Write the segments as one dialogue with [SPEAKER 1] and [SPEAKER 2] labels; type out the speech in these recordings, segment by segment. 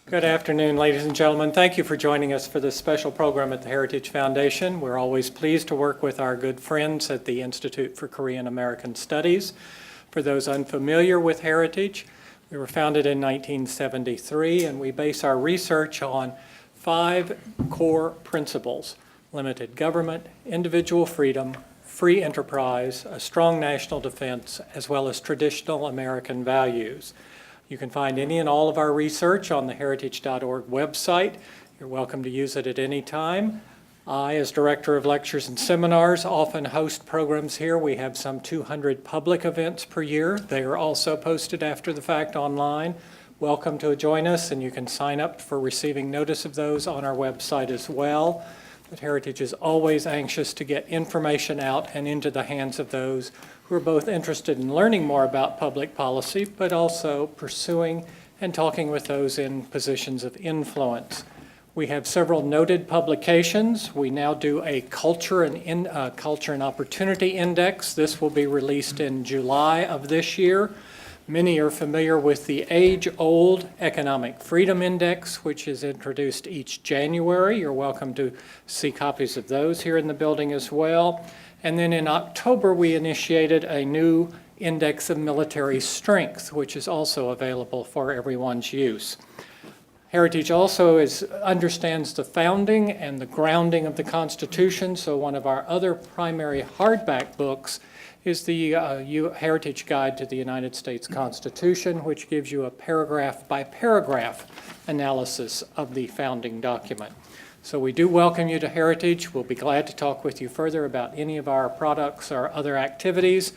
[SPEAKER 1] Good afternoon, ladies and gentlemen. Thank you for joining us for this special program at the Heritage Foundation. We're always pleased to work with our good friends at the Institute for Korean American Studies. For those unfamiliar with Heritage, we were founded in 1973, and we base our research on 5 core principles: limited government, individual freedom, free enterprise, a strong national defense, as well as traditional American values. You can find any and all of our research on the heritage.org website. You're welcome to use it at any time. I, as Director of Lectures and Seminars, often host programs here. We have some 200 public events per year. They are also posted after the fact online. Welcome to join us, and you can sign up for receiving notice of those on our website as well. But Heritage is always anxious to get information out and into the hands of those who are both interested in learning more about public policy, but also pursuing and talking with those in positions of influence. We have several noted publications. We now do a Culture and Opportunity Index. This will be released in July of this year. Many are familiar with the age-old Economic Freedom Index, which is introduced each January. You're welcome to see copies of those here in the building as well. And then in October, we initiated a new Index of Military Strength, which is also available for everyone's use. Heritage also understands the founding and the grounding of the Constitution, so one of our other primary hardback books is the Heritage Guide to the United States Constitution, which gives you a paragraph-by-paragraph analysis of the founding document. So we do welcome you to Heritage. We'll be glad to talk with you further about any of our products or other activities,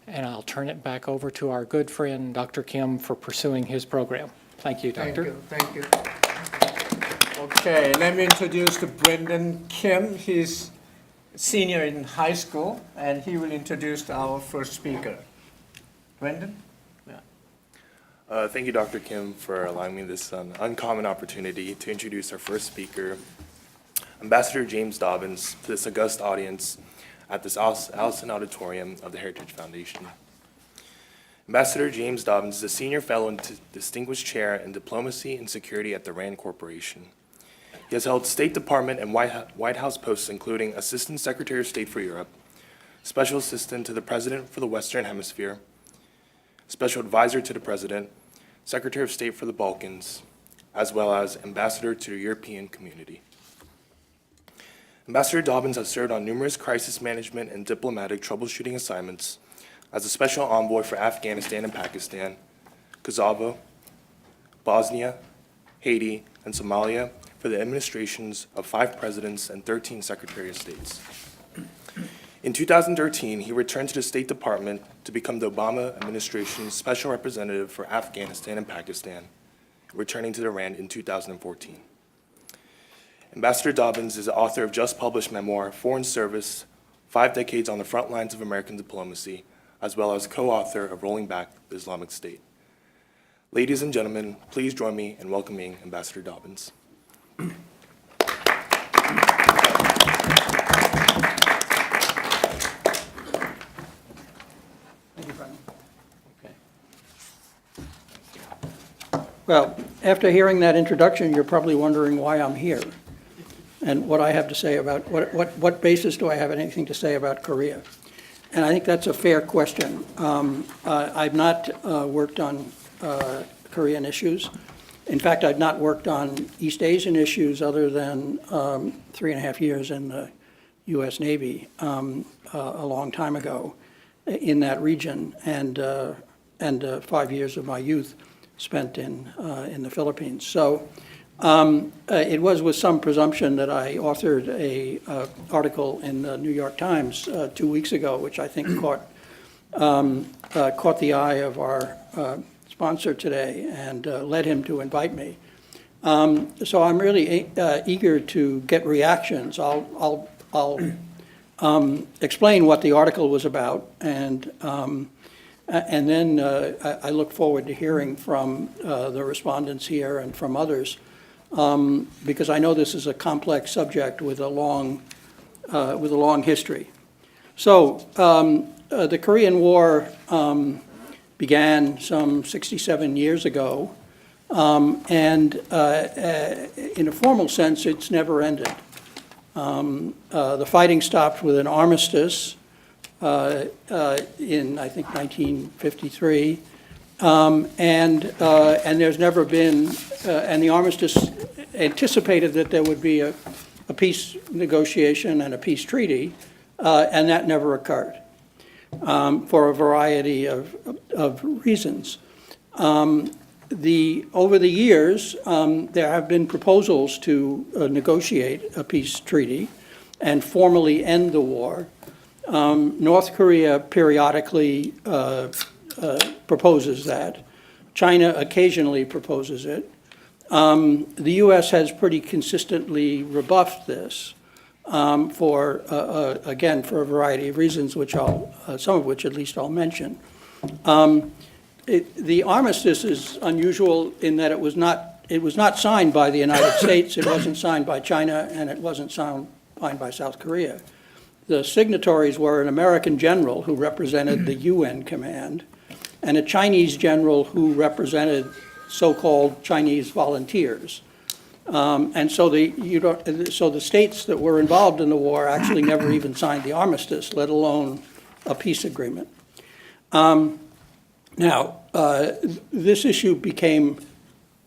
[SPEAKER 1] and I'll turn it back over to our good friend, Dr. Kim, for pursuing his program. Thank you, Doctor.
[SPEAKER 2] Thank you. Okay, let me introduce Brendan Kim. He's senior in high school, and he will introduce our first speaker. Brendan?
[SPEAKER 3] Thank you, Dr. Kim, for allowing me this uncommon opportunity to introduce our first speaker, Ambassador James Dobbins, to this august audience at this Allison Auditorium of the Heritage Foundation. Ambassador James Dobbins is a senior fellow and distinguished chair in diplomacy and security at the RAND Corporation. He has held State Department and White House posts, including Assistant Secretary of State for Europe, Special Assistant to the President for the Western Hemisphere, Special Advisor to the President, Secretary of State for the Balkans, as well as Ambassador to the European Community. Ambassador Dobbins has served on numerous crisis management and diplomatic troubleshooting assignments as a special envoy for Afghanistan and Pakistan, Kosovo, Bosnia, Haiti, and Somalia for the administrations of 5 presidents and 13 Secretary of States. In 2013, he returned to the State Department to become the Obama administration's special representative for Afghanistan and Pakistan, returning to the RAND in 2014. Ambassador Dobbins is the author of just published memoir, Foreign Service, 5 Decades on the Front Lines of American Diplomacy, as well as co-author of Rolling Back the Islamic State. Ladies and gentlemen, please join me in welcoming Ambassador Dobbins.
[SPEAKER 4] Thank you, Brendan. Okay. Well, after hearing that introduction, you're probably wondering why I'm here and what I have to say about, what basis do I have anything to say about Korea? And I think that's a fair question. I've not worked on Korean issues. In fact, I've not worked on East Asian issues other than 3.5 years in the U.S. Navy a long time ago in that region, and 5 years of my youth spent in the Philippines. So it was with some presumption that I authored a article in the New York Times 2 weeks ago, which I think caught the eye of our sponsor today and led him to invite me. So I'm really eager to get reactions. I'll explain what the article was about, and then I look forward to hearing from the respondents here and from others, because I know this is a complex subject with a long history. So the Korean War began some 67 years ago And in a formal sense, it's never ended. The fighting stopped with an armistice in, I think, 1953. And there's never been, and the armistice anticipated that there would be a peace negotiation and a peace treaty, and that never occurred for a variety of reasons. Over the years, there have been proposals to negotiate a peace treaty and formally end the war. North Korea periodically proposes that. China occasionally proposes it. The U.S. has pretty consistently rebuffed this again, for a variety of reasons, which some of which at least I'll mention. The armistice is unusual in that it was not signed by the United States, it wasn't signed by China, and it wasn't signed by South Korea. The signatories were an American general who represented the UN command, and a Chinese general who represented so-called Chinese volunteers. And so the states that were involved in the war actually never even signed the armistice, let alone a peace agreement. Now, this issue became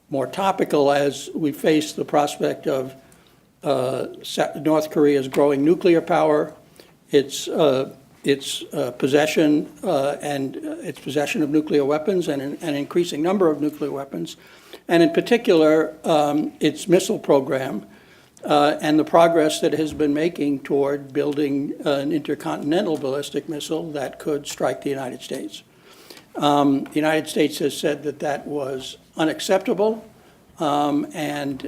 [SPEAKER 4] more topical as we faced the prospect of North Korea's growing nuclear power, its possession of nuclear weapons and an increasing number of nuclear weapons, and in particular, its missile program and the progress that it has been making toward building an intercontinental ballistic missile that could strike the United States. The United States has said that that was unacceptable and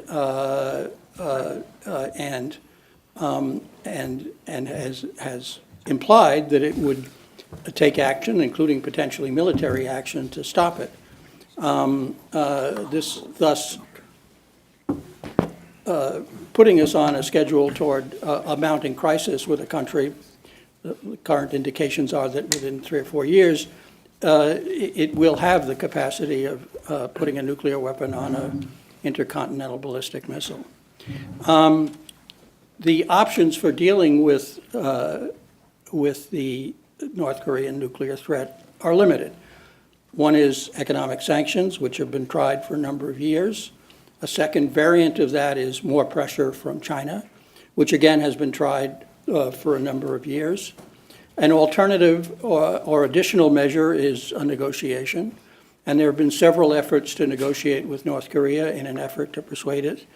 [SPEAKER 4] has implied that it would take action, including potentially military action, to stop it. This thus putting us on a schedule toward a mounting crisis with a country. The current indications are that within 3 or 4 years, it will have the capacity of putting a nuclear weapon on an intercontinental ballistic missile. The options for dealing with the North Korean nuclear threat are limited. One is economic sanctions, which have been tried for a number of years. A second variant of that is more pressure from China, which again has been tried for a number of years. An alternative or additional measure is a negotiation, and there have been several efforts to negotiate with North Korea in an effort to persuade it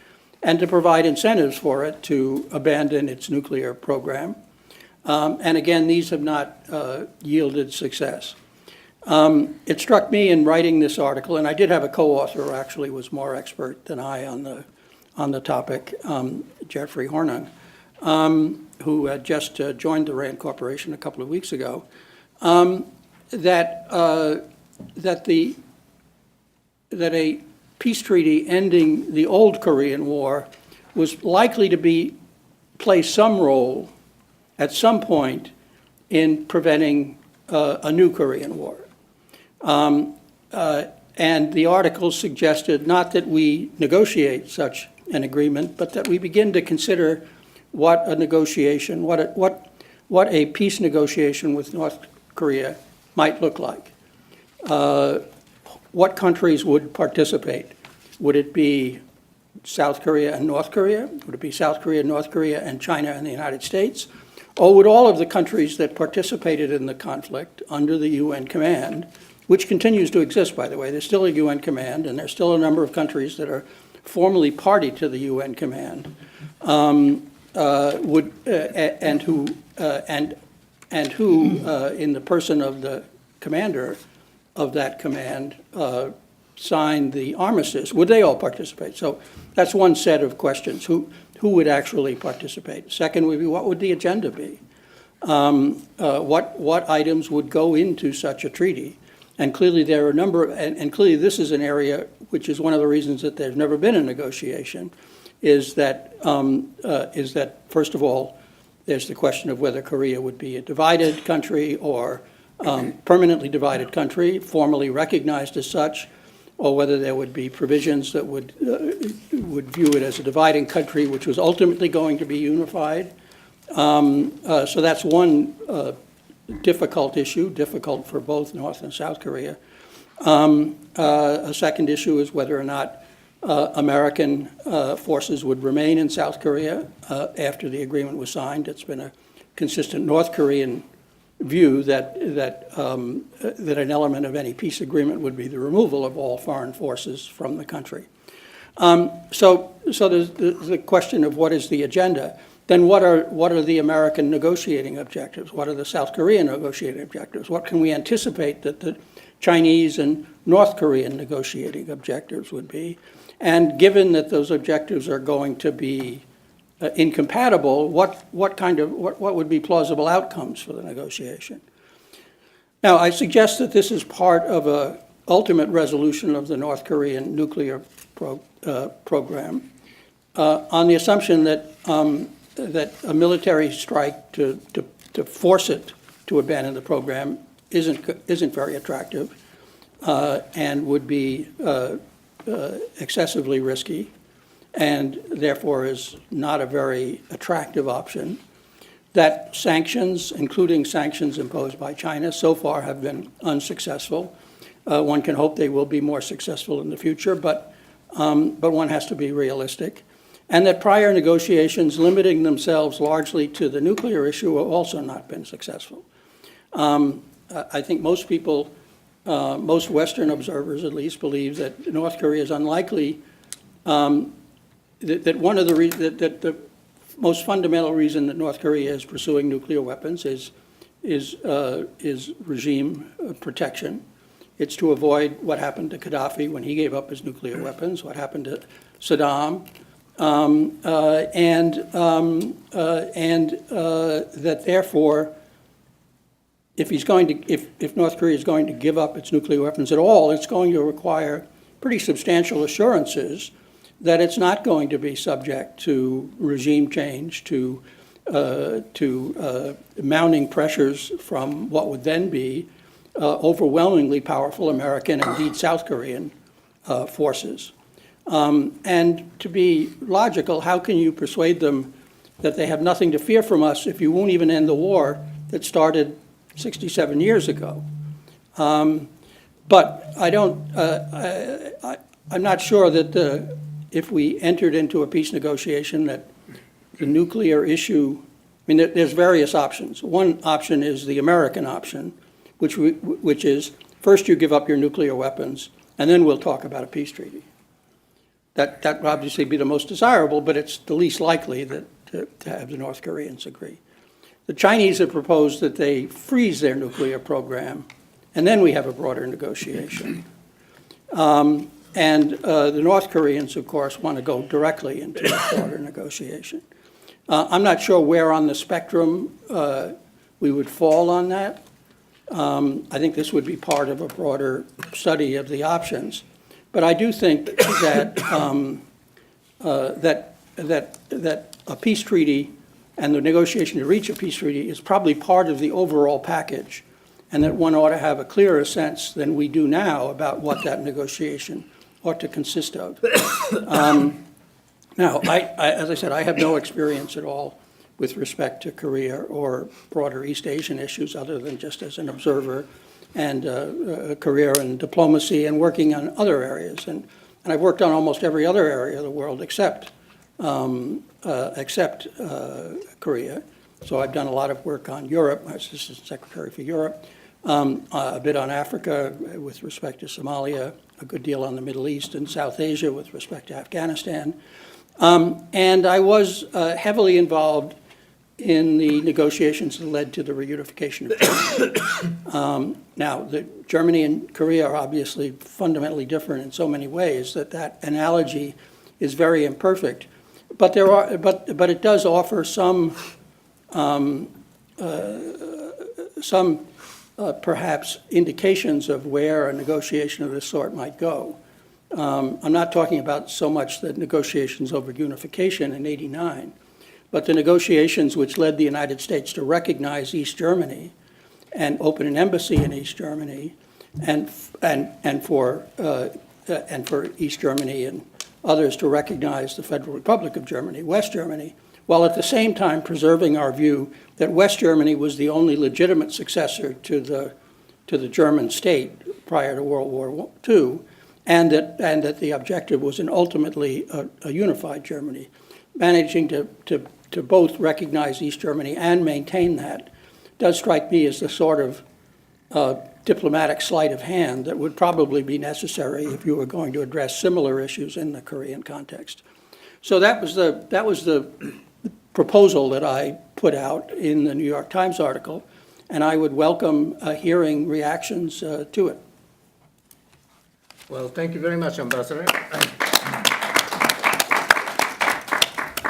[SPEAKER 4] and to provide incentives for it to abandon its nuclear program. And again, these have not yielded success. It struck me in writing this article, and I did have a co-author who actually was more expert than I on the topic, Jeffrey Hornung, who had just joined the RAND Corporation a couple of weeks ago, that a peace treaty ending the old Korean War was likely to play some role at some point in preventing a new Korean War. And the article suggested not that we negotiate such an agreement, but that we begin to consider what a negotiation, what a peace negotiation with North Korea might look like. What countries would participate? Would it be South Korea and North Korea? Would it be South Korea, North Korea, and China and the United States? Or would all of the countries that participated in the conflict under the UN command, which continues to exist, by the way, there's still a UN command, and there's still a number of countries that are formally party to the UN command, who in the person of the commander of that command signed the armistice, would they all participate? So that's one set of questions. Who would actually participate? Second would be, what would the agenda be? What items would go into such a treaty? And clearly there are a number, and clearly this is an area which is one of the reasons that there's never been a negotiation, is that first of all, there's the question of whether Korea would be a divided country or permanently divided country, formally recognized as such. or whether there would be provisions that would view it as a dividing country, which was ultimately going to be unified. So that's one difficult issue, difficult for both North and South Korea. A second issue is whether or not American forces would remain in South Korea after the agreement was signed. It's been a consistent North Korean view that an element of any peace agreement would be the removal of all foreign forces from the country. So there's the question of what is the agenda. Then what are the American negotiating objectives? What are the South Korean negotiating objectives? What can we anticipate that the Chinese and North Korean negotiating objectives would be? And given that those objectives are going to be incompatible, what would be plausible outcomes for the negotiation? Now, I suggest that this is part of an ultimate resolution of the North Korean nuclear program on the assumption that a military strike to force it to abandon the program isn't very attractive and would be excessively risky, and therefore is not a very attractive option. That sanctions, including sanctions imposed by China, so far have been unsuccessful. One can hope they will be more successful in the future, but one has to be realistic. And that prior negotiations limiting themselves largely to the nuclear issue have also not been successful. I think most people, most Western observers at least, believe that North Korea is unlikely, that the most fundamental reason that North Korea is pursuing nuclear weapons is regime protection. It's to avoid what happened to Gaddafi when he gave up his nuclear weapons, what happened to Saddam, that therefore, if North Korea is going to give up its nuclear weapons at all, it's going to require pretty substantial assurances that it's not going to be subject to regime change, to mounting pressures from what would then be overwhelmingly powerful American and indeed South Korean forces. And to be logical, how can you persuade them that they have nothing to fear from us if you won't even end the war that started 67 years ago? But I'm not sure that if we entered into a peace negotiation that the nuclear issue, I mean, there's various options. One option is the American option, which is first you give up your nuclear weapons, and then we'll talk about a peace treaty. That would obviously be the most desirable, but it's the least likely to have the North Koreans agree. The Chinese have proposed that they freeze their nuclear program, and then we have a broader negotiation. And the North Koreans, of course, want to go directly into a broader negotiation. I'm not sure where on the spectrum we would fall on that. I think this would be part of a broader study of the options. But I do think that that a peace treaty and the negotiation to reach a peace treaty is probably part of the overall package, and that one ought to have a clearer sense than we do now about what that negotiation ought to consist of. Now, as I said, I have no experience at all with respect to Korea or broader East Asian issues other than just as an observer and a career in diplomacy and working on other areas. And I've worked on almost every other area of the world except Korea. So I've done a lot of work on Europe. I was Assistant Secretary for Europe, a bit on Africa with respect to Somalia, a good deal on the Middle East and South Asia with respect to Afghanistan. And I was heavily involved in the negotiations that led to the reunification of Germany. Now, Germany and Korea are obviously fundamentally different in so many ways that analogy is very imperfect. But but it does offer some perhaps indications of where a negotiation of this sort might go. I'm not talking about so much the negotiations over unification in '89, but the negotiations which led the United States to recognize East Germany and open an embassy in East Germany, and for and for East Germany and others to recognize the Federal Republic of Germany, West Germany, while at the same time preserving our view that West Germany was the only legitimate successor to the German state prior to World War II, and that the objective was ultimately a unified Germany. Managing to both recognize East Germany and maintain that does strike me as the sort of diplomatic sleight of hand that would probably be necessary if you were going to address similar issues in the Korean context. So that was the proposal that I put out in the New York Times article, and I would welcome hearing reactions to it.
[SPEAKER 2] Well, thank you very much, Ambassador.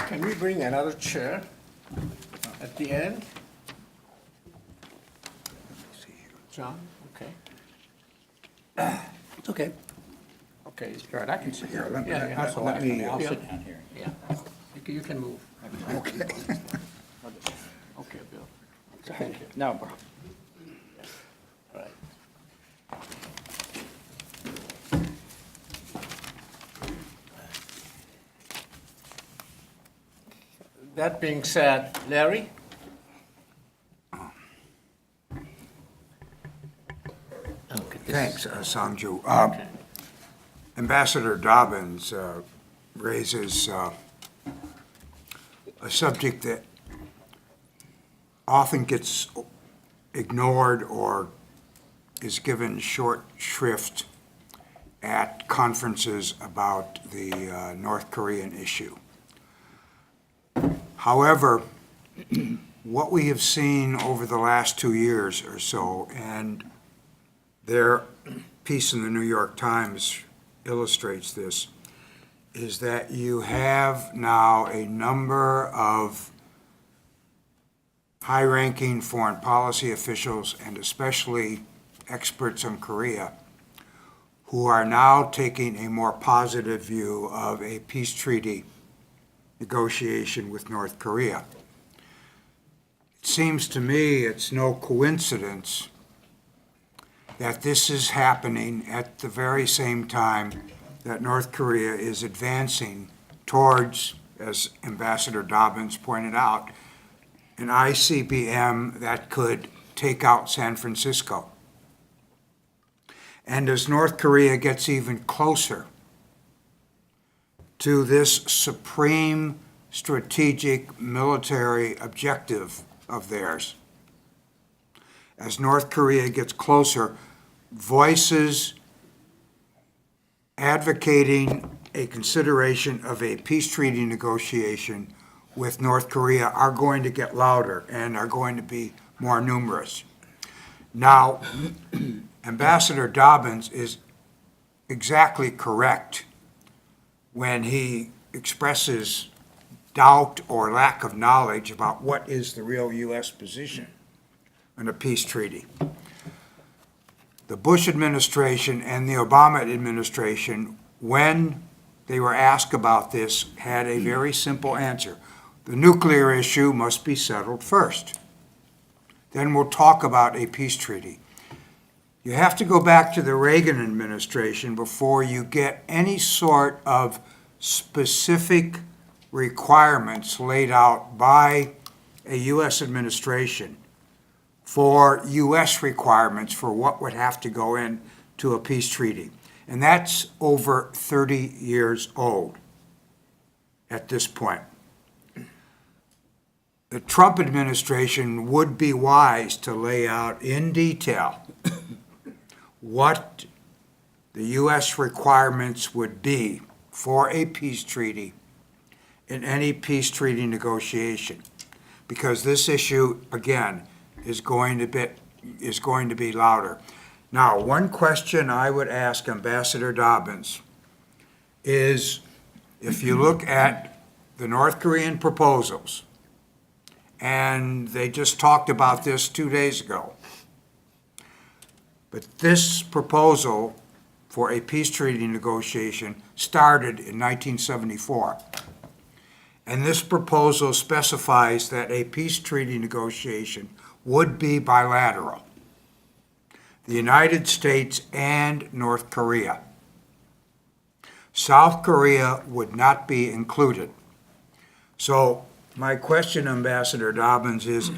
[SPEAKER 2] Can we bring another chair at the end? John, okay.
[SPEAKER 4] Okay.
[SPEAKER 2] Okay.
[SPEAKER 5] Right, I can sit here. Let me,
[SPEAKER 2] Yeah, yeah.
[SPEAKER 5] let me,
[SPEAKER 4] I'll
[SPEAKER 2] Yeah.
[SPEAKER 4] sit down here.
[SPEAKER 2] Yeah, you can move.
[SPEAKER 5] okay.
[SPEAKER 2] Okay, Bill.
[SPEAKER 4] Thank you.
[SPEAKER 5] No, bro.
[SPEAKER 2] All right. That being said, Larry?
[SPEAKER 5] Thanks, Sangju. Ambassador Dobbins raises a subject that often gets ignored or is given short shrift at conferences about the North Korean issue. However, what we have seen over the last 2 years or so, and their piece in the New York Times illustrates this, is that you have now a number of high-ranking foreign policy officials, and especially experts on Korea, who are now taking a more positive view of a peace treaty negotiation with North Korea. It seems to me it's no coincidence that this is happening at the very same time that North Korea is advancing towards, as Ambassador Dobbins pointed out, an ICBM that could take out San Francisco. And as North Korea gets even closer to this supreme strategic military objective of theirs, as North Korea gets closer, voices advocating a consideration of a peace treaty negotiation with North Korea are going to get louder and are going to be more numerous. Now, Ambassador Dobbins is exactly correct when he expresses doubt or lack of knowledge about what is the real U.S. position on a peace treaty. The Bush administration and the Obama administration, when they were asked about this, had a very simple answer. The nuclear issue must be settled first. Then we'll talk about a peace treaty. You have to go back to the Reagan administration before you get any sort of specific requirements laid out by a U.S. administration for U.S. requirements for what would have to go into a peace treaty. And that's over 30 years old at this point. The Trump administration would be wise to lay out in detail what the U.S. requirements would be for a peace treaty in any peace treaty negotiation. Because this issue, again, is going to be louder. Now, one question I would ask Ambassador Dobbins is, if you look at the North Korean proposals, and they just talked about this 2 days ago, but this proposal for a peace treaty negotiation started in 1974. And this proposal specifies that a peace treaty negotiation would be bilateral. The United States and North Korea. South Korea would not be included. So my question, Ambassador Dobbins, is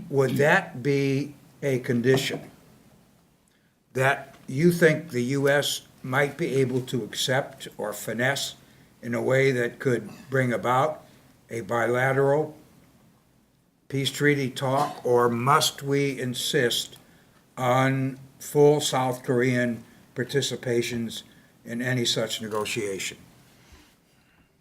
[SPEAKER 5] would that be a condition that you think the U.S. might be able to accept or finesse in a way that could bring about a bilateral peace treaty talk, or must we insist on full South Korean participations in any such negotiation?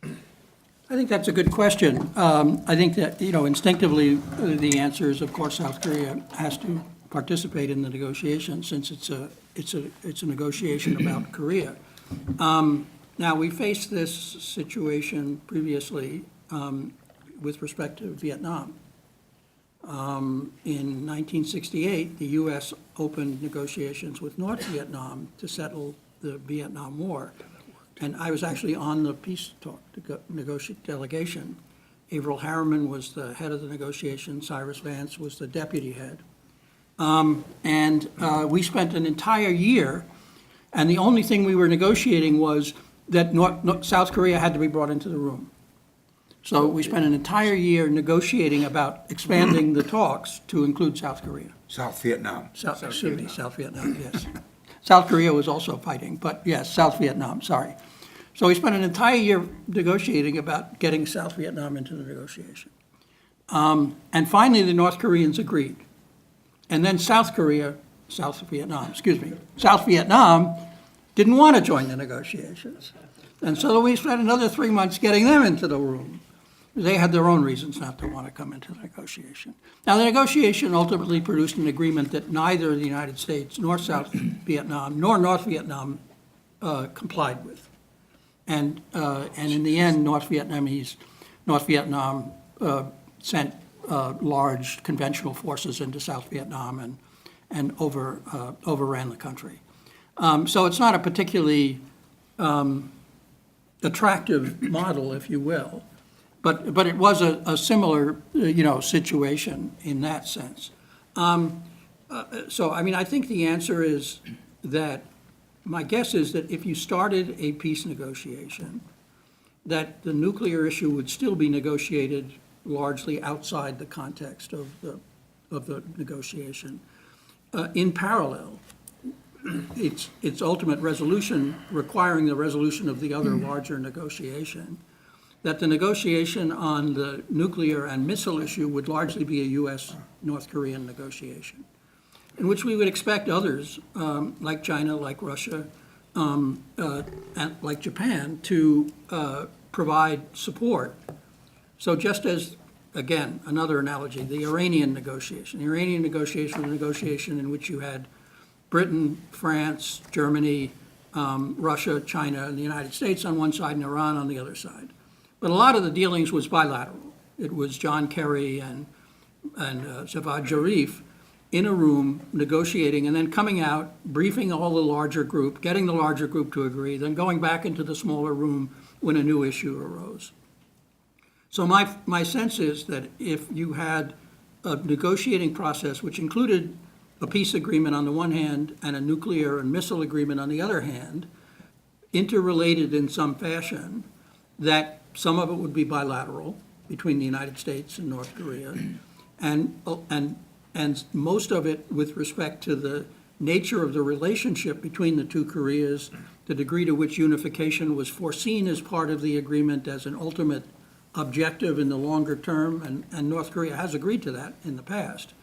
[SPEAKER 4] I think that's a good question. I think that, instinctively, the answer is, of course, South Korea has to participate in the negotiation since it's a negotiation about Korea. Now, we faced this situation previously with respect to Vietnam. In 1968, the U.S. opened negotiations with North Vietnam to settle the Vietnam War. And I was actually on the peace talk delegation. Averell Harriman was the head of the negotiation. Cyrus Vance was the deputy head. And we spent an entire year, and the only thing we were negotiating was that South Korea had to be brought into the room. So we spent an entire year negotiating about expanding the talks to include South Korea.
[SPEAKER 5] South Vietnam.
[SPEAKER 4] South Vietnam, yes. South Korea was also fighting, but yes, South Vietnam, sorry. So we spent an entire year negotiating about getting South Vietnam into the negotiation. And finally, the North Koreans agreed. And then South Vietnam didn't want to join the negotiations. And so we spent another 3 months getting them into the room. They had their own reasons not to want to come into the negotiation. Now, the negotiation ultimately produced an agreement that neither the United States nor South Vietnam nor North Vietnam complied with. And in the end, North Vietnam sent large conventional forces into South Vietnam and overran the country. So it's not a particularly attractive model, if you will, but it was a similar situation in that sense. So I mean, I think the answer is that my guess is that if you started a peace negotiation, that the nuclear issue would still be negotiated largely outside the context of the negotiation. In parallel, its ultimate resolution requiring the resolution of the other larger negotiation, that the negotiation on the nuclear and missile issue would largely be a U.S.-North Korean negotiation, in which we would expect others, like China, like Russia, and like Japan, to provide support. So just as, again, another analogy, the Iranian negotiation. The Iranian negotiation was a negotiation in which you had Britain, France, Germany, Russia, China, and the United States on one side and Iran on the other side. But a lot of the dealings was bilateral. It was John Kerry and Javad Zarif in a room negotiating and then coming out, briefing all the larger group, getting the larger group to agree, then going back into the smaller room when a new issue arose. So my sense is that if you had a negotiating process which included a peace agreement on the one hand and a nuclear and missile agreement on the other hand, interrelated in some fashion, that some of it would be bilateral between the United States and North Korea, and most of it with respect to the nature of the relationship between the two Koreas, the degree to which unification was foreseen as part of the agreement as an ultimate objective in the longer term, and North Korea has agreed to that in the past,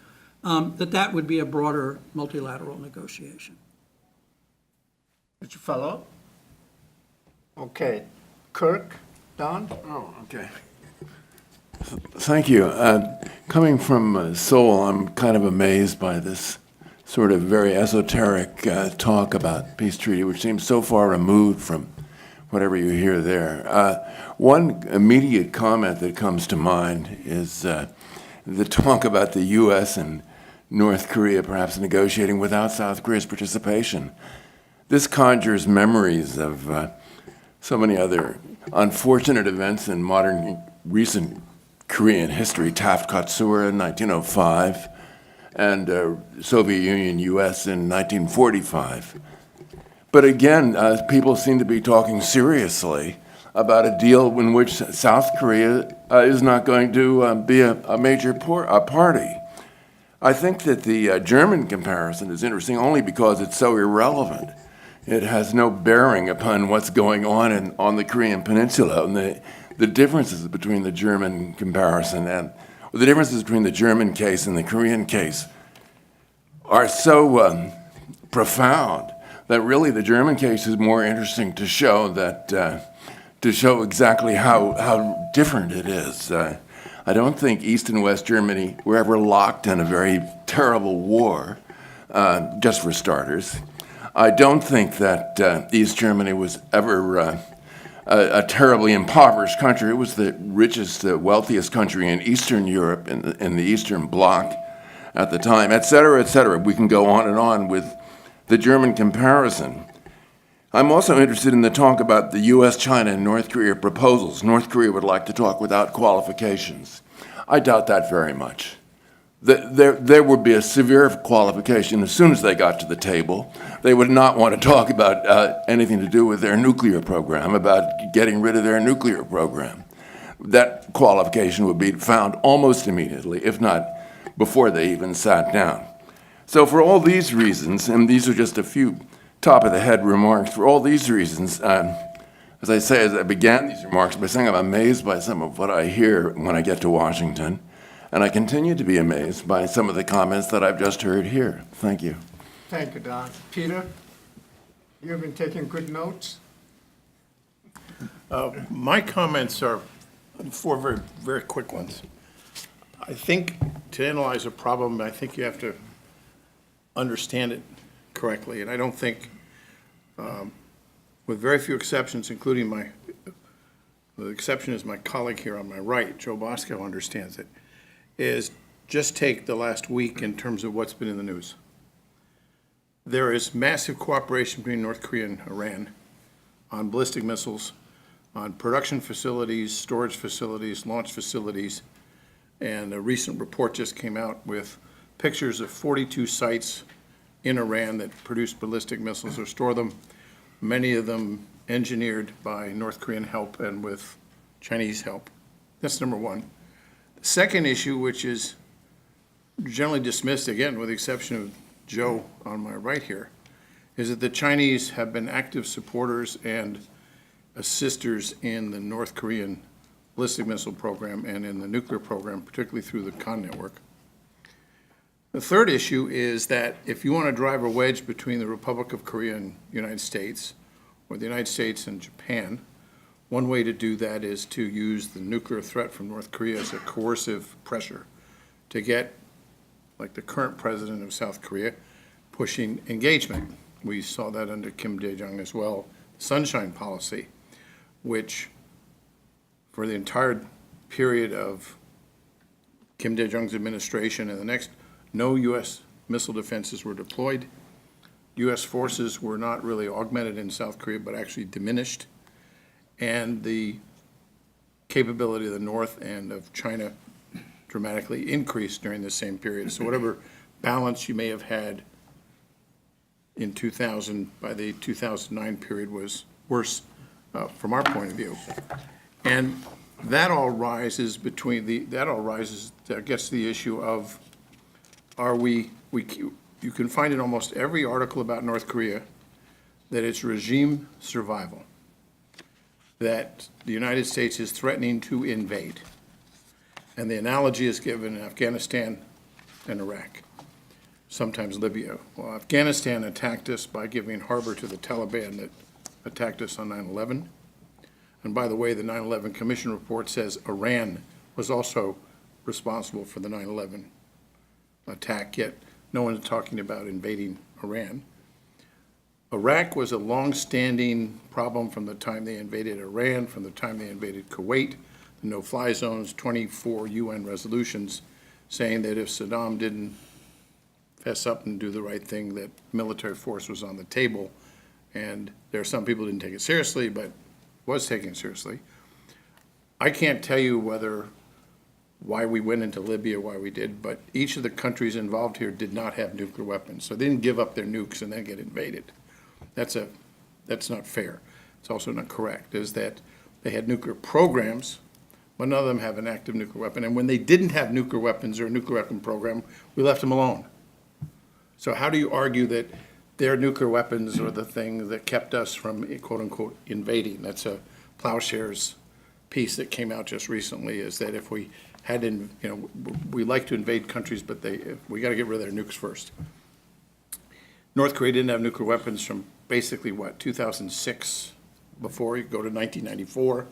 [SPEAKER 4] that would be a broader multilateral negotiation.
[SPEAKER 2] Did you follow up? Okay. Kirk, Don?
[SPEAKER 6] Oh, okay. Thank you. Coming from Seoul, I'm kind of amazed by this sort of very esoteric talk about peace treaty, which seems so far removed from whatever you hear there. One immediate comment that comes to mind is the talk about the U.S. and North Korea perhaps negotiating without South Korea's participation. This conjures memories of so many other unfortunate events in modern recent Korean history, Taft-Katsura in 1905, and Soviet Union-US in 1945. But again, people seem to be talking seriously about a deal in which South Korea is not going to be a major party. I think that the German comparison is interesting only because it's so irrelevant. It has no bearing upon what's going on the Korean Peninsula, and the differences between the German comparison and the differences between the German case and the Korean case are so profound that really the German case is more interesting to show exactly how different it is. I don't think East and West Germany were ever locked in a very terrible war, just for starters. I don't think that East Germany was ever a terribly impoverished country. It was the richest, wealthiest country in Eastern Europe, in the Eastern Bloc at the time, et cetera, et cetera. We can go on and on with the German comparison. I'm also interested in the talk about the U.S., China, and North Korea proposals. North Korea would like to talk without qualifications. I doubt that very much. There would be a severe qualification as soon as they got to the table. They would not want to talk about anything to do with their nuclear program, about getting rid of their nuclear program. That qualification would be found almost immediately, if not before they even sat down. So for all these reasons, and these are just a few top-of-the-head remarks, for all these reasons, as I began these remarks by saying I'm amazed by some of what I hear when I get to Washington, and I continue to be amazed by some of the comments that I've just heard here. Thank you.
[SPEAKER 2] Thank you, Don. Peter, you've been taking good notes?
[SPEAKER 7] My comments are four very, very quick ones. I think to analyze a problem, I think you have to understand it correctly, and I don't think, with very few exceptions, including the exception is my colleague here on my right, Joe Bosco, understands it, is just take the last week in terms of what's been in the news. There is massive cooperation between North Korea and Iran on ballistic missiles, on production facilities, storage facilities, launch facilities, and a recent report just came out with pictures of 42 sites in Iran that produce ballistic missiles or store them, many of them engineered by North Korean help and with Chinese help. That's number one. The second issue, which is generally dismissed, again, with the exception of Joe on my right here, is that the Chinese have been active supporters and assisters in the North Korean ballistic missile program and in the nuclear program, particularly through the Con Network. The third issue is that if you want to drive a wedge between the Republic of Korea and the United States, or the United States and Japan, one way to do that is to use the nuclear threat from North Korea as a coercive pressure to get, like the current president of South Korea, pushing engagement. We saw that under Kim Dae-jung as well, the Sunshine Policy, which for the entire period of Kim Dae-jung's administration and the next, no U.S. missile defenses were deployed. U.S. forces were not really augmented in South Korea, but actually diminished. And the capability of the North and of China dramatically increased during the same period. So whatever balance you may have had in 2000, by the 2009 period was worse from our point of view. And that all rises that gets to the issue of, you can find in almost every article about North Korea that it's regime survival, that the United States is threatening to invade. And the analogy is given in Afghanistan and Iraq, sometimes Libya. Well, Afghanistan attacked us by giving harbor to the Taliban that attacked us on 9/11. And by the way, the 9/11 Commission report says Iran was also responsible for the 9/11 attack, yet no one's talking about invading Iran. Iraq was a long-standing problem from the time they invaded Iran, from the time they invaded Kuwait, the no-fly zones, 24 UN resolutions saying that if Saddam didn't fess up and do the right thing, that military force was on the table. And there are some people who didn't take it seriously, but was taken seriously. I can't tell you why we went into Libya, why we did, but each of the countries involved here did not have nuclear weapons. So they didn't give up their nukes and then get invaded. That's not fair. It's also not correct, is that they had nuclear programs, but none of them have an active nuclear weapon. And when they didn't have nuclear weapons or a nuclear weapon program, we left them alone. So how do you argue that their nuclear weapons are the thing that kept us from, quote unquote, invading? That's a Plowshares piece that came out just recently, is that if we had, we like to invade countries, but we got to get rid of their nukes first. North Korea didn't have nuclear weapons from basically, 2006, before you go to 1994.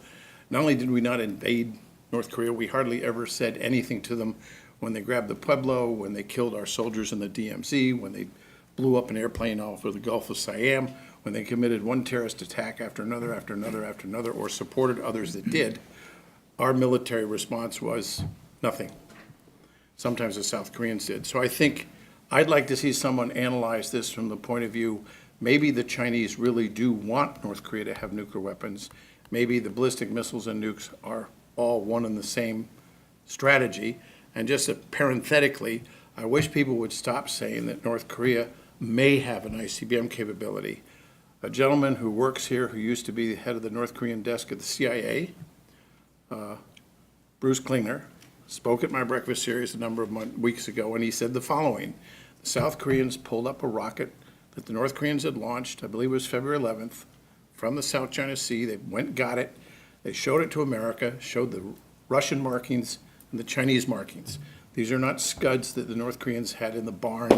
[SPEAKER 7] Not only did we not invade North Korea, we hardly ever said anything to them when they grabbed the Pueblo, when they killed our soldiers in the DMZ, when they blew up an airplane off of the Gulf of Siam, when they committed one terrorist attack after another, after another, after another, or supported others that did. Our military response was nothing. Sometimes the South Koreans did. So I think I'd like to see someone analyze this from the point of view, maybe the Chinese really do want North Korea to have nuclear weapons. Maybe the ballistic missiles and nukes are all one and the same strategy. And just parenthetically, I wish people would stop saying that North Korea may have an ICBM capability. A gentleman who works here, who used to be the head of the North Korean desk at the CIA, Bruce Klingner, spoke at my breakfast series a number of weeks ago, and he said the following: the South Koreans pulled up a rocket that the North Koreans had launched, I believe it was February 11th, from the South China Sea. They went, got it, they showed it to America, showed the Russian markings and the Chinese markings. These are not scuds that the North Koreans had in the barn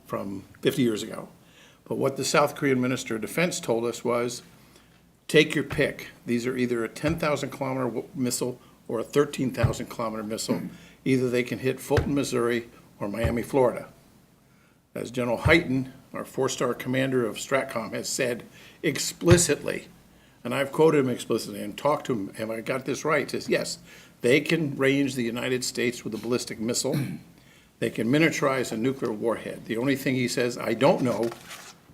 [SPEAKER 7] from 50 years ago. But what the South Korean Minister of Defense told us was, take your pick. These are either a 10,000 kilometer missile or a 13,000 kilometer missile. Either they can hit Fulton, Missouri, or Miami, Florida. As General Hyten, our 4-star commander of STRATCOM, has said explicitly, and I've quoted him explicitly and talked to him, have I got this right? He says, yes, they can range the United States with a ballistic missile. They can miniaturize a nuclear warhead. The only thing he says, I don't know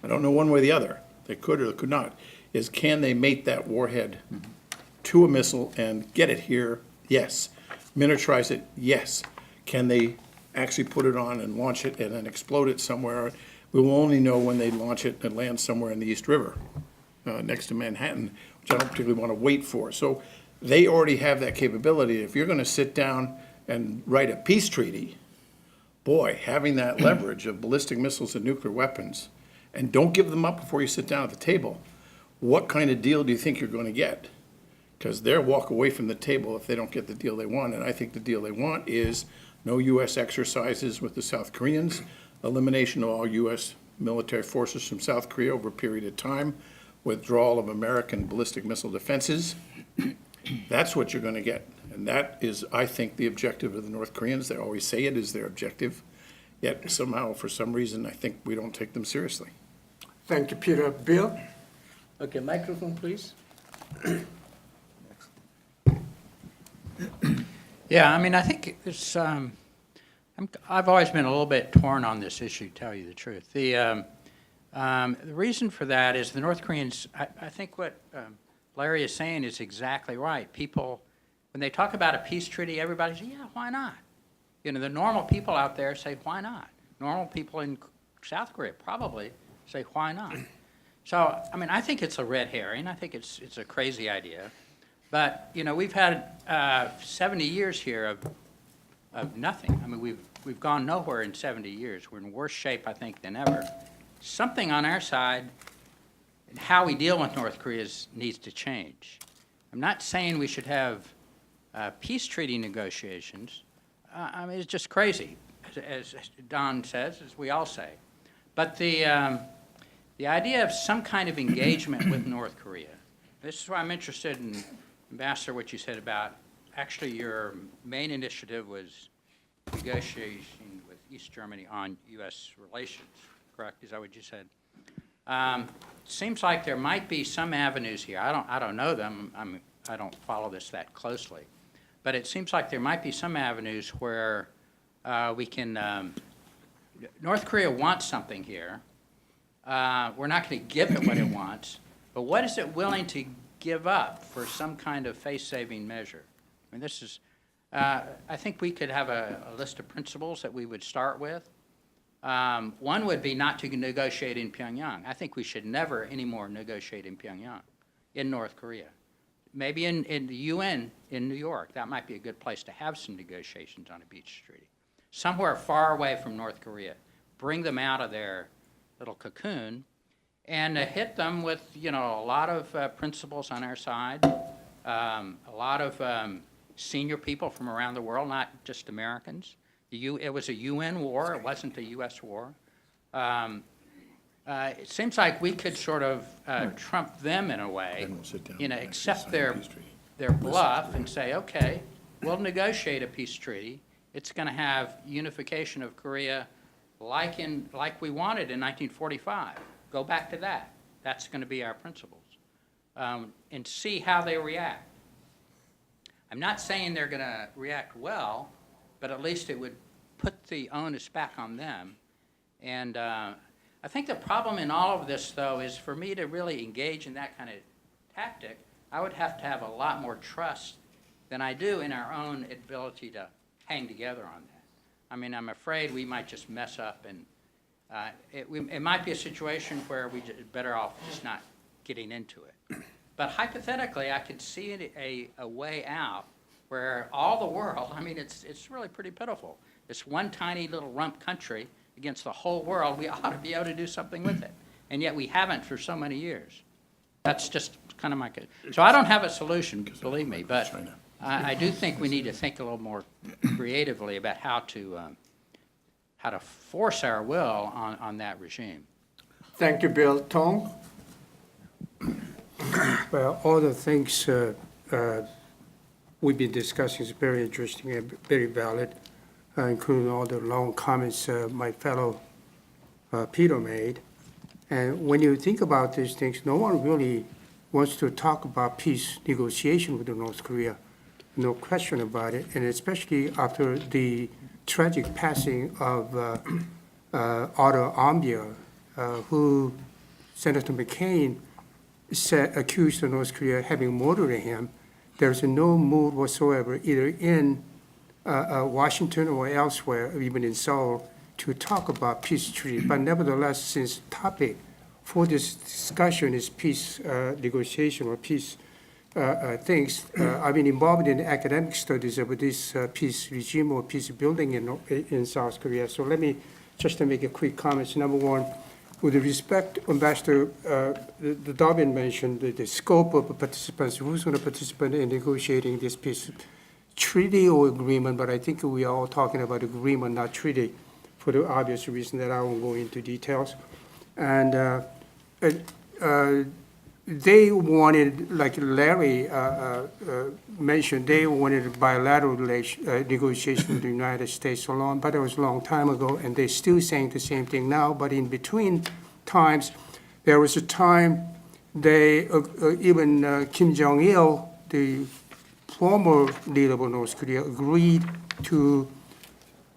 [SPEAKER 7] one way or the other, they could or they could not, is can they mate that warhead to a missile and get it here? Yes. Miniaturize it? Yes. Can they actually put it on and launch it and then explode it somewhere? We will only know when they launch it and land somewhere in the East River, next to Manhattan, which I don't particularly want to wait for. So they already have that capability. If you're going to sit down and write a peace treaty, boy, having that leverage of ballistic missiles and nuclear weapons, and don't give them up before you sit down at the table, what kind of deal do you think you're going to get? Because they'll walk away from the table if they don't get the deal they want. And I think the deal they want is no U.S. exercises with the South Koreans, elimination of all U.S. military forces from South Korea over a period of time, withdrawal of American ballistic missile defenses. That's what you're going to get. And that is, I think, the objective of the North Koreans. They always say it is their objective. Yet somehow, for some reason, I think we don't take them seriously.
[SPEAKER 2] Thank you, Peter. Bill? Okay, microphone, please.
[SPEAKER 8] Yeah, I mean, I think it's, I've always been a little bit torn on this issue, to tell you the truth. The reason for that is the North Koreans, I think what Larry is saying is exactly right. People, when they talk about a peace treaty, everybody says, yeah, why not? You know, the normal people out there say, why not? Normal people in South Korea probably say, why not? So, I mean, I think it's a red herring. I think it's a crazy idea. But, you know, we've had 70 years here of nothing. I mean, we've gone nowhere in 70 years. We're in worse shape, I think, than ever. Something on our side and how we deal with North Korea needs to change. I'm not saying we should have peace treaty negotiations. I mean, it's just crazy, as Don says, as we all say. But the idea of some kind of engagement with North Korea, this is why I'm interested in, Ambassador, what you said about, actually your main initiative was negotiation with East Germany on U.S. relations, correct? Is that what you said? Seems like there might be some avenues here. I don't know them. I don't follow this that closely. But it seems like there might be some avenues where we can, North Korea wants something here. We're not going to give it what it wants, but what is it willing to give up for some kind of face-saving measure? I mean, this is, I think we could have a list of principles that we would start with. One would be not to negotiate in Pyongyang. I think we should never anymore negotiate in Pyongyang, in North Korea. Maybe in the UN in New York, that might be a good place to have some negotiations on a peace treaty. Somewhere far away from North Korea. Bring them out of their little cocoon and hit them with, a lot of principles on our side, a lot of senior people from around the world, not just Americans. It was a UN war, it wasn't a US war. It seems like we could sort of trump them in a way,
[SPEAKER 7] Then we'll sit down.
[SPEAKER 8] accept their bluff and say, okay, we'll negotiate a peace treaty. It's going to have unification of Korea like we wanted in 1945. Go back to that. That's going to be our principles. And see how they react. I'm not saying they're going to react well, but at least it would put the onus back on them. And I think the problem in all of this, though, is for me to really engage in that kind of tactic, I would have to have a lot more trust than I do in our own ability to hang together on that. I mean, I'm afraid we might just mess up, and it might be a situation where we're better off just not getting into it. But hypothetically, I could see a way out where all the world, I mean, it's really pretty pitiful. This one tiny little rump country against the whole world, we ought to be able to do something with it. And yet we haven't for so many years. That's just kind of my, so I don't have a solution, believe me, but I do think we need to think a little more creatively about how to force our will on that regime.
[SPEAKER 2] Thank you, Bill. Tong?
[SPEAKER 9] Well, all the things we've been discussing is very interesting and very valid, including all the long comments my fellow Peter made. And when you think about these things, no one really wants to talk about peace negotiation with North Korea. No question about it, and especially after the tragic passing of Otto Ambia, who Senator McCain accused North Korea of having murdered him. There's no mood whatsoever, either in Washington or elsewhere, or even in Seoul, to talk about peace treaty. But nevertheless, since topic for this discussion is peace negotiation or peace things, I've been involved in academic studies of this peace regime or peace building in South Korea. So let me just to make a quick comment. Number one, with respect, Ambassador Dobbin mentioned the scope of participants, who's going to participate in negotiating this peace treaty or agreement, but I think we are all talking about agreement, not treaty, for the obvious reason that I won't go into details. And they wanted, like Larry mentioned, they wanted bilateral negotiation with the United States alone, but it was a long time ago, and they're still saying the same thing now. But in between times, there was a time they, even Kim Jong-il, the former leader of North Korea, agreed to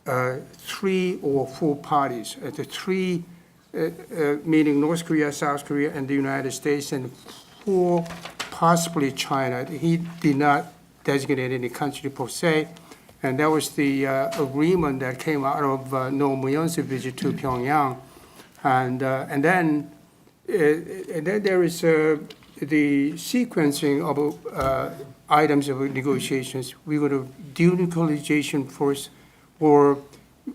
[SPEAKER 9] 3 or 4 parties. The 3 meaning North Korea, South Korea, and the United States, and 4, possibly China. He did not designate any country per se, and that was the agreement that came out of No Mu-yeon's visit to Pyongyang. And then there is the sequencing of items of negotiations. We're going to denuclearization first, or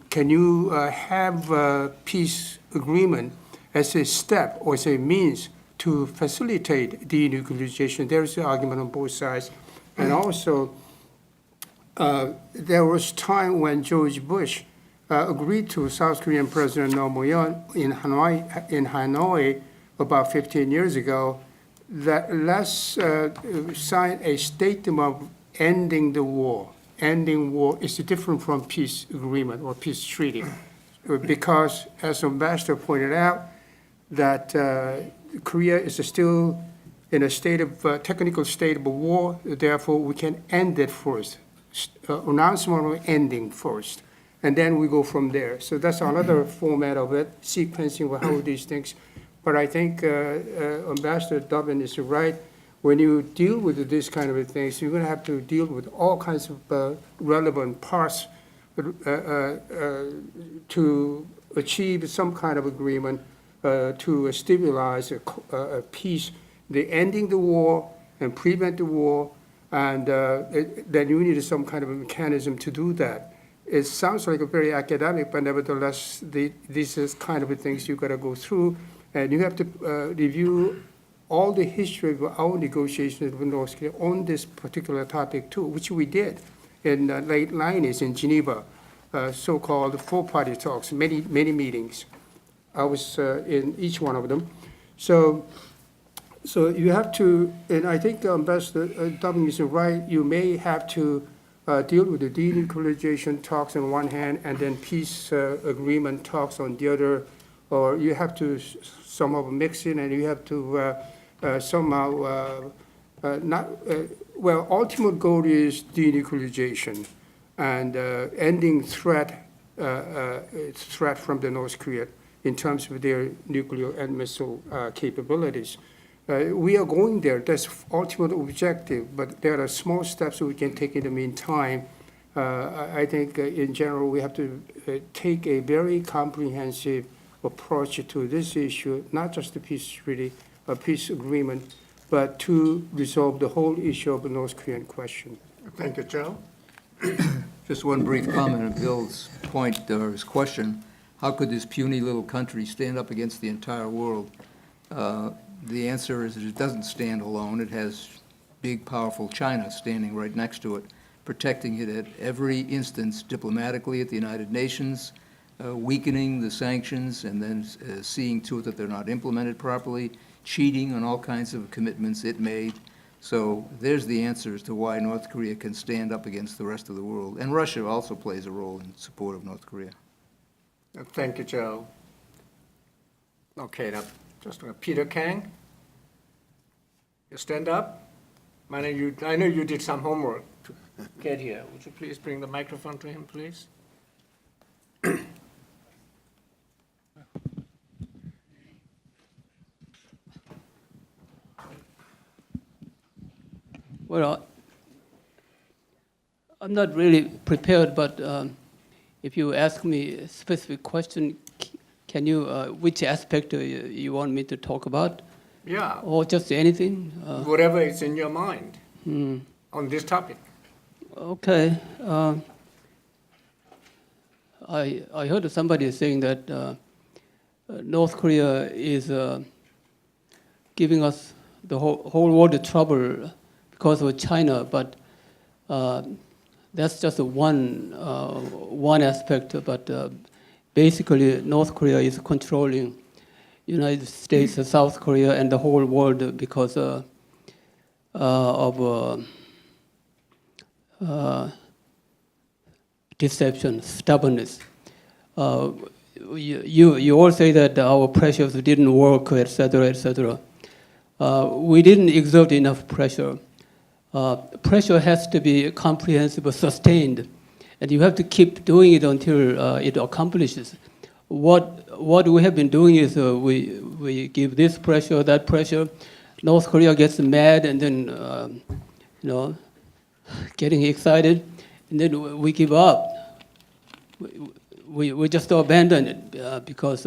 [SPEAKER 9] can you have a peace agreement as a step or as a means to facilitate denuclearization? There's an argument on both sides. And also, there was time when George Bush agreed to South Korean President No Mu-yeon in Hanoi about 15 years ago that let's sign a statement of ending the war. Ending war is different from peace agreement or peace treaty, because as Ambassador pointed out, that Korea is still in a state of technical state of war. Therefore, we can end it first, announcement of ending first, and then we go from there. So that's another format of it, sequencing of how these things. But I think Ambassador Dobbin is right. When you deal with this kind of things, you're going to have to deal with all kinds of relevant parts to achieve some kind of agreement to stabilize a peace, the ending the war and prevent the war, and then you need some kind of a mechanism to do that. It sounds like a very academic, but nevertheless, this is kind of the things you got to go through, and you have to review all the history of our negotiations with North Korea on this particular topic too, which we did in the late 90s in Geneva, so-called four-party talks, many meetings. I was in each one of them. So you have to, and I think Ambassador W is right, you may have to deal with the denuclearization talks on one hand and then peace agreement talks on the other, or you have to somehow mix in and you have to somehow ultimate goal is denuclearization and ending threat from the North Korea in terms of their nuclear and missile capabilities. We are going there. That's ultimate objective, but there are small steps we can take in the meantime. I think in general we have to take a very comprehensive approach to this issue, not just the peace treaty, a peace agreement, but to resolve the whole issue of the North Korean question.
[SPEAKER 2] Thank you, Joe.
[SPEAKER 10] Just one brief comment on Bill's point or his question. How could this puny little country stand up against the entire world? The answer is that it doesn't stand alone. It has big, powerful China standing right next to it, protecting it at every instance diplomatically at the United Nations, weakening the sanctions and then seeing to it that they're not implemented properly, cheating on all kinds of commitments it made. So there's the answer as to why North Korea can stand up against the rest of the world. And Russia also plays a role in support of North Korea.
[SPEAKER 2] Thank you, Joe. Okay, now, just Peter Kang. You stand up. I know you did some homework to get here. Would you please bring the microphone to him, please?
[SPEAKER 11] Well, I'm not really prepared, but if you ask me a specific question, can you, which aspect you want me to talk about?
[SPEAKER 2] Yeah.
[SPEAKER 11] Or just anything?
[SPEAKER 2] Whatever is in your mind on this topic.
[SPEAKER 11] Okay. I heard somebody saying that North Korea is giving us the whole world trouble because of China, but that's just one aspect. But basically, North Korea is controlling United States, South Korea, and the whole world because of deception, stubbornness. You all say that our pressures didn't work, etc., etc. We didn't exert enough pressure. Pressure has to be comprehensive, sustained, and you have to keep doing it until it accomplishes. What we have been doing is we give this pressure, that pressure. North Korea gets mad and then getting excited, and then we give up. We just abandon it because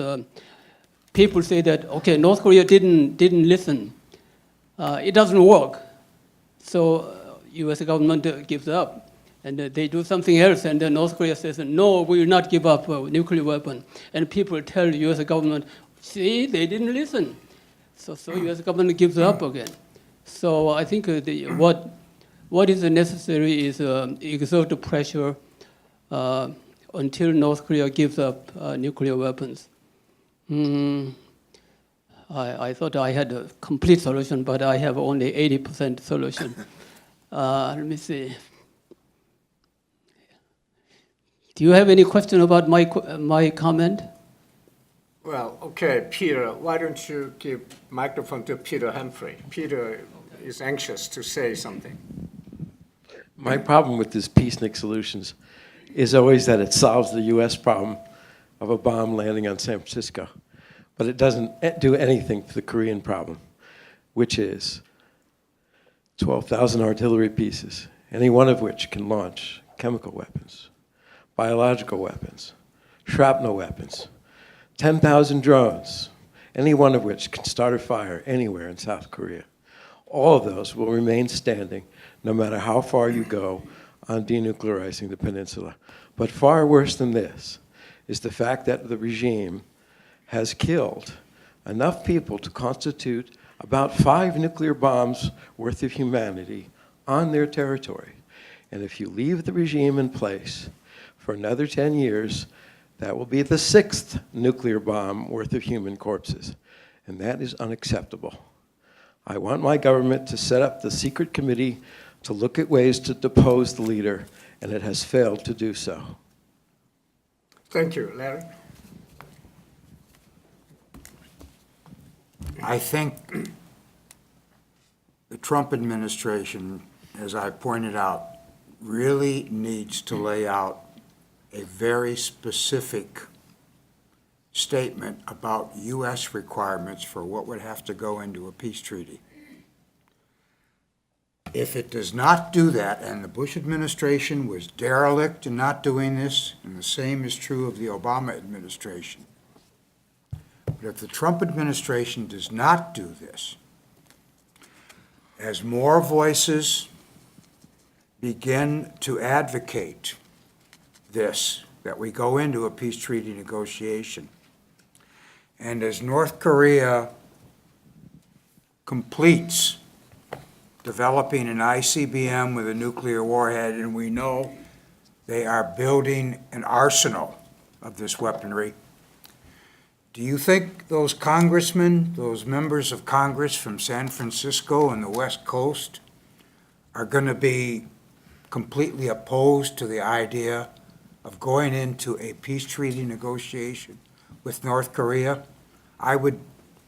[SPEAKER 11] people say that okay, North Korea didn't listen. It doesn't work. So U.S. government gives up, and they do something else, and then North Korea says, no, we will not give up a nuclear weapon. And people tell U.S. government, see, they didn't listen. So U.S. government gives up again. So I think what is necessary is exert pressure until North Korea gives up nuclear weapons. I thought I had a complete solution, but I have only 80% solution. Let me see. Do you have any question about my comment?
[SPEAKER 2] Well, okay, Peter, why don't you give microphone to Peter Humphrey? Peter is anxious to say something.
[SPEAKER 12] My problem with this peacenik solutions is always that it solves the U.S. problem of a bomb landing on San Francisco. But it doesn't do anything for the Korean problem, which is 12,000 artillery pieces, any one of which can launch chemical weapons, biological weapons, shrapnel weapons, 10,000 drones, any one of which can start a fire anywhere in South Korea. All of those will remain standing no matter how far you go on denuclearizing the peninsula. But far worse than this is the fact that the regime has killed enough people to constitute about 5 nuclear bombs worth of humanity on their territory. And if you leave the regime in place for another 10 years, that will be the 6th nuclear bomb worth of human corpses. And that is unacceptable. I want my government to set up the secret committee to look at ways to depose the leader, and it has failed to do so.
[SPEAKER 2] Thank you, Larry.
[SPEAKER 5] I think the Trump administration, as I pointed out, really needs to lay out a very specific statement about U.S. requirements for what would have to go into a peace treaty. If it does not do that, and the Bush administration was derelict in not doing this, and the same is true of the Obama administration, but if the Trump administration does not do this, as more voices begin to advocate this, that we go into a peace treaty negotiation, and as North Korea completes developing an ICBM with a nuclear warhead, and we know they are building an arsenal of this weaponry, do you think those congressmen, those members of Congress from San Francisco and the West Coast are going to be completely opposed to the idea of going into a peace treaty negotiation with North Korea? I would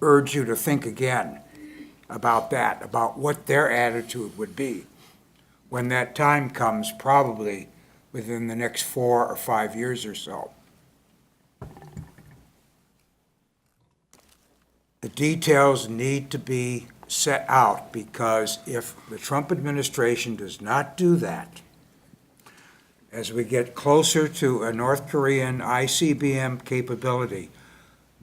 [SPEAKER 5] urge you to think again about that, about what their attitude would be when that time comes, probably within the next 4 or 5 years or so. The details need to be set out, because if the Trump administration does not do that, as we get closer to a North Korean ICBM capability,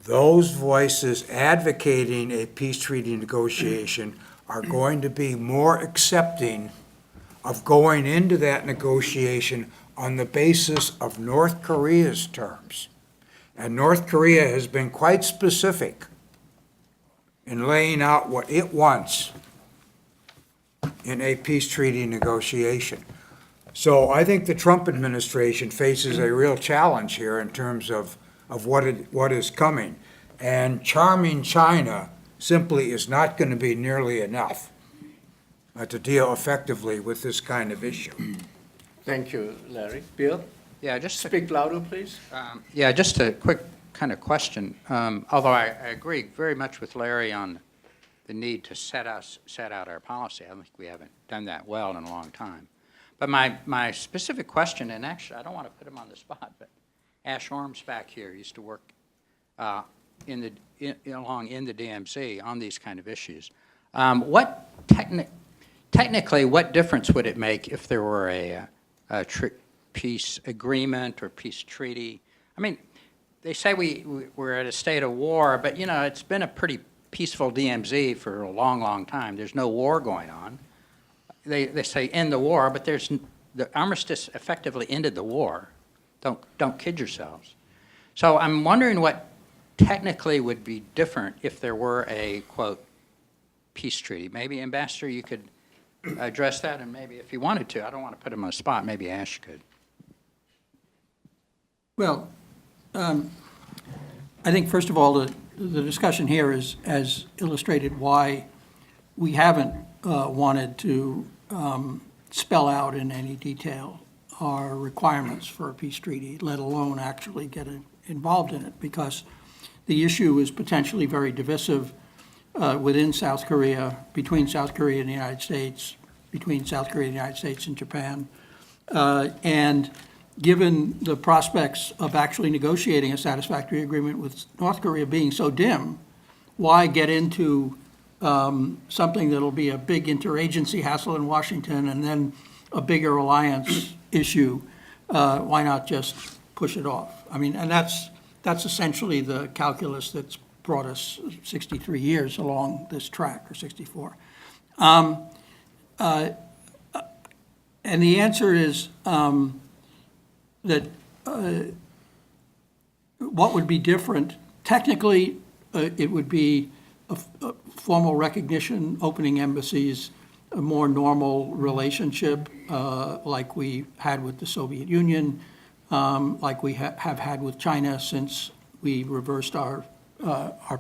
[SPEAKER 5] those voices advocating a peace treaty negotiation are going to be more accepting of going into that negotiation on the basis of North Korea's terms. And North Korea has been quite specific in laying out what it wants in a peace treaty negotiation. So I think the Trump administration faces a real challenge here in terms of what is coming. And charming China simply is not going to be nearly enough to deal effectively with this kind of issue.
[SPEAKER 2] Thank you, Larry. Bill?
[SPEAKER 8] Yeah, just
[SPEAKER 2] Speak louder, please.
[SPEAKER 8] Yeah, just a quick kind of question. Although I agree very much with Larry on the need to set out our policy. I don't think we haven't done that well in a long time. But my specific question, and actually I don't want to put him on the spot, but Ash Orms back here used to work in the DMZ on these kind of issues. Technically, what difference would it make if there were a peace agreement or peace treaty? I mean, they say we're at a state of war, but you know, it's been a pretty peaceful DMZ for a long, long time. There's no war going on. They say end the war, but the armistice effectively ended the war. Don't kid yourselves. So I'm wondering what technically would be different if there were a, quote, peace treaty. Maybe, Ambassador, you could address that, and maybe if you wanted to, I don't want to put him on the spot, maybe Ash could.
[SPEAKER 4] Well, I think, first of all, the discussion here has illustrated why we haven't wanted to spell out in any detail our requirements for a peace treaty, let alone actually get involved in it, because the issue is potentially very divisive within South Korea, between South Korea and the United States, between South Korea and the United States and Japan. And given the prospects of actually negotiating a satisfactory agreement with North Korea being so dim, why get into something that'll be a big interagency hassle in Washington and then a bigger alliance issue? Why not just push it off? I mean, and that's that's essentially the calculus that's brought us 63 years along this track, or 64. And the answer is that what would be different? Technically, it would be a formal recognition, opening embassies, a more normal relationship like we had with the Soviet Union, like we have had with China since we reversed our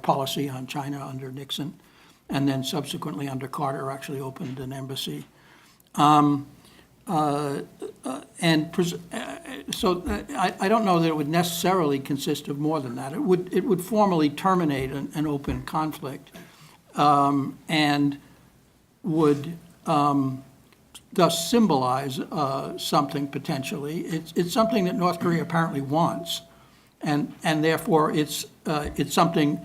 [SPEAKER 4] policy on China under Nixon, and then subsequently under Carter actually opened an embassy. So I don't know that it would necessarily consist of more than that. It would formally terminate an open conflict, and would thus symbolize something potentially. It's something that North Korea apparently wants, and therefore it's something.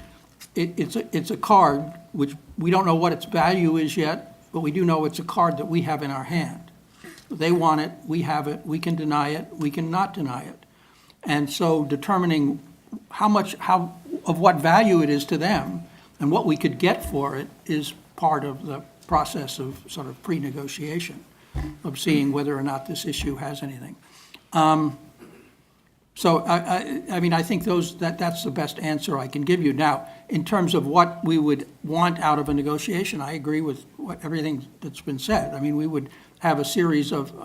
[SPEAKER 4] It's a card which we don't know what its value is yet, but we do know it's a card that we have in our hand. They want it, we have it, we can deny it, we can not deny it. And so determining how of what value it is to them and what we could get for it is part of the process of sort of pre-negotiation, of seeing whether or not this issue has anything. So I mean, I think that's the best answer I can give you. Now, in terms of what we would want out of a negotiation, I agree with everything that's been said. I mean, we would have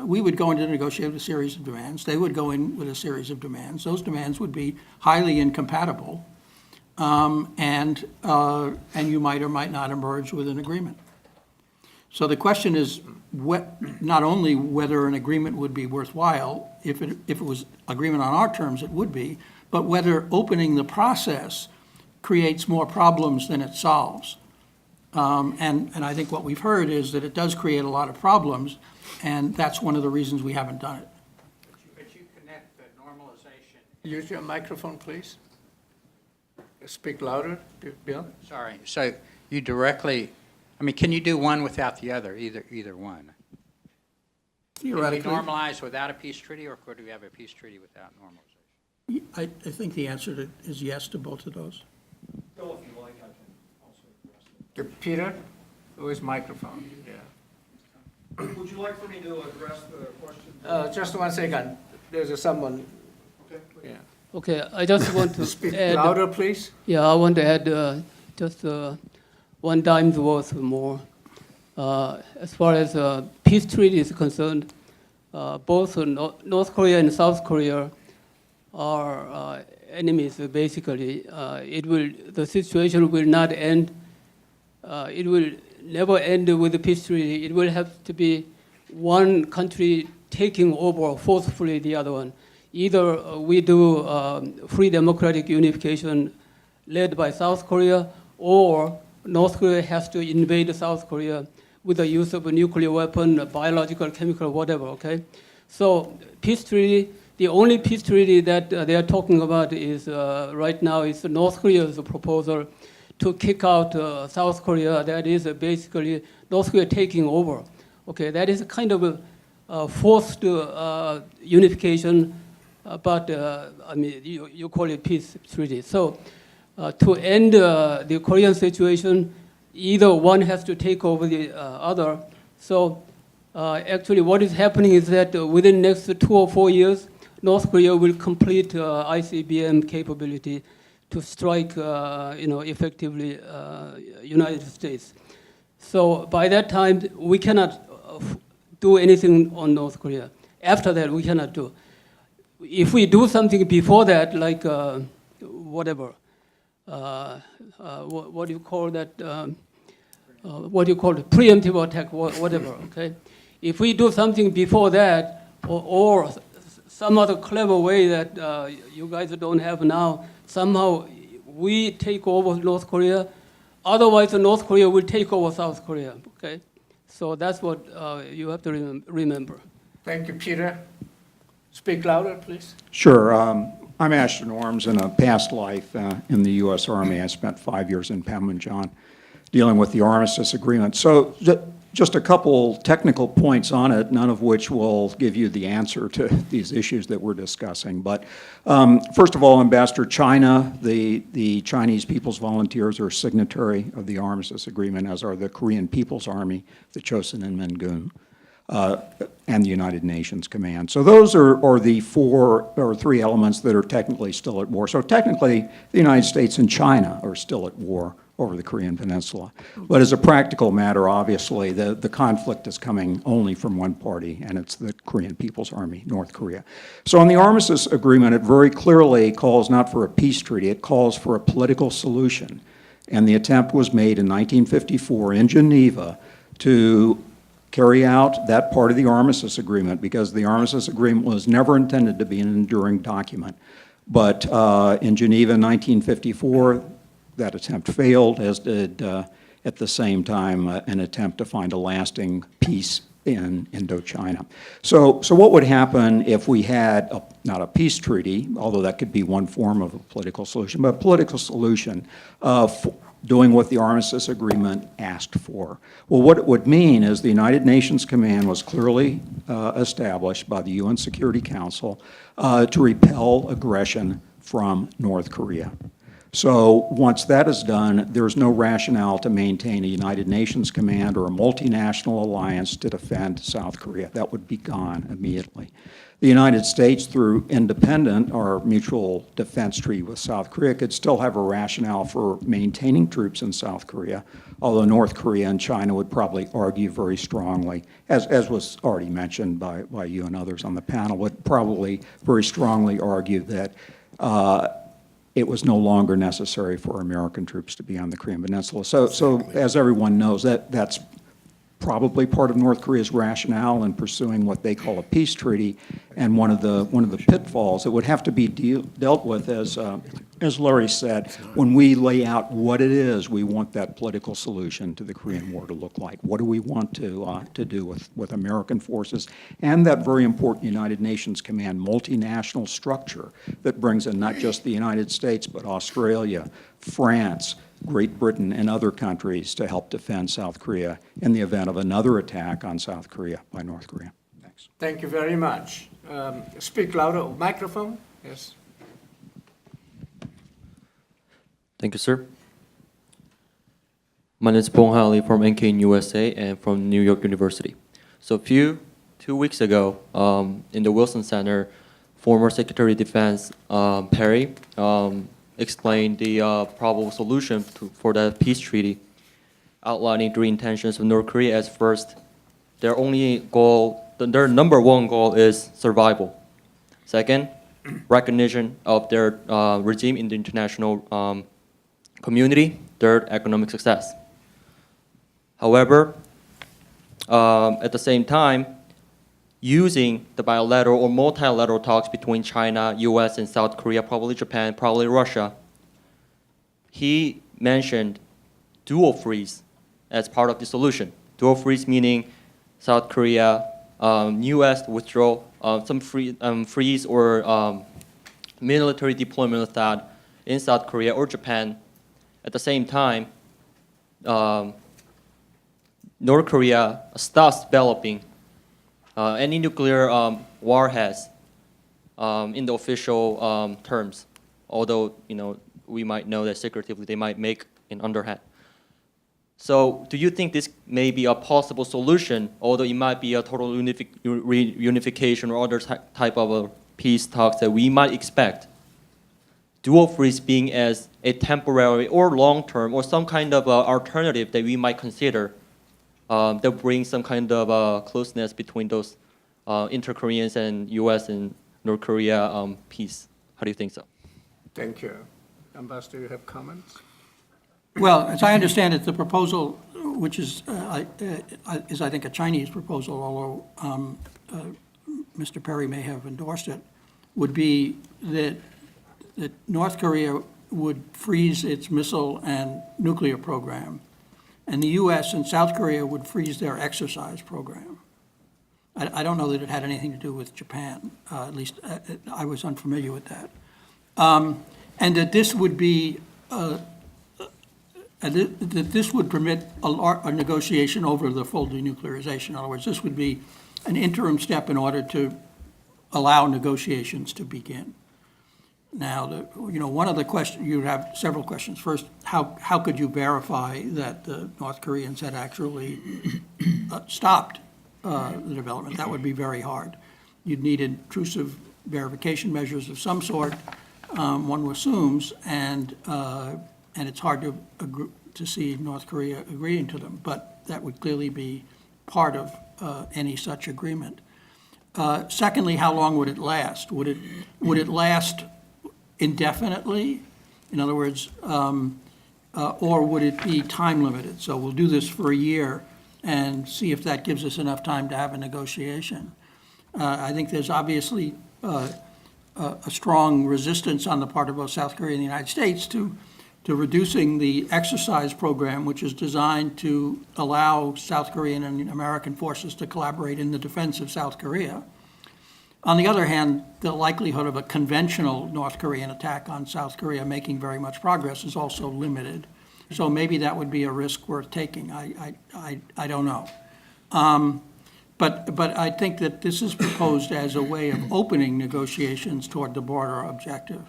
[SPEAKER 4] we would go into negotiate with a series of demands. They would go in with a series of demands. Those demands would be highly incompatible, and you might or might not emerge with an agreement. So the question is not only whether an agreement would be worthwhile, if it was agreement on our terms, it would be, but whether opening the process creates more problems than it solves. And I think what we've heard is that it does create a lot of problems, and that's one of the reasons we haven't done it.
[SPEAKER 8] But you connect the normalization.
[SPEAKER 2] Use your microphone, please. Speak louder, Bill.
[SPEAKER 8] Sorry. So you directly, I mean, can you do one without the other, either one?
[SPEAKER 4] Theoretically.
[SPEAKER 8] Can we normalize without a peace treaty, or could we have a peace treaty without normalization?
[SPEAKER 4] I think the answer is yes to both of those.
[SPEAKER 1] Bill, if you like, I can also address it.
[SPEAKER 2] Peter, where's microphone? Yeah.
[SPEAKER 1] Would you like for me to address the question?
[SPEAKER 2] Just 1 second. There's someone.
[SPEAKER 1] Okay.
[SPEAKER 2] Yeah.
[SPEAKER 11] Okay, I just want to
[SPEAKER 2] Speak
[SPEAKER 11] add.
[SPEAKER 2] louder, please.
[SPEAKER 11] Yeah, I want to add just one dime's worth more. As far as peace treaty is concerned, both North Korea and South Korea are enemies, basically. The situation will not end. It will never end with the peace treaty. It will have to be one country taking over forcefully the other one. Either we do free democratic unification led by South Korea, or North Korea has to invade South Korea with the use of a nuclear weapon, biological, chemical, whatever, okay? So peace treaty, the only peace treaty that they are talking about is right now is North Korea's proposal to kick out South Korea. That is basically North Korea taking over. Okay, that is a kind of a forced unification, but I mean, you call it peace treaty. So to end the Korean situation, either one has to take over the other. So actually what is happening is that within the next 2 or 4 years, North Korea will complete ICBM capability to strike effectively United States. So by that time, we cannot do anything on North Korea. After that, we cannot do. If we do something before that, like whatever, what do you call that? What do you call it? Preemptive attack, whatever. Okay. If we do something before that, or some other clever way that you guys don't have now, somehow we take over North Korea. Otherwise, North Korea will take over South Korea. Okay. So that's what you have to remember.
[SPEAKER 2] Thank you, Peter. Speak louder, please.
[SPEAKER 13] Sure. I'm Ashton Orms. In a past life in the U.S. Army, I spent 5 years in Panmunjom dealing with the armistice agreement. So Just a couple technical points on it, none of which will give you the answer to these issues that we're discussing. But first of all, Ambassador, China, the Chinese People's Volunteers are signatory of the Armistice Agreement, as are the Korean People's Army, the Chosun and Mingun, and the United Nations Command. So those are the three elements that are technically still at war. So technically, the United States and China are still at war over the Korean Peninsula. But as a practical matter, obviously, the conflict is coming only from one party, and it's the Korean People's Army, North Korea. So in the Armistice Agreement, it very clearly calls not for a peace treaty, it calls for a political solution. And the attempt was made in 1954 in Geneva to carry out that part of the Armistice Agreement, because the Armistice Agreement was never intended to be an enduring document. But in Geneva in 1954, that attempt failed, as did, at the same time, an attempt to find a lasting peace in Indochina. So what would happen if we had, not a peace treaty, although that could be one form of a political solution, but a political solution doing what the Armistice Agreement asked for? Well, what it would mean is the United Nations Command was clearly established by the UN Security Council to repel aggression from North Korea. So once that is done, there's no rationale to maintain a United Nations Command or a multinational alliance to defend South Korea. That would be gone immediately. The United States, through independent or mutual defense treaty with South Korea, could still have a rationale for maintaining troops in South Korea, although North Korea and China would probably argue very strongly, as was already mentioned by you and others on the panel, would probably very strongly argue that it was no longer necessary for American troops to be on the Korean Peninsula. So as everyone knows, that's probably part of North Korea's rationale in pursuing what they call a peace treaty, and one of the pitfalls that would have to be dealt with, as Larry said, when we lay out what it is we want that political solution to the Korean War to look like. What do we want to do with American forces and that very important United Nations Command multinational structure that brings in not just the United States, but Australia, France, Great Britain, and other countries to help defend South Korea in the event of another attack on South Korea by North Korea. Thanks.
[SPEAKER 2] Thank you very much. Speak louder. Microphone? Yes.
[SPEAKER 14] Thank you, sir. My name is Bong Hali from NK in USA and from New York University. So 2 weeks ago, in the Wilson Center, former Secretary of Defense Perry explained the probable solution for the peace treaty, outlining three intentions of North Korea as first, their number one goal is survival. Second, recognition of their regime in the international community. Third, economic success. However, at the same time, using the bilateral or multilateral talks between China, US, and South Korea, probably Japan, probably Russia, he mentioned dual freeze as part of the solution. Dual freeze meaning South Korea, US withdraw, some freeze or military deployment of that in South Korea or Japan. At the same time, North Korea stops developing any nuclear warheads in the official terms, although we might know that secretively they might make an underhand. So do you think this may be a possible solution, although it might be a total reunification or other type of peace talks that we might expect? Dual freeze being as a temporary or long-term or some kind of alternative that we might consider that brings some kind of closeness between those inter-Koreans and US and North Korea peace. How do you think so?
[SPEAKER 2] Thank you. Ambassador, you have comments?
[SPEAKER 4] Well, as I understand it, the proposal, which is I think a Chinese proposal, although Mr. Perry may have endorsed it, would be that North Korea would freeze its missile and nuclear program, and the U.S. and South Korea would freeze their exercise program. I don't know that it had anything to do with Japan. At least I was unfamiliar with that. And that this would be that this would permit a negotiation over the full denuclearization. In other words, this would be an interim step in order to allow negotiations to begin. Now, one of the questions, you have several questions. First, how could you verify that the North Koreans had actually stopped the development? That would be very hard. You'd need intrusive verification measures of some sort, one assumes, and it's hard to see North Korea agreeing to them, but that would clearly be part of any such agreement. Secondly, how long would it last? Would it last indefinitely? In other words, or would it be time limited? So we'll do this for a year and see if that gives us enough time to have a negotiation. I think there's obviously a strong resistance on the part of both South Korea and the United States to reducing the exercise program, which is designed to allow South Korean and American forces to collaborate in the defense of South Korea. On the other hand, the likelihood of a conventional North Korean attack on South Korea making very much progress is also limited. So maybe that would be a risk worth taking. I don't know. But I think that this is proposed as a way of opening negotiations toward the broader objective.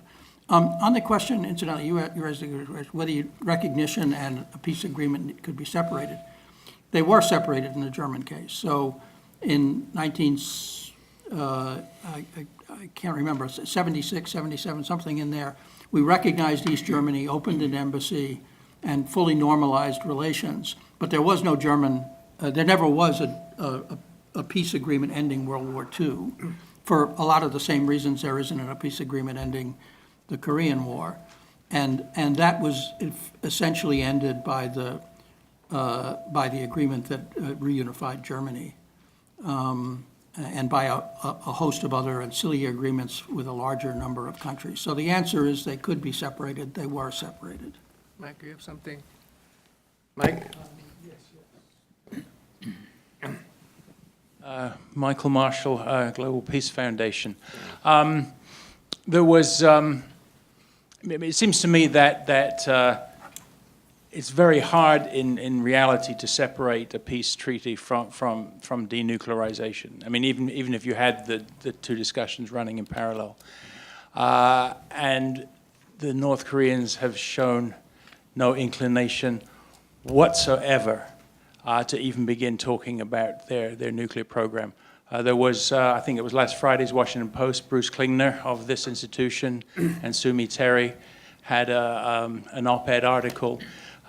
[SPEAKER 4] On the question, incidentally, you raised whether recognition and a peace agreement could be separated. They were separated in the German case. So in I can't remember, 76, 77, something in there, we recognized East Germany, opened an embassy, and fully normalized relations. But there was no German, there never was a peace agreement ending World War II for a lot of the same reasons there isn't a peace agreement ending the Korean War. And that was essentially ended by the agreement that reunified Germany. And by a host of other ancillary agreements with a larger number of countries. So the answer is they could be separated. They were separated.
[SPEAKER 2] Mike, you have something?
[SPEAKER 1] Mike?
[SPEAKER 15] Michael Marshall, Global Peace Foundation. There was, it seems to me that it's very hard in reality to separate a peace treaty from denuclearization. I mean, even if you had the two discussions running in parallel. And the North Koreans have shown no inclination whatsoever to even begin talking about their nuclear program. There was, I think it was last Friday's Washington Post, Bruce Klingner of this institution and Sumi Terry had an op-ed article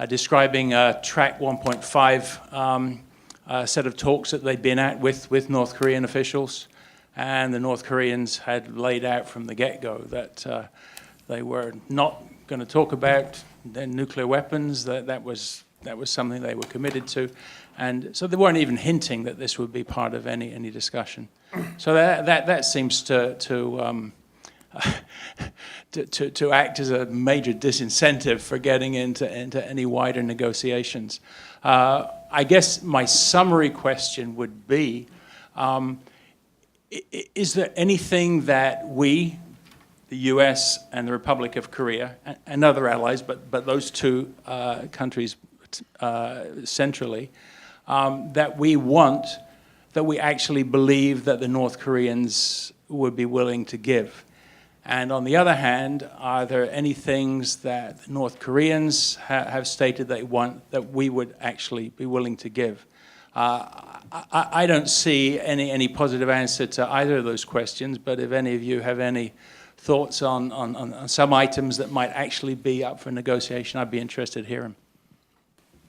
[SPEAKER 15] describing track 1.5 set of talks that they'd been at with North Korean officials. And the North Koreans had laid out from the get-go that they were not going to talk about their nuclear weapons, that was something they were committed to. And so they weren't even hinting that this would be part of any discussion. So that seems to act as a major disincentive for getting into any wider negotiations. I guess my summary question would be, is there anything that we, the US and the Republic of Korea, and other allies, but those two countries centrally, that we want, that we actually believe that the North Koreans would be willing to give? And on the other hand, are there any things that the North Koreans have stated they want that we would actually be willing to give? I don't see any positive answer to either of those questions, but if any of you have any thoughts on some items that might actually be up for negotiation, I'd be interested to hear them.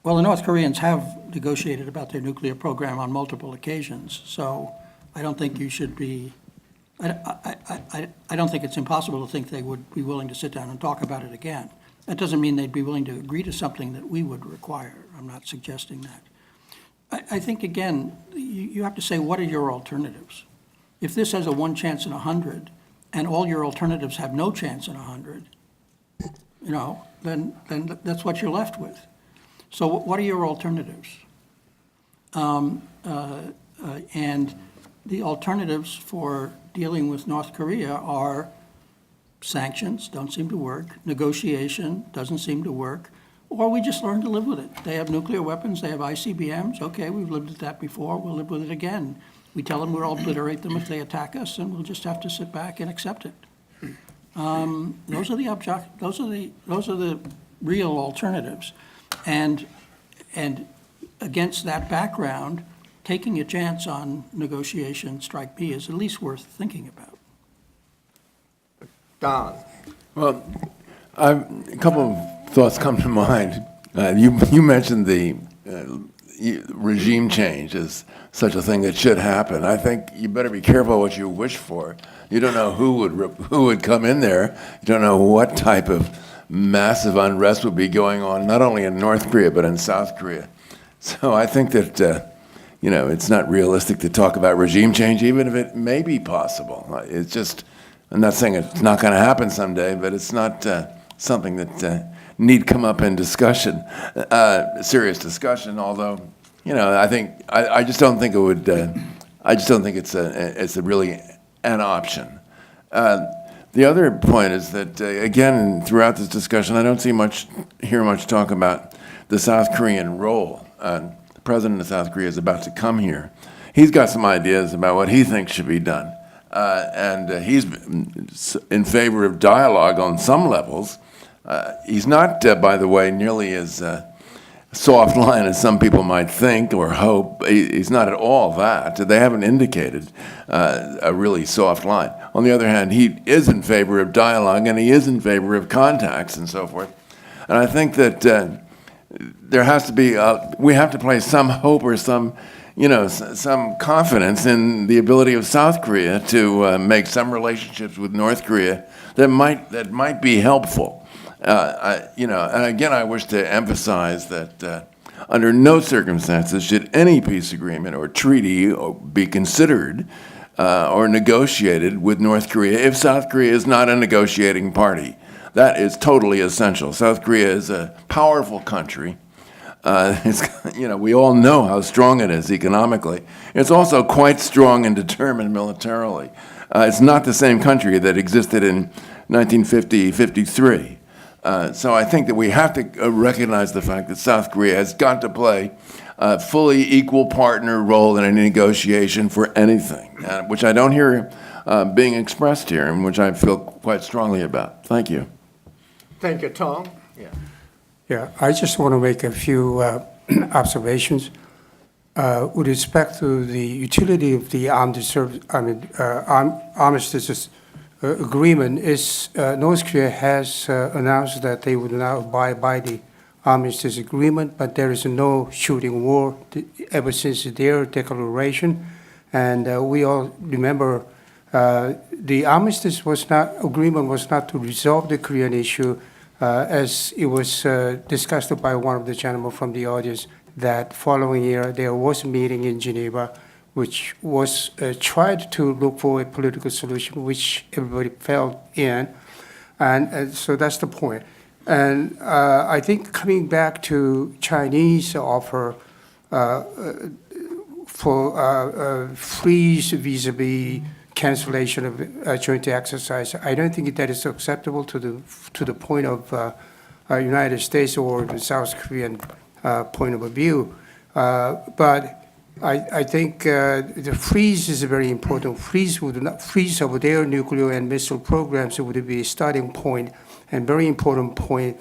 [SPEAKER 4] Well, the North Koreans have negotiated about their nuclear program on multiple occasions, so I don't think you should be, I don't think it's impossible to think they would be willing to sit down and talk about it again. That doesn't mean they'd be willing to agree to something that we would require. I'm not suggesting that. I think, again, you have to say, what are your alternatives? If this has a 1 chance in 100, and all your alternatives have no chance in 100, then that's what you're left with. So what are your alternatives? And the alternatives for dealing with North Korea are sanctions, don't seem to work. Negotiation doesn't seem to work. or we just learn to live with it. They have nuclear weapons, they have ICBMs, okay, we've lived with that before, we'll live with it again. We tell them we'll obliterate them if they attack us, and we'll just have to sit back and accept it. Those are the real alternatives. And against that background, taking a chance on negotiation, strike me, is at least worth thinking about.
[SPEAKER 2] Don.
[SPEAKER 6] Well, a couple of thoughts come to mind. You mentioned the regime change as such a thing that should happen. I think you better be careful what you wish for. You don't know who would come in there. You don't know what type of massive unrest would be going on, not only in North Korea, but in South Korea. So I think that, it's not realistic to talk about regime change, even if it may be possible. It's just, I'm not saying it's not going to happen someday, but it's not something that need come up in discussion, serious discussion, although, I just don't think it would, I just don't think it's really an option. The other point is that, again, throughout this discussion, I don't hear much talk about the South Korean role. The president of South Korea is about to come here. He's got some ideas about what he thinks should be done. And he's in favor of dialogue on some levels. He's not, by the way, nearly as soft line as some people might think or hope. He's not at all that. They haven't indicated a really soft line. On the other hand, he is in favor of dialogue, and he is in favor of contacts and so forth. And I think that there has to be, we have to place some hope or some confidence in the ability of South Korea to make some relationships with North Korea that might be helpful. And again, I wish to emphasize that under no circumstances should any peace agreement or treaty be considered or negotiated with North Korea if South Korea is not a negotiating party. That is totally essential. South Korea is a powerful country. We all know how strong it is economically. It's also quite strong and determined militarily. It's not the same country that existed in 1950-53. So I think that we have to recognize the fact that South Korea has got to play a fully equal partner role in a negotiation for anything, which I don't hear being expressed here, and which I feel quite strongly about. Thank you.
[SPEAKER 2] Thank you, Tom.
[SPEAKER 9] Yeah, I just want to make a few observations. With respect to the utility of the armistice agreement, North Korea has announced that they would not abide by the armistice agreement, but there is no shooting war ever since their declaration. And we all remember the armistice agreement was not to resolve the Korean issue, as it was discussed by one of the gentlemen from the audience, that following year there was a meeting in Geneva which was tried to look for a political solution, which everybody fell in. And so that's the point. And I think coming back to Chinese offer for freeze vis-a-vis cancellation of joint exercise, I don't think that is acceptable to the point of United States or the South Korean point of view. But I think the freeze is very important. Freeze of their nuclear and missile programs would be a starting point and very important point.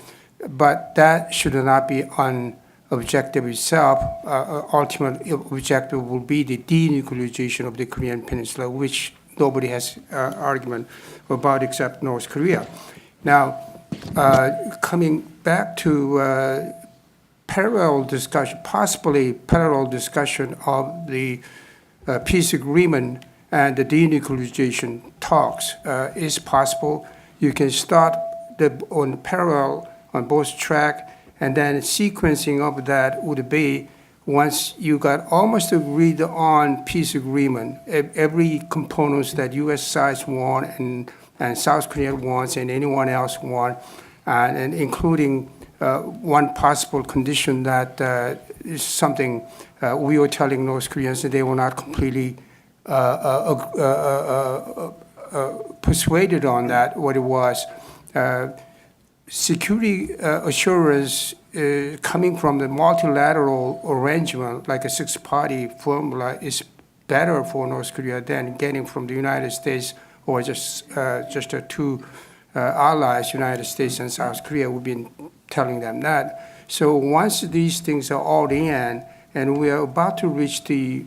[SPEAKER 9] But that should not be an objective itself. Ultimate objective will be the denuclearization of the Korean Peninsula, which nobody has argument about except North Korea. Now, coming back to parallel discussion, possibly parallel discussion of the peace agreement and the denuclearization talks is possible. You can start on parallel on both track, and then sequencing of that would be once you got almost agreed on peace agreement, every components that U.S. sides want and South Korea wants and anyone else want, and including one possible condition that is something we were telling North Koreans that they were not completely persuaded on that, what it was. Security assurance coming from the multilateral arrangement, like a six-party formula, is better for North Korea than getting from the United States or just the two allies, United States and South Korea. We've been telling them that. So once these things are all in, and we are about to reach the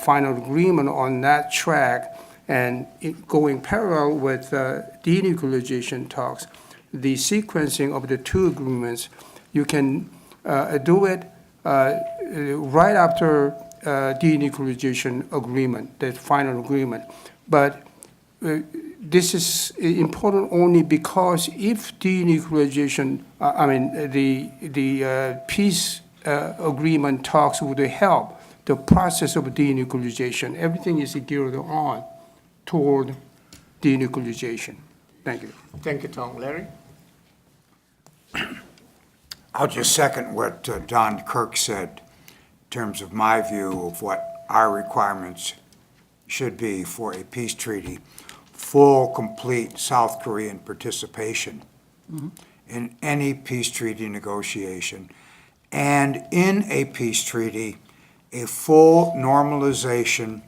[SPEAKER 9] final agreement on that track, and going parallel with denuclearization talks, the sequencing of the two agreements, you can do it right after denuclearization agreement, the final agreement. But this is important only because if denuclearization, the peace agreement talks would help the process of denuclearization. Everything is geared on toward denuclearization. Thank you.
[SPEAKER 2] Thank you, Tom. Larry?
[SPEAKER 5] I'll just second what Don Kirk said in terms of my view of what our requirements should be for a peace treaty. Full, complete South Korean participation in any peace treaty negotiation, and in a peace treaty, a full normalization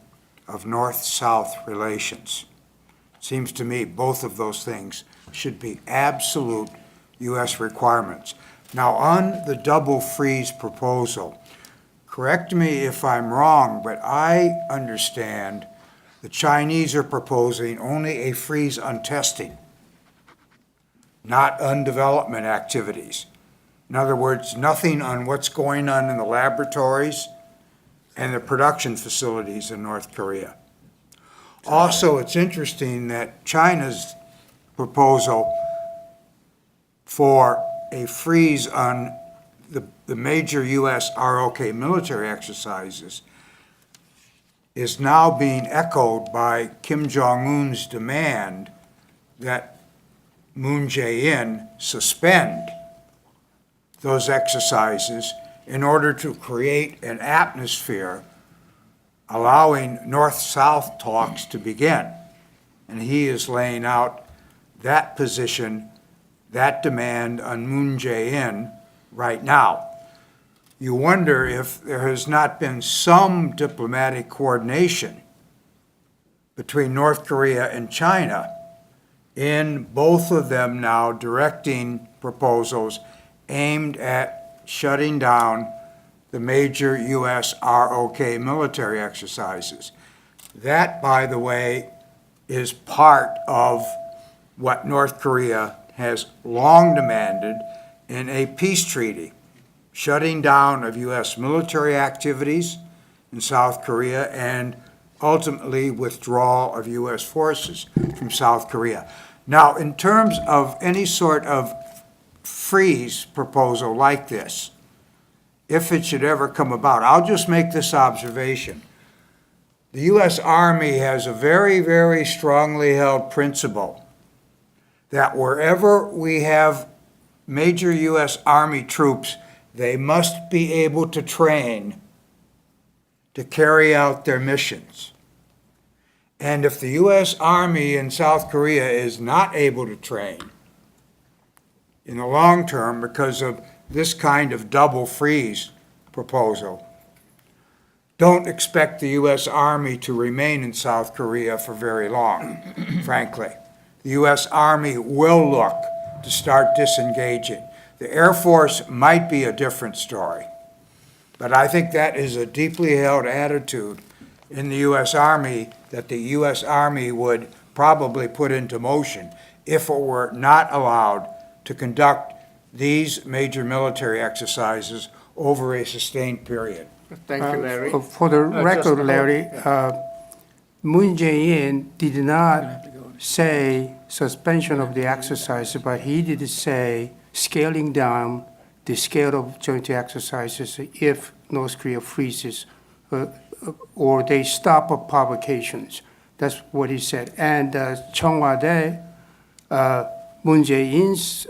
[SPEAKER 5] of North-South relations. Seems to me both of those things should be absolute U.S. requirements. Now, on the double freeze proposal, correct me if I'm wrong, but I understand the Chinese are proposing only a freeze on testing, not on development activities. In other words, nothing on what's going on in the laboratories and the production facilities in North Korea. Also, it's interesting that China's proposal for a freeze on the major U.S. ROK military exercises is now being echoed by Kim Jong-un's demand that Moon Jae-in suspend those exercises in order to create an atmosphere allowing North-South talks to begin. And he is laying out that position, that demand on Moon Jae-in right now. You wonder if there has not been some diplomatic coordination between North Korea and China in both of them now directing proposals aimed at shutting down the major U.S. ROK military exercises. That, by the way, is part of what North Korea has long demanded in a peace treaty, shutting down of U.S. military activities in South Korea and ultimately withdrawal of U.S. forces from South Korea. Now, in terms of any sort of freeze proposal like this, if it should ever come about, I'll just make this observation. The U.S. Army has a very, very strongly held principle that wherever we have major U.S. Army troops, they must be able to train to carry out their missions. And if the U.S. Army in South Korea is not able to train in the long term because of this kind of double freeze proposal, don't expect the U.S. Army to remain in South Korea for very long, frankly. The U.S. Army will look to start disengaging. The Air Force might be a different story, but I think that is a deeply held attitude in the U.S. Army that the U.S. Army would probably put into motion if it were not allowed to conduct these major military exercises over a sustained period.
[SPEAKER 2] Thank you, Larry.
[SPEAKER 9] For the record, Larry, Moon Jae-in did not say suspension of the exercise, but he did say scaling down the scale of joint exercises if North Korea freezes or they stop provocations. That's what he said. And 청와대, Moon Jae-in's,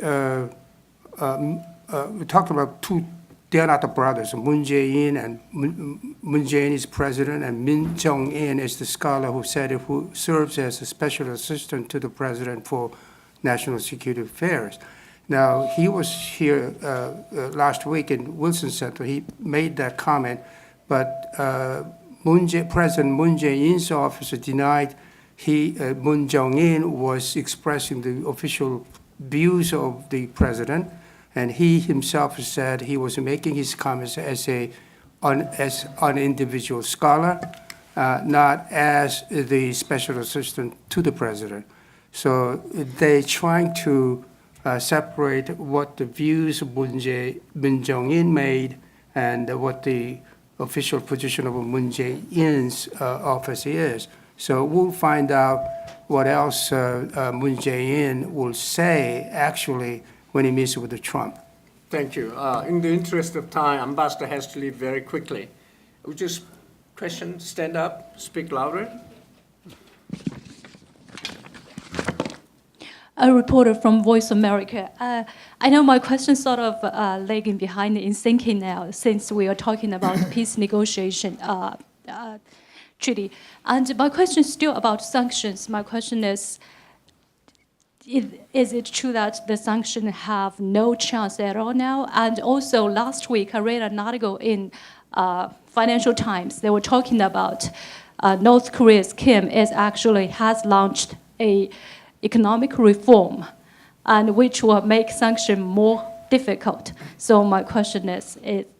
[SPEAKER 9] we talked about two, they're not the brothers. Moon Jae-in and Moon Jae-in is president, and Min Jong-in is the scholar who said who serves as a special assistant to the president for national security affairs. Now, he was here last week in Wilson Center. He made that comment, but President Moon Jae-in's office denied Moon Jong-in was expressing the official views of the president, and he himself said he was making his comments as an individual scholar, not as the special assistant to the president. So they're trying to separate what the views Moon Jong-in made and what the official position of Moon Jae-in's office is. So we'll find out what else Moon Jae-in will say actually when he meets with Trump.
[SPEAKER 2] Thank you. In the interest of time, Ambassador has to leave very quickly. Would you question, stand up, speak louder?
[SPEAKER 16] A reporter from Voice America. I know my question sort of lagging behind in thinking now, since we are talking about peace negotiation treaty. And my question is still about sanctions. My question is it true that the sanctions have no chance at all now? And also last week, I read an article in Financial Times. They were talking about North Korea's Kim has launched a economic reform, and which will make sanctions more difficult. So my question is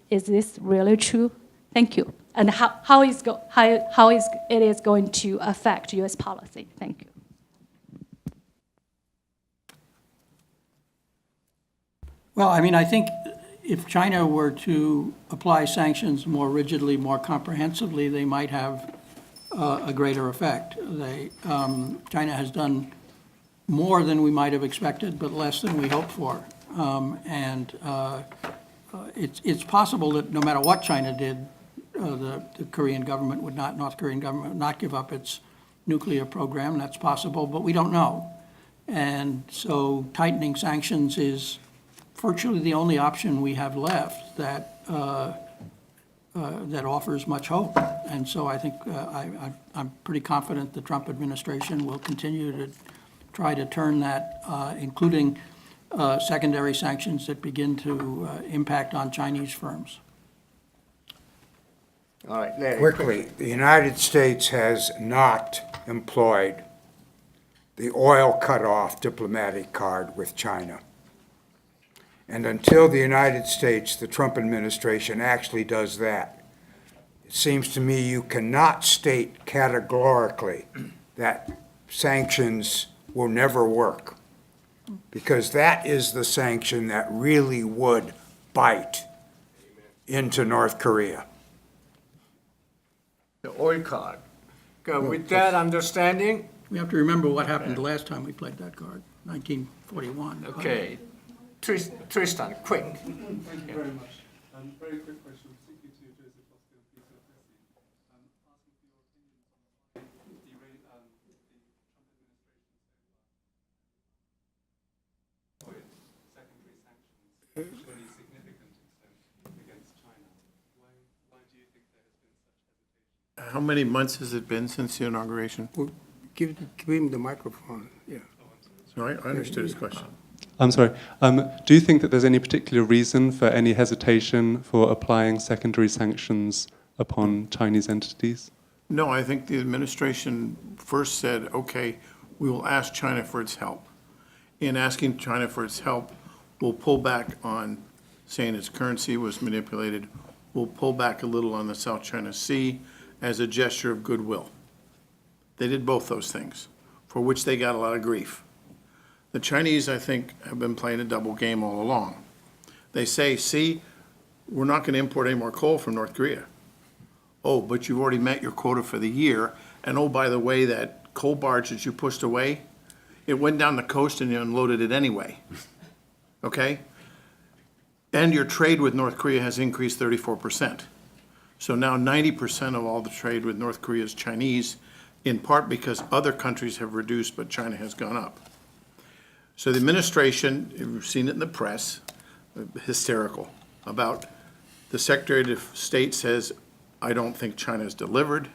[SPEAKER 16] this really true? Thank you. And how is it going to affect U.S. policy? Thank you.
[SPEAKER 4] Well, I mean, I think if China were to apply sanctions more rigidly, more comprehensively, they might have a greater effect. China has done more than we might have expected, but less than we hoped for. It's possible that no matter what China did, the Korean government would not, North Korean government would not give up its nuclear program. That's possible, but we don't know. And so tightening sanctions is virtually the only option we have left that offers much hope. And so I think I'm pretty confident the Trump administration will continue to try to turn that, including secondary sanctions that begin to impact on Chinese firms.
[SPEAKER 2] All right, Larry.
[SPEAKER 5] Quickly, the United States has not employed the oil cutoff diplomatic card with China. And until the United States, the Trump administration, actually does that, it seems to me you cannot state categorically that sanctions will never work, because that is the sanction that really would bite into North Korea.
[SPEAKER 2] The oil card. With that understanding,
[SPEAKER 4] We have to remember what happened the last time we played that card, 1941.
[SPEAKER 2] okay. Tristan, quick.
[SPEAKER 17] Thank you very much. Very quick question, particularly to Joseph Bosco and Peter Plessy. Asking for your opinions on the Trump administration secondary sanctions to any significant extent against China. Why do you think there has been such hesitation?
[SPEAKER 7] How many months has it been since the inauguration?
[SPEAKER 9] Well, give him the microphone, yeah.
[SPEAKER 7] Sorry, I understood his question.
[SPEAKER 17] I'm sorry. Do you think that there's any particular reason for any hesitation for applying secondary sanctions upon Chinese entities?
[SPEAKER 7] No, I think the administration first said, okay, we will ask China for its help. In asking China for its help, we'll pull back on saying its currency was manipulated. We'll pull back a little on the South China Sea as a gesture of goodwill. They did both those things, for which they got a lot of grief. The Chinese, I think, have been playing a double game all along. They say, see, we're not going to import any more coal from North Korea. Oh, but you've already met your quota for the year. And oh, by the way, that coal barge that you pushed away, it went down the coast and you unloaded it anyway. Okay? And your trade with North Korea has increased 34%. So now 90% of all the trade with North Korea is Chinese, in part because other countries have reduced, but China has gone up. So the administration, you've seen it in the press, hysterical, about the Secretary of State says, I don't think China's delivered.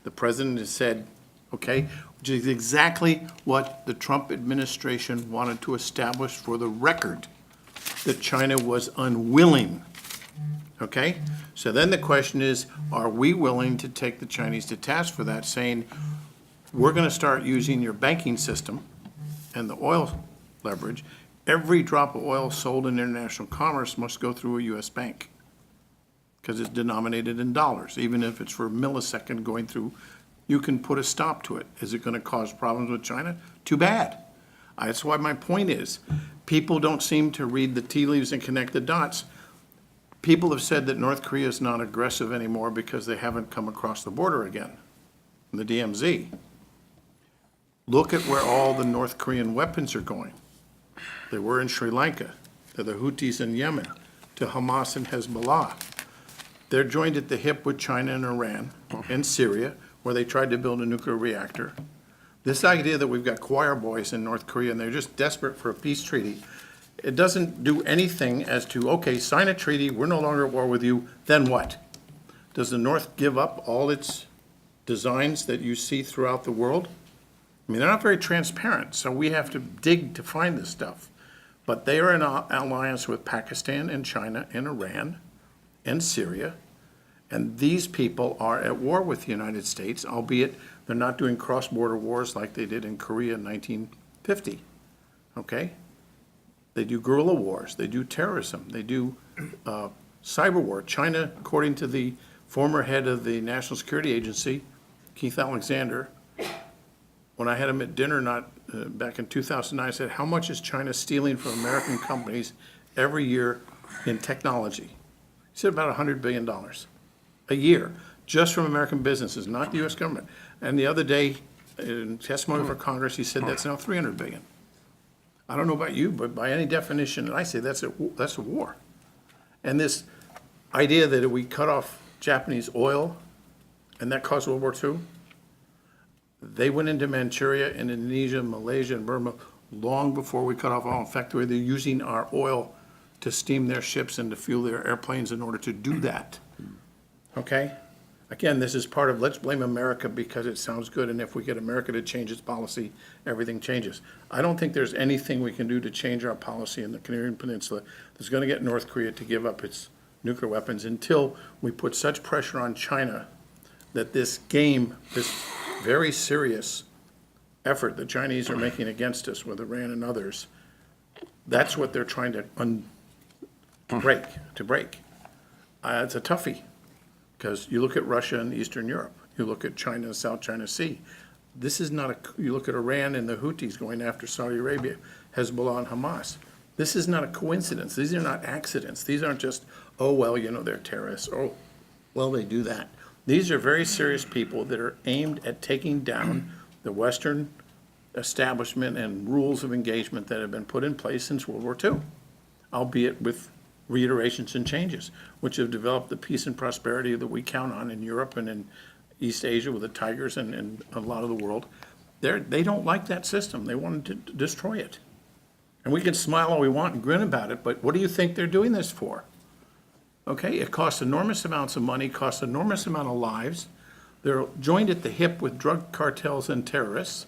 [SPEAKER 7] The president has said, okay? Which is exactly what the Trump administration wanted to establish for the record, that China was unwilling, okay? So then the question is, are we willing to take the Chinese to task for that, saying, we're gonna start using your banking system and the oil leverage. Every drop of oil sold in international commerce must go through a US bank, because it's denominated in dollars, even if it's for a millisecond going through. You can put a stop to it. Is it gonna cause problems with China? Too bad. That's why my point is, people don't seem to read the tea leaves and connect the dots. People have said that North Korea is not aggressive anymore because they haven't come across the border again, the DMZ. Look at where all the North Korean weapons are going. They were in Sri Lanka, to the Houthis in Yemen, to Hamas and Hezbollah. They're joined at the hip with China and Iran and Syria, where they tried to build a nuclear reactor. This idea that we've got choir boys in North Korea and they're just desperate for a peace treaty, it doesn't do anything as to, okay, sign a treaty, we're no longer at war with you, then what? Does the North give up all its designs that you see throughout the world? I mean, they're not very transparent, so we have to dig to find this stuff. But they are in an alliance with Pakistan and China and Iran and Syria, and these people are at war with the United States, albeit they're not doing cross-border wars like they did in Korea in 1950, okay? They do guerrilla wars, they do terrorism, they do cyber war. China, according to the former head of the National Security Agency, Keith Alexander, when I had him at dinner back in 2009, I said, how much is China stealing from American companies every year in technology? He said about $100 billion a year, just from American businesses, not the U.S. government. And the other day, in testimony for Congress, he said that's now $300 billion. I don't know about you, but by any definition, I say that's a war. And this idea that we cut off Japanese oil and that caused World War II, they went into Manchuria and Indonesia, Malaysia, and Burma long before we cut off oil. In fact, they're using our oil to steam their ships and to fuel their airplanes in order to do that. Okay? Again, this is part of let's blame America because it sounds good, and if we get America to change its policy, everything changes. I don't think there's anything we can do to change our policy in the Korean Peninsula that's going to get North Korea to give up its nuclear weapons until we put such pressure on China that this game, this very serious effort the Chinese are making against us with Iran and others, that's what they're trying to break. It's a toughie, because you look at Russia and Eastern Europe, you look at China and South China Sea. This is not you look at Iran and the Houthis going after Saudi Arabia, Hezbollah and Hamas. This is not a coincidence. These are not accidents. These aren't just, oh, well, they're terrorists. Oh, well, they do that. These are very serious people that are aimed at taking down the Western establishment and rules of engagement that have been put in place since World War II, albeit with reiterations and changes, which have developed the peace and prosperity that we count on in Europe and in East Asia with the tigers and a lot of the world. They don't like that system. They want to destroy it. And we can smile all we want and grin about it, but what do you think they're doing this for? Okay, it costs enormous amounts of money, costs enormous amount of lives. They're joined at the hip with drug cartels and terrorists,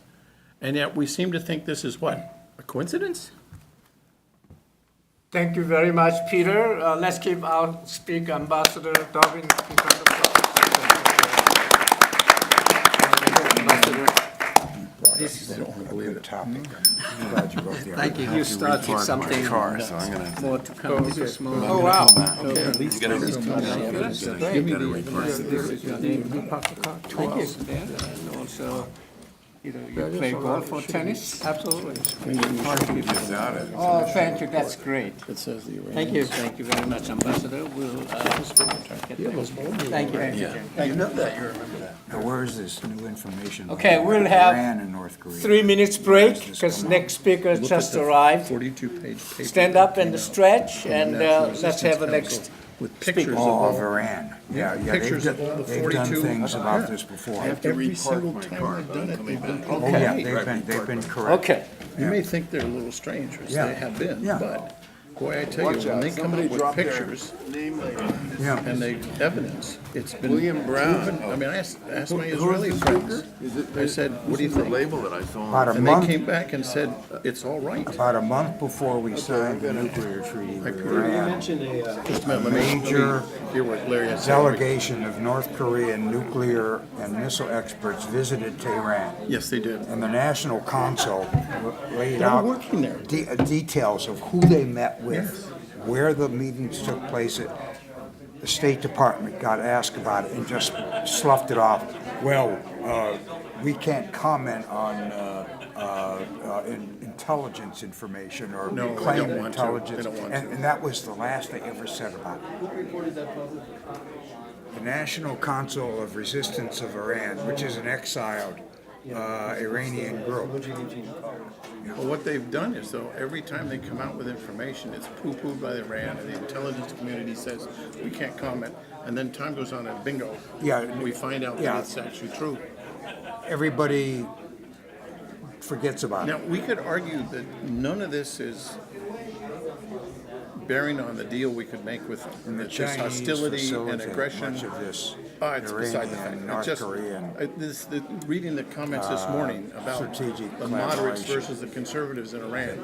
[SPEAKER 7] and yet we seem to think this is what? A coincidence?
[SPEAKER 2] Thank you very much, Peter. Let's give our speaker, Ambassador Dobbin, a round of applause. Ambassador, this is
[SPEAKER 5] a good topic. I'm glad you wrote the
[SPEAKER 2] Thank you. You started something
[SPEAKER 6] car, so I'm gonna have to.
[SPEAKER 2] more to come.
[SPEAKER 6] Oh,
[SPEAKER 2] wow.
[SPEAKER 6] Okay. Give me the
[SPEAKER 2] Thank you. And also, you play golf or tennis?
[SPEAKER 4] Absolutely.
[SPEAKER 2] Oh, thank you, that's great.
[SPEAKER 7] It says the Iranians.
[SPEAKER 2] Thank you. Thank you very much, Ambassador. We'll get
[SPEAKER 4] Thank you.
[SPEAKER 2] Thank you.
[SPEAKER 6] You know that, you remember that.
[SPEAKER 5] Now, where is this new information?
[SPEAKER 2] Okay,
[SPEAKER 5] on
[SPEAKER 2] we'll
[SPEAKER 5] Iran
[SPEAKER 2] have
[SPEAKER 5] and North Korea?
[SPEAKER 2] 3 minutes break, because next speaker just arrived.
[SPEAKER 7] 42-page paper.
[SPEAKER 2] Stand up and stretch,
[SPEAKER 7] from
[SPEAKER 2] and
[SPEAKER 7] the National
[SPEAKER 2] let's have a
[SPEAKER 7] Assistance
[SPEAKER 2] next
[SPEAKER 7] with pictures
[SPEAKER 2] speaker.
[SPEAKER 5] Of Iran. Yeah,
[SPEAKER 7] Pictures of all the
[SPEAKER 5] they've done
[SPEAKER 7] 42
[SPEAKER 5] things about this before.
[SPEAKER 7] Every single time I've done it, they've been
[SPEAKER 5] Oh, yeah, they've been correct.
[SPEAKER 2] Okay.
[SPEAKER 7] You may think they're a little strange, as
[SPEAKER 5] Yeah.
[SPEAKER 7] they have been,
[SPEAKER 5] Yeah.
[SPEAKER 7] but Boy, I tell you, when they come up with pictures
[SPEAKER 5] Yeah.
[SPEAKER 7] and they evidence, it's been
[SPEAKER 6] William Brown.
[SPEAKER 7] proven. I mean, I asked my Israeli friends. I said, what do you think?
[SPEAKER 6] label that I saw.
[SPEAKER 5] About a
[SPEAKER 7] And they
[SPEAKER 5] month,
[SPEAKER 7] came back and said, it's all right.
[SPEAKER 5] about a month before we signed the nuclear treaty with Iran,
[SPEAKER 7] Just a minute,
[SPEAKER 5] a
[SPEAKER 7] let me
[SPEAKER 5] major
[SPEAKER 7] hear what Larry has to say.
[SPEAKER 5] delegation of North Korean nuclear and missile experts visited Tehran.
[SPEAKER 7] Yes, they did.
[SPEAKER 5] And the National Council laid
[SPEAKER 7] They're
[SPEAKER 5] out
[SPEAKER 7] working there.
[SPEAKER 5] details of who they met with, where the meetings took place. The State Department got asked about it and just sloughed it off. Well, we can't comment on intelligence information or
[SPEAKER 7] No, they
[SPEAKER 5] claimed
[SPEAKER 7] don't want to.
[SPEAKER 5] intelligence.
[SPEAKER 7] They don't want to.
[SPEAKER 5] And that was the last they ever said about it.
[SPEAKER 17] Who reported that publicly?
[SPEAKER 5] The National Council of Resistance of Iran, which is an exiled Iranian group.
[SPEAKER 7] Well, what they've done is, though, every time they come out with information, it's poo-pooed by Iran, and the intelligence community says, we can't comment, and then time goes on and bingo.
[SPEAKER 5] Yeah,
[SPEAKER 7] we find out
[SPEAKER 5] yeah.
[SPEAKER 7] that it's actually true.
[SPEAKER 5] Everybody forgets about it.
[SPEAKER 7] Now, we could argue that none of this is bearing on the deal we could make with them.
[SPEAKER 5] And the
[SPEAKER 7] That this
[SPEAKER 5] Chinese
[SPEAKER 7] hostility and
[SPEAKER 5] facilitate
[SPEAKER 7] aggression.
[SPEAKER 5] much of this
[SPEAKER 7] It's beside the fact.
[SPEAKER 5] Iranian, North
[SPEAKER 7] Just,
[SPEAKER 5] Korean
[SPEAKER 7] reading the comments this morning about
[SPEAKER 5] strategic
[SPEAKER 7] the moderates
[SPEAKER 5] collaboration.
[SPEAKER 7] versus the conservatives in Iran.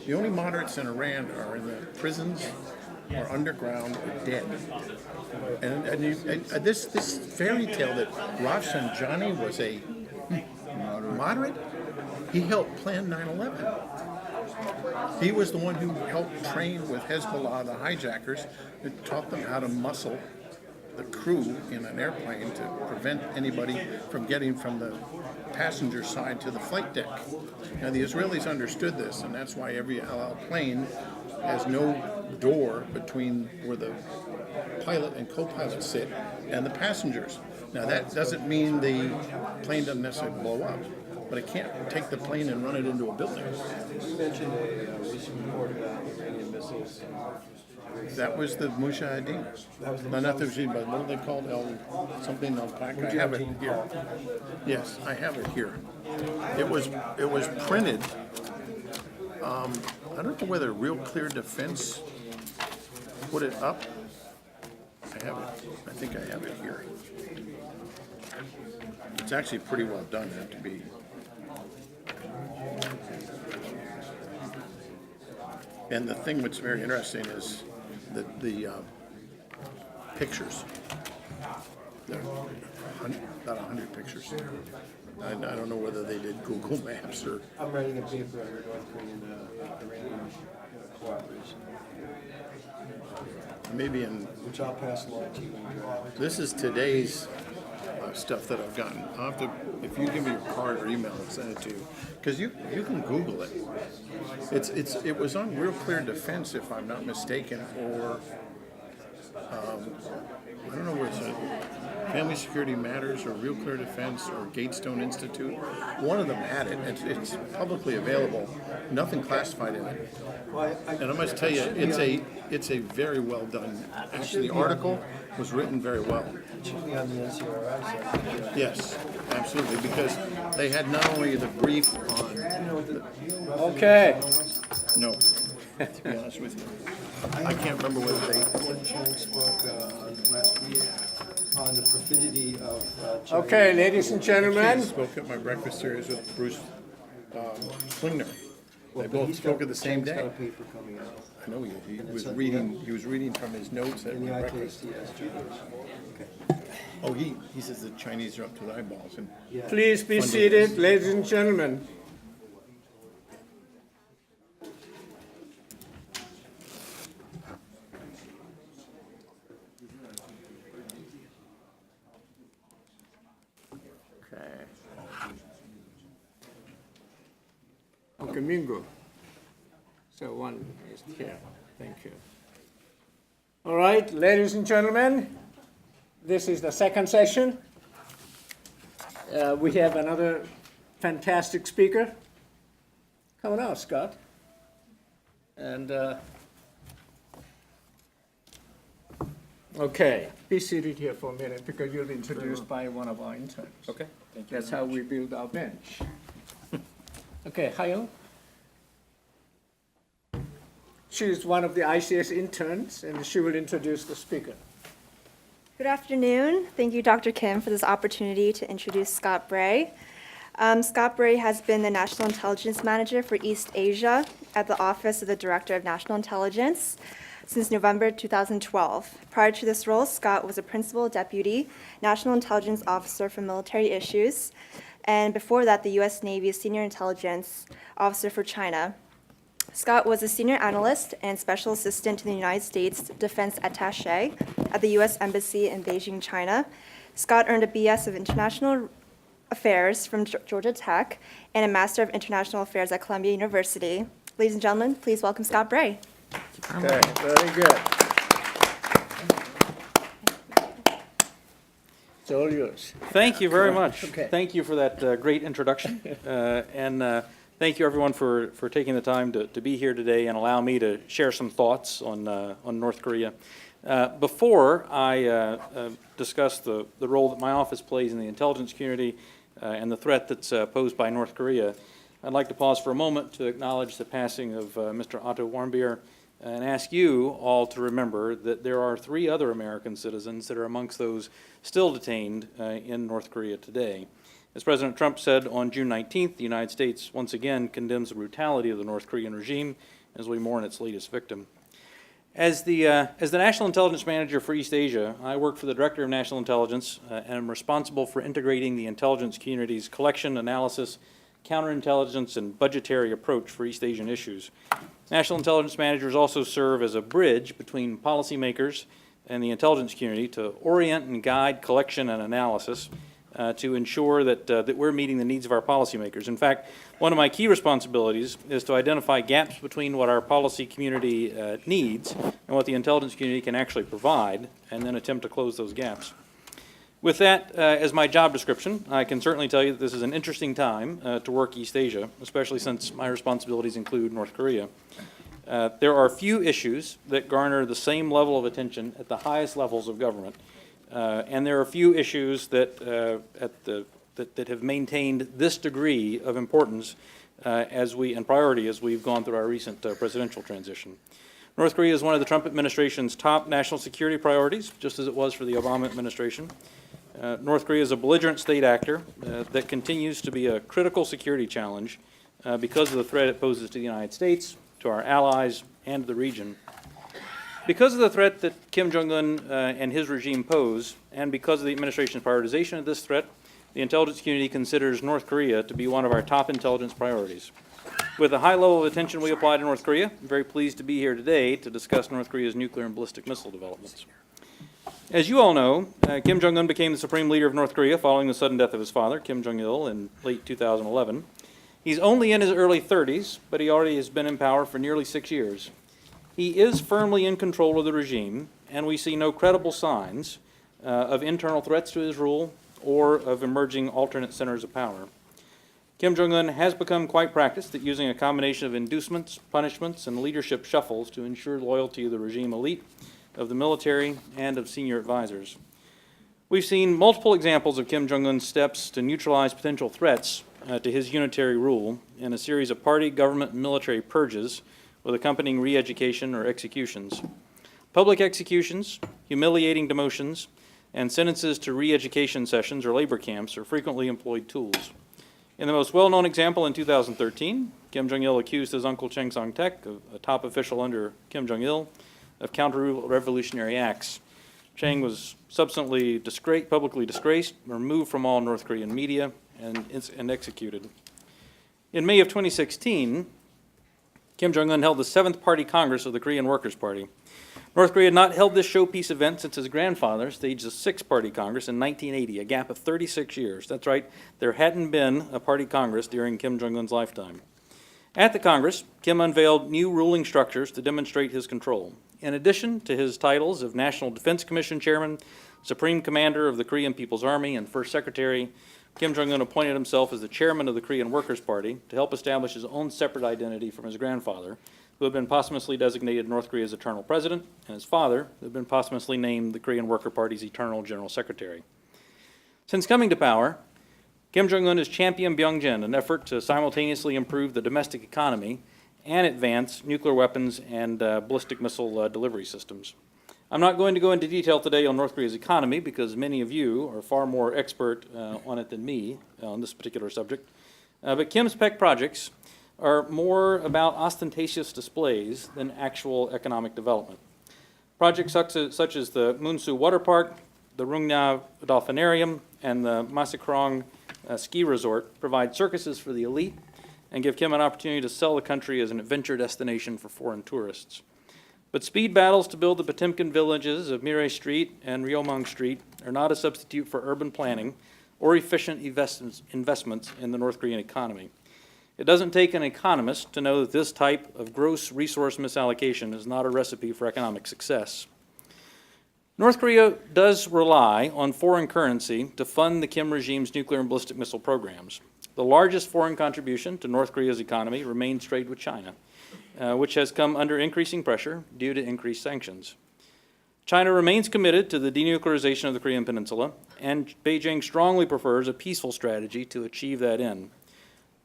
[SPEAKER 7] The only moderates in Iran are in the prisons or underground or dead. And this fairy tale that Rafsanjani was a moderate, he helped plan 9/11. He was the one who helped train with Hezbollah, the hijackers, that taught them how to muscle the crew in an airplane to prevent anybody from getting from the passenger side to the flight deck. Now, the Israelis understood this, and that's why every El Al plane has no door between where the pilot and co-pilot sit and the passengers. Now, that doesn't mean the plane doesn't necessarily blow up, but it can't take the plane and run it into a building.
[SPEAKER 17] You mentioned a recent report about Iranian missiles.
[SPEAKER 7] That was the Mujahideen. No, not the Mujahideen, but what are they called? Something Al-Paca. I have it here. Yes, I have it here. It was printed. I don't know whether Real Clear Defense put it up. I have it. I think I have it here. It's actually pretty well done, have to be. And the thing that's very interesting is the pictures. There are about 100 pictures. I don't know whether they did Google Maps or.
[SPEAKER 17] I'm writing a paper on North Korean Iranian cooperation.
[SPEAKER 7] Maybe in.
[SPEAKER 17] Which I'll pass along to you.
[SPEAKER 7] This is today's stuff that I've gotten. I'll have to, if you give me your card or email, I'll send it to you. Because you can Google it. It was on Real Clear Defense, if I'm not mistaken, or I don't know where it's at. Family Security Matters or Real Clear Defense or Gatestone Institute. One of them had it. It's publicly available. Nothing classified in it. And I must tell you, it's a very well done. Actually, the article was written very well.
[SPEAKER 17] It should be on the NCRI site.
[SPEAKER 7] Yes, absolutely, because they had not only the brief on.
[SPEAKER 2] Okay.
[SPEAKER 7] No, to be honest with you, I can't remember whether they.
[SPEAKER 17] Chang spoke last week on the perfidy of China.
[SPEAKER 2] Okay, ladies and
[SPEAKER 7] I
[SPEAKER 2] gentlemen.
[SPEAKER 7] spoke at my breakfast series with Bruce Klingner. They both spoke at the same
[SPEAKER 17] Chang's got a
[SPEAKER 7] day.
[SPEAKER 17] paper coming out.
[SPEAKER 7] I know he was reading. He was reading from his notes at
[SPEAKER 17] In the
[SPEAKER 7] my breakfast.
[SPEAKER 17] ICAS.
[SPEAKER 7] Oh, he says the Chinese are up to their eyeballs and.
[SPEAKER 2] Please be
[SPEAKER 7] funding
[SPEAKER 2] seated,
[SPEAKER 7] this.
[SPEAKER 2] ladies and gentlemen. Okay. Okay, Mingo. So one is here. Thank you. All right, ladies and gentlemen, this is the second session. We have another fantastic speaker. Come on out, Scott. And, okay, be seated here for a minute because you'll be introduced by one of our interns.
[SPEAKER 14] Okay, thank you.
[SPEAKER 2] That's how we build our bench. Okay, Hayo. She is one of the ICAS interns, and she will introduce the speaker.
[SPEAKER 18] Good afternoon. Thank you, Dr. Kim, for this opportunity to introduce Scott Bray. Scott Bray has been the National Intelligence Manager for East Asia at the Office of the Director of National Intelligence since November 2012. Prior to this role, Scott was a Principal Deputy National Intelligence Officer for Military Issues, and before that, the U.S. Navy's Senior Intelligence Officer for China. Scott was a Senior Analyst and Special Assistant to the United States Defense Attaché at the U.S. Embassy in Beijing, China. Scott earned a B.S. of International Affairs from Georgia Tech and a Master of International Affairs at Columbia University. Ladies and gentlemen, please welcome Scott Bray.
[SPEAKER 2] Okay, very good. It's all yours.
[SPEAKER 19] Thank you very much.
[SPEAKER 2] Okay.
[SPEAKER 19] Thank you for that great introduction. And thank you, everyone, for taking the time to be here today and allow me to share some thoughts on North Korea. Before I discuss the role that my office plays in the intelligence community and the threat that's posed by North Korea, I'd like to pause for a moment to acknowledge the passing of Mr. Otto Warmbier and ask you all to remember that there are 3 other American citizens that are amongst those still detained in North Korea today. As President Trump said on June 19th, the United States once again condemns the brutality of the North Korean regime as we mourn its latest victim. As the National Intelligence Manager for East Asia, I work for the Director of National Intelligence and am responsible for integrating the intelligence community's collection, analysis, counterintelligence, and budgetary approach for East Asian issues. National Intelligence Managers also serve as a bridge between policymakers and the intelligence community to orient and guide collection and analysis to ensure that we're meeting the needs of our policymakers. In fact, one of my key responsibilities is to identify gaps between what our policy community needs and what the intelligence community can actually provide, and then attempt to close those gaps. With that as my job description, I can certainly tell you that this is an interesting time to work East Asia, especially since my responsibilities include North Korea. There are few issues that garner the same level of attention at the highest levels of government. And there are a few issues that have maintained this degree of importance and priority as we've gone through our recent presidential transition. North Korea is one of the Trump administration's top national security priorities, just as it was for the Obama administration. North Korea is a belligerent state actor that continues to be a critical security challenge because of the threat it poses to the United States, to our allies, and to the region. Because of the threat that Kim Jong-un and his regime pose, and because of the administration's prioritization of this threat, the intelligence community considers North Korea to be one of our top intelligence priorities. With the high level of attention we apply to North Korea, I'm very pleased to be here today to discuss North Korea's nuclear and ballistic missile developments. As you all know, Kim Jong-un became the supreme leader of North Korea following the sudden death of his father, Kim Jong-il, in late 2011. He's only in his early 30s, but he already has been in power for nearly 6 years. He is firmly in control of the regime, and we see no credible signs of internal threats to his rule or of emerging alternate centers of power. Kim Jong-un has become quite practiced at using a combination of inducements, punishments, and leadership shuffles to ensure loyalty of the regime elite, of the military, and of senior advisors. We've seen multiple examples of Kim Jong-un's steps to neutralize potential threats to his unitary rule in a series of party, government, and military purges with accompanying re-education or executions. Public executions, humiliating demotions, and sentences to re-education sessions or labor camps are frequently employed tools. In the most well-known example in 2013, Kim Jong-il accused his uncle Cheng Song-tek, a top official under Kim Jong-il, of counter-revolutionary acts. Cheng was subsequently publicly disgraced, removed from all North Korean media, and executed. In May of 2016, Kim Jong-un held the 7th Party Congress of the Korean Workers' Party. North Korea had not held this showpiece event since his grandfather staged the 6th Party Congress in 1980, a gap of 36 years. That's right, there hadn't been a party Congress during Kim Jong-un's lifetime. At the Congress, Kim unveiled new ruling structures to demonstrate his control. In addition to his titles of National Defense Commission Chairman, Supreme Commander of the Korean People's Army, and First Secretary, Kim Jong-un appointed himself as the chairman of the Korean Workers' Party to help establish his own separate identity from his grandfather, who had been posthumously designated North Korea's eternal president, and his father, who had been posthumously named the Korean Worker Party's eternal general secretary. Since coming to power, Kim Jong-un has championed Byungjin, an effort to simultaneously improve the domestic economy and advance nuclear weapons and ballistic missile delivery systems. I'm not going to go into detail today on North Korea's economy because many of you are far more expert on it than me on this particular subject. But Kim's pet projects are more about ostentatious displays than actual economic development. Projects such as the Munsu Water Park, the Rungna Dolphinarium, and the Masakrong Ski Resort provide circuses for the elite and give Kim an opportunity to sell the country as an adventure destination for foreign tourists. But speed battles to build the Potemkin villages of Mire Street and Ryomong Street are not a substitute for urban planning or efficient investments in the North Korean economy. It doesn't take an economist to know that this type of gross resource misallocation is not a recipe for economic success. North Korea does rely on foreign currency to fund the Kim regime's nuclear and ballistic missile programs. The largest foreign contribution to North Korea's economy remains trade with China, which has come under increasing pressure due to increased sanctions. China remains committed to the denuclearization of the Korean Peninsula, and Beijing strongly prefers a peaceful strategy to achieve that end.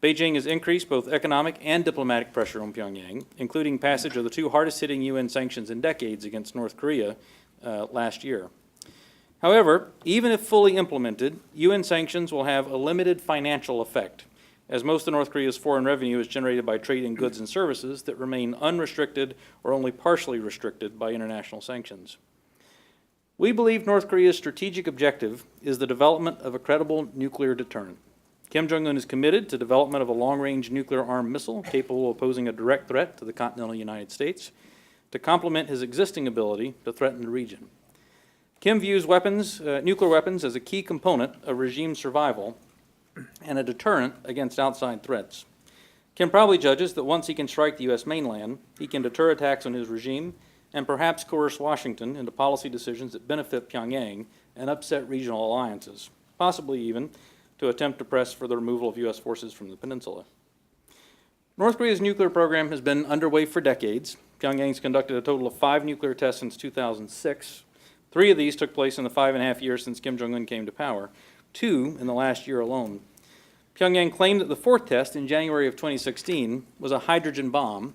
[SPEAKER 19] Beijing has increased both economic and diplomatic pressure on Pyongyang, including passage of the two hardest-hitting UN sanctions in decades against North Korea last year. However, even if fully implemented, UN sanctions will have a limited financial effect, as most of North Korea's foreign revenue is generated by trade in goods and services that remain unrestricted or only partially restricted by international sanctions. We believe North Korea's strategic objective is the development of a credible nuclear deterrent. Kim Jong-un is committed to development of a long-range nuclear-armed missile capable of posing a direct threat to the continental United States to complement his existing ability to threaten the region. Kim views nuclear weapons as a key component of regime survival and a deterrent against outside threats. Kim probably judges that once he can strike the U.S. mainland, he can deter attacks on his regime and perhaps coerce Washington into policy decisions that benefit Pyongyang and upset regional alliances, possibly even to attempt to press for the removal of U.S. forces from the peninsula. North Korea's nuclear program has been underway for decades. Pyongyang's conducted a total of 5 nuclear tests since 2006. 3 of these took place in the 5.5 years since Kim Jong-un came to power, 2 in the last year alone. Pyongyang claimed that the 4th test in January of 2016 was a hydrogen bomb,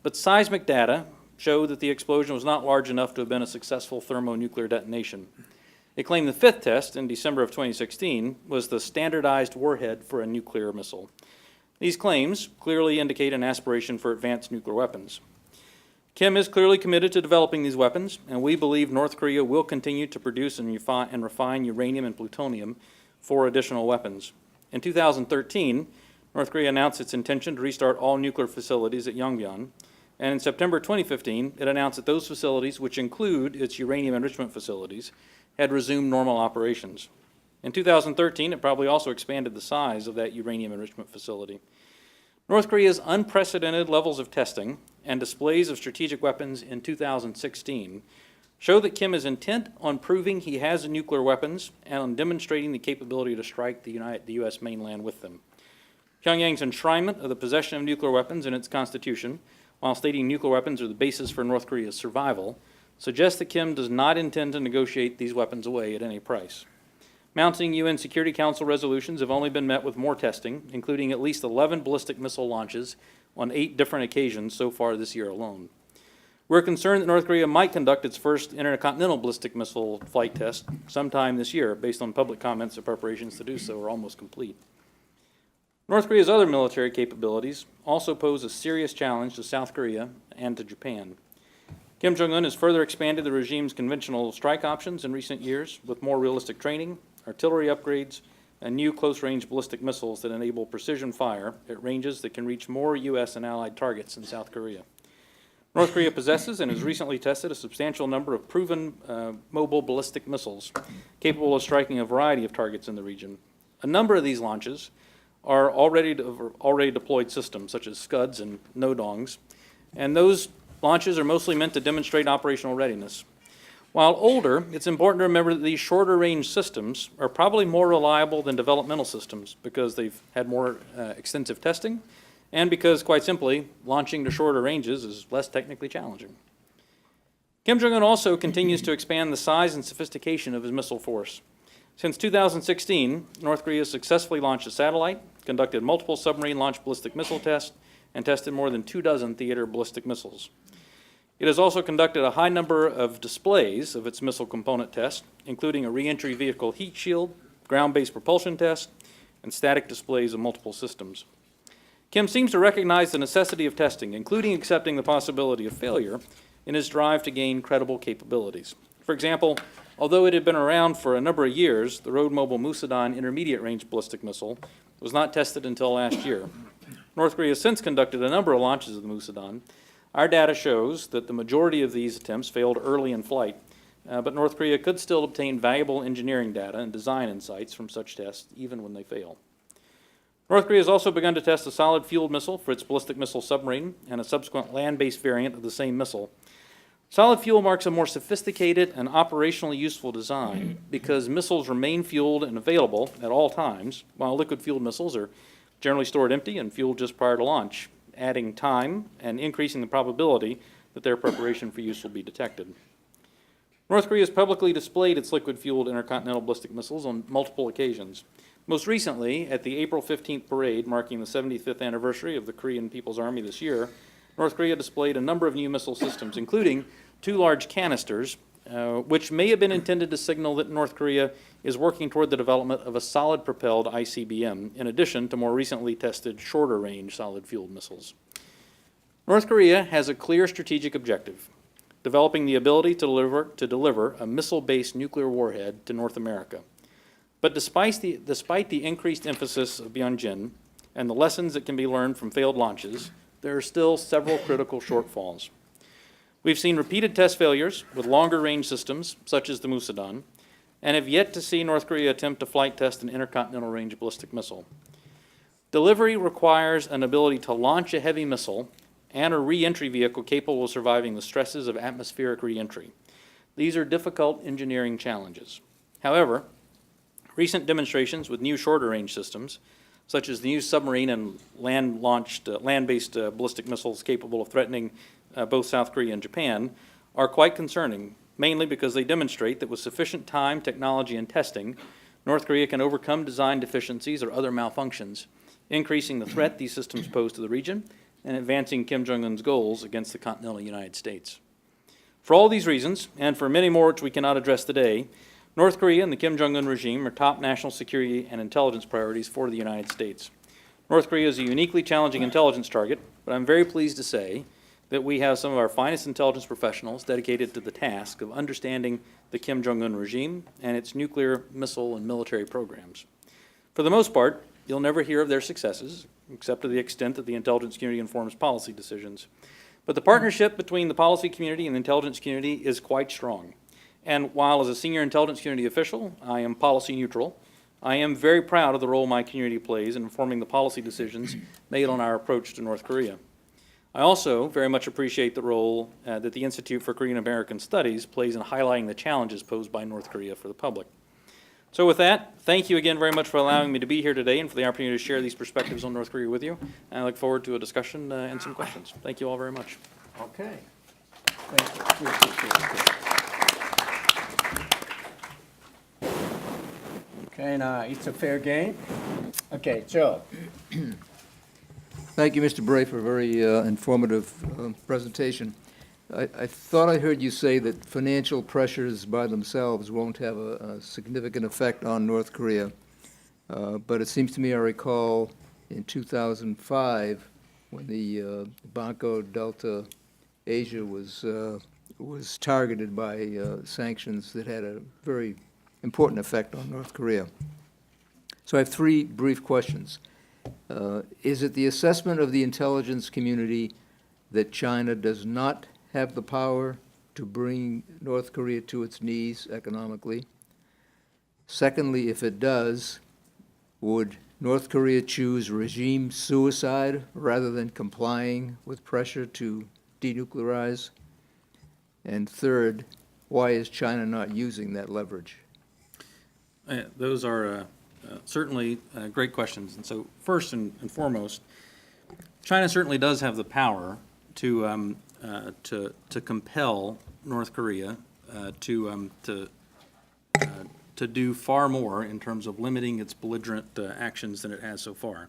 [SPEAKER 19] but seismic data showed that the explosion was not large enough to have been a successful thermonuclear detonation. It claimed the 5th test in December of 2016 was the standardized warhead for a nuclear missile. These claims clearly indicate an aspiration for advanced nuclear weapons. Kim is clearly committed to developing these weapons, and we believe North Korea will continue to produce and refine uranium and plutonium for additional weapons. In 2013, North Korea announced its intention to restart all nuclear facilities at Yongbyon, and in September 2015, it announced that those facilities, which include its uranium enrichment facilities, had resumed normal operations. In 2013, it probably also expanded the size of that uranium enrichment facility. North Korea's unprecedented levels of testing and displays of strategic weapons in 2016 show that Kim is intent on proving he has nuclear weapons and on demonstrating the capability to strike the U.S. mainland with them. Pyongyang's enshrinement of the possession of nuclear weapons in its constitution, while stating nuclear weapons are the basis for North Korea's survival, suggests that Kim does not intend to negotiate these weapons away at any price. Mounting UN Security Council resolutions have only been met with more testing, including at least 11 ballistic missile launches on 8 different occasions so far this year alone. We're concerned that North Korea might conduct its first intercontinental ballistic missile flight test sometime this year, based on public comments that preparations to do so are almost complete. North Korea's other military capabilities also pose a serious challenge to South Korea and to Japan. Kim Jong-un has further expanded the regime's conventional strike options in recent years with more realistic training, artillery upgrades, and new close-range ballistic missiles that enable precision fire at ranges that can reach more U.S. and allied targets in South Korea. North Korea possesses and has recently tested a substantial number of proven mobile ballistic missiles capable of striking a variety of targets in the region. A number of these launches are already deployed systems, such as Scuds and Nodongs, and those launches are mostly meant to demonstrate operational readiness. While older, it's important to remember that these shorter range systems are probably more reliable than developmental systems because they've had more extensive testing and because, quite simply, launching to shorter ranges is less technically challenging. Kim Jong-un also continues to expand the size and sophistication of his missile force. Since 2016, North Korea has successfully launched a satellite, conducted multiple submarine-launched ballistic missile tests, and tested more than 24 theater ballistic missiles. It has also conducted a high number of displays of its missile component tests, including a reentry vehicle heat shield, ground-based propulsion test, and static displays of multiple systems. Kim seems to recognize the necessity of testing, including accepting the possibility of failure, in his drive to gain credible capabilities. For example, although it had been around for a number of years, the road-mobile Musadon intermediate-range ballistic missile was not tested until last year. North Korea has since conducted a number of launches of the Musadon. Our data shows that the majority of these attempts failed early in flight, but North Korea could still obtain valuable engineering data and design insights from such tests, even when they fail. North Korea has also begun to test a solid-fueled missile for its ballistic missile submarine and a subsequent land-based variant of the same missile. Solid fuel marks a more sophisticated and operationally useful design because missiles remain fueled and available at all times, while liquid-fueled missiles are generally stored empty and fueled just prior to launch, adding time and increasing the probability that their preparation for use will be detected. North Korea has publicly displayed its liquid-fueled intercontinental ballistic missiles on multiple occasions. Most recently, at the April 15th parade marking the 75th anniversary of the Korean People's Army this year, North Korea displayed a number of new missile systems, including 2 large canisters, which may have been intended to signal that North Korea is working toward the development of a solid-propelled ICBM, in addition to more recently tested shorter-range solid-fueled missiles. North Korea has a clear strategic objective, developing the ability to deliver a missile-based nuclear warhead to North America. But despite the increased emphasis of Byungjin and the lessons that can be learned from failed launches, there are still several critical shortfalls. We've seen repeated test failures with longer-range systems, such as the Musadon, and have yet to see North Korea attempt to flight test an intercontinental-range ballistic missile. Delivery requires an ability to launch a heavy missile and a re-entry vehicle capable of surviving the stresses of atmospheric re-entry. These are difficult engineering challenges. However, recent demonstrations with new shorter-range systems, such as the new submarine and land-based ballistic missiles capable of threatening both South Korea and Japan, are quite concerning, mainly because they demonstrate that with sufficient time, technology, and testing, North Korea can overcome design deficiencies or other malfunctions, increasing the threat these systems pose to the region and advancing Kim Jong-un's goals against the continental United States. For all these reasons, and for many more which we cannot address today, North Korea and the Kim Jong-un regime are top national security and intelligence priorities for the United States. North Korea is a uniquely challenging intelligence target, but I'm very pleased to say that we have some of our finest intelligence professionals dedicated to the task of understanding the Kim Jong-un regime and its nuclear, missile, and military programs. For the most part, you'll never hear of their successes, except to the extent that the intelligence community informs policy decisions. But the partnership between the policy community and the intelligence community is quite strong. And while as a senior intelligence community official, I am policy neutral, I am very proud of the role my community plays in informing the policy decisions made on our approach to North Korea. I also very much appreciate the role that the Institute for Korean American Studies plays in highlighting the challenges posed by North Korea for the public. So with that, thank you again very much for allowing me to be here today and for the opportunity to share these perspectives on North Korea with you. And I look forward to a discussion and some questions. Thank you all very much.
[SPEAKER 2] Okay. Thank you. We appreciate it. Okay, now it's a fair game. Okay, Joe.
[SPEAKER 10] Thank you, Mr. Bray, for a very informative presentation. I thought I heard you say that financial pressures by themselves won't have a significant effect on North Korea. But it seems to me I recall in 2005 when the Banco Delta Asia was targeted by sanctions that had a very important effect on North Korea. So I have 3 brief questions. Is it the assessment of the intelligence community that China does not have the power to bring North Korea to its knees economically? Secondly, if it does, would North Korea choose regime suicide rather than complying with pressure to denuclearize? And third, why is China not using that leverage?
[SPEAKER 19] Those are certainly great questions. And so first and foremost, China certainly does have the power to compel North Korea to do far more in terms of limiting its belligerent actions than it has so far.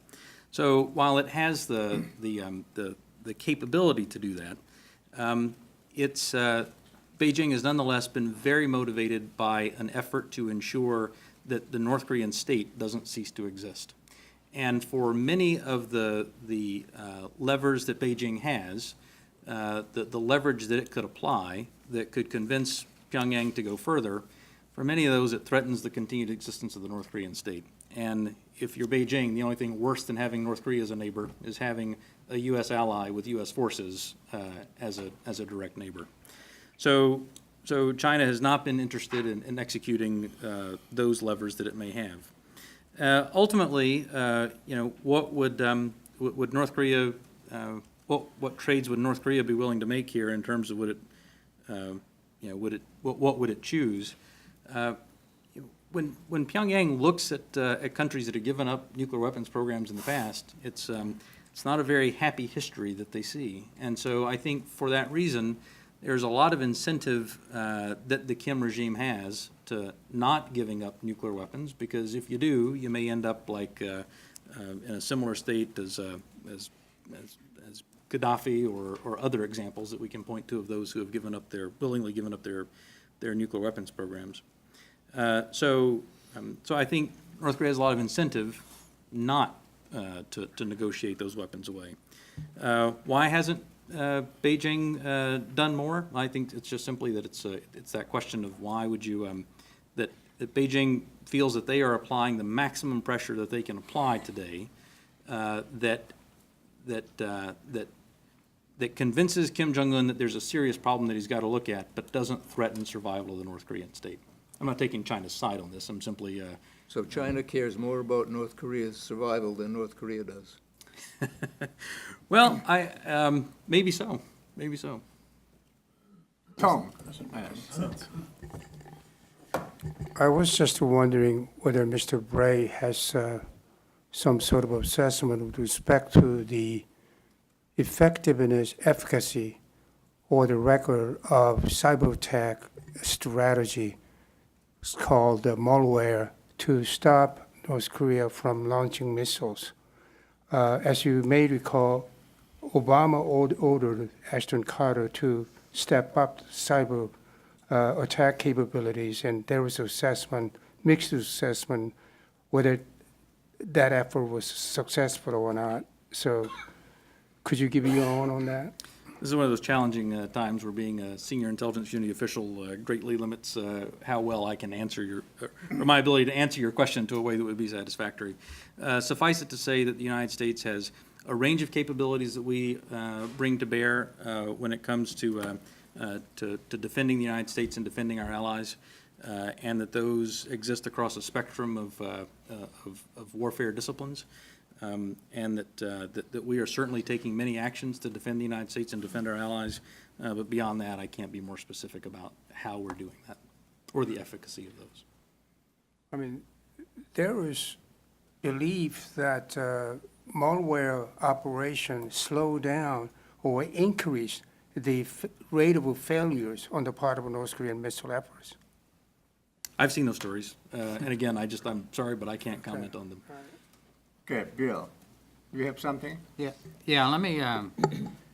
[SPEAKER 19] So while it has the capability to do that, Beijing has nonetheless been very motivated by an effort to ensure that the North Korean state doesn't cease to exist. And for many of the levers that Beijing has, the leverage that it could apply that could convince Pyongyang to go further, for many of those it threatens the continued existence of the North Korean state. And if you're Beijing, the only thing worse than having North Korea as a neighbor is having a U.S. ally with U.S. forces as a direct neighbor. So China has not been interested in executing those levers that it may have. Ultimately, what would North Korea, what trades would North Korea be willing to make here in terms of what would it choose? When Pyongyang looks at countries that have given up nuclear weapons programs in the past, it's not a very happy history that they see. And so I think for that reason, there's a lot of incentive that the Kim regime has to not giving up nuclear weapons, because if you do, you may end up like in a similar state as Gaddafi or other examples that we can point to of those who have willingly given up their nuclear weapons programs. So I think North Korea has a lot of incentive not to negotiate those weapons away. Why hasn't Beijing done more? I think it's just simply that it's that question of why would you that Beijing feels that they are applying the maximum pressure that they can apply today, that convinces Kim Jong-un that there's a serious problem that he's got to look at, but doesn't threaten survival of the North Korean state. I'm not taking China's side on this. I'm simply.
[SPEAKER 10] So China cares more about North Korea's survival than North Korea does.
[SPEAKER 19] Well, maybe so. Maybe so.
[SPEAKER 2] Tom.
[SPEAKER 9] I was just wondering whether Mr. Bray has some sort of assessment with respect to the effectiveness, efficacy, or the record of cyber attack strategy. It's called malware to stop North Korea from launching missiles. As you may recall, Obama ordered Ashton Carter to step up cyber attack capabilities, and there was mixed assessment, whether that effort was successful or not. So could you give your own on that?
[SPEAKER 19] This is one of those challenging times where being a senior intelligence unit official greatly limits how well I can answer or my ability to answer your question to a way that would be satisfactory. Suffice it to say that the United States has a range of capabilities that we bring to bear when it comes to defending the United States and defending our allies, and that those exist across a spectrum of warfare disciplines. And that we are certainly taking many actions to defend the United States and defend our allies, but beyond that, I can't be more specific about how we're doing that or the efficacy of those.
[SPEAKER 9] I mean, there is belief that malware operations slow down or increase the rate of failures on the part of North Korean missile efforts.
[SPEAKER 19] I've seen those stories, and again, I'm sorry, but I can't comment on them.
[SPEAKER 2] Okay, Bill, you have something?
[SPEAKER 8] Yeah. Let me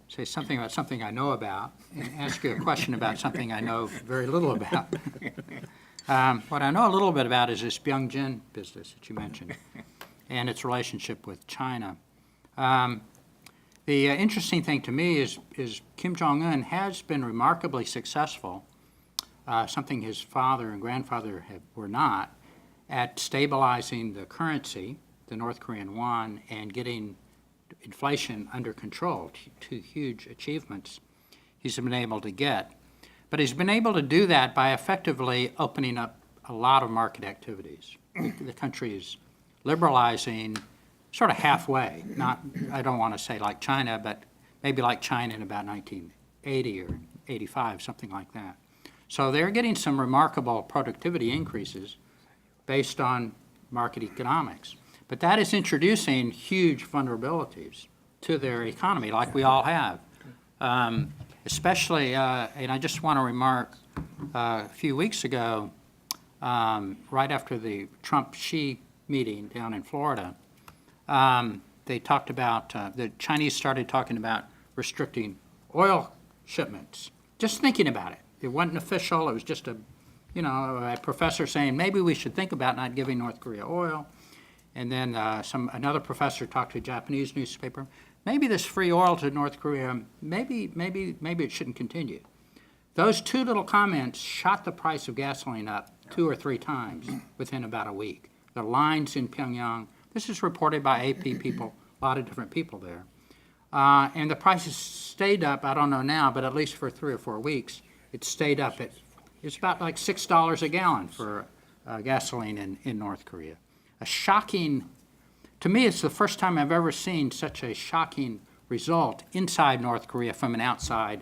[SPEAKER 8] say something about something I know about and ask you a question about something I know very little about. What I know a little bit about is this Byungjin business that you mentioned and its relationship with China. The interesting thing to me is Kim Jong-un has been remarkably successful, something his father and grandfather were not, at stabilizing the currency, the North Korean won, and getting inflation under control. Two huge achievements he's been able to get. But he's been able to do that by effectively opening up a lot of market activities. The country is liberalizing sort of halfway. I don't want to say like China, but maybe like China in about 1980 or 85, something like that. So they're getting some remarkable productivity increases based on market economics. But that is introducing huge vulnerabilities to their economy, like we all have. Especially, and I just want to remark, a few weeks ago, right after the Trump-Xi meeting down in Florida, they talked about, the Chinese started talking about restricting oil shipments. Just thinking about it. It wasn't official. It was just a professor saying, maybe we should think about not giving North Korea oil. And then another professor talked to a Japanese newspaper. Maybe this free oil to North Korea, maybe it shouldn't continue. Those two little comments shot the price of gasoline up 2 or 3 times within about a week. The lines in Pyongyang, this is reported by AP people, a lot of different people there. And the prices stayed up, I don't know now, but at least for 3 or 4 weeks, it stayed up. It's about like $6 a gallon for gasoline in North Korea. A shocking, to me, it's the first time I've ever seen such a shocking result inside North Korea from an outside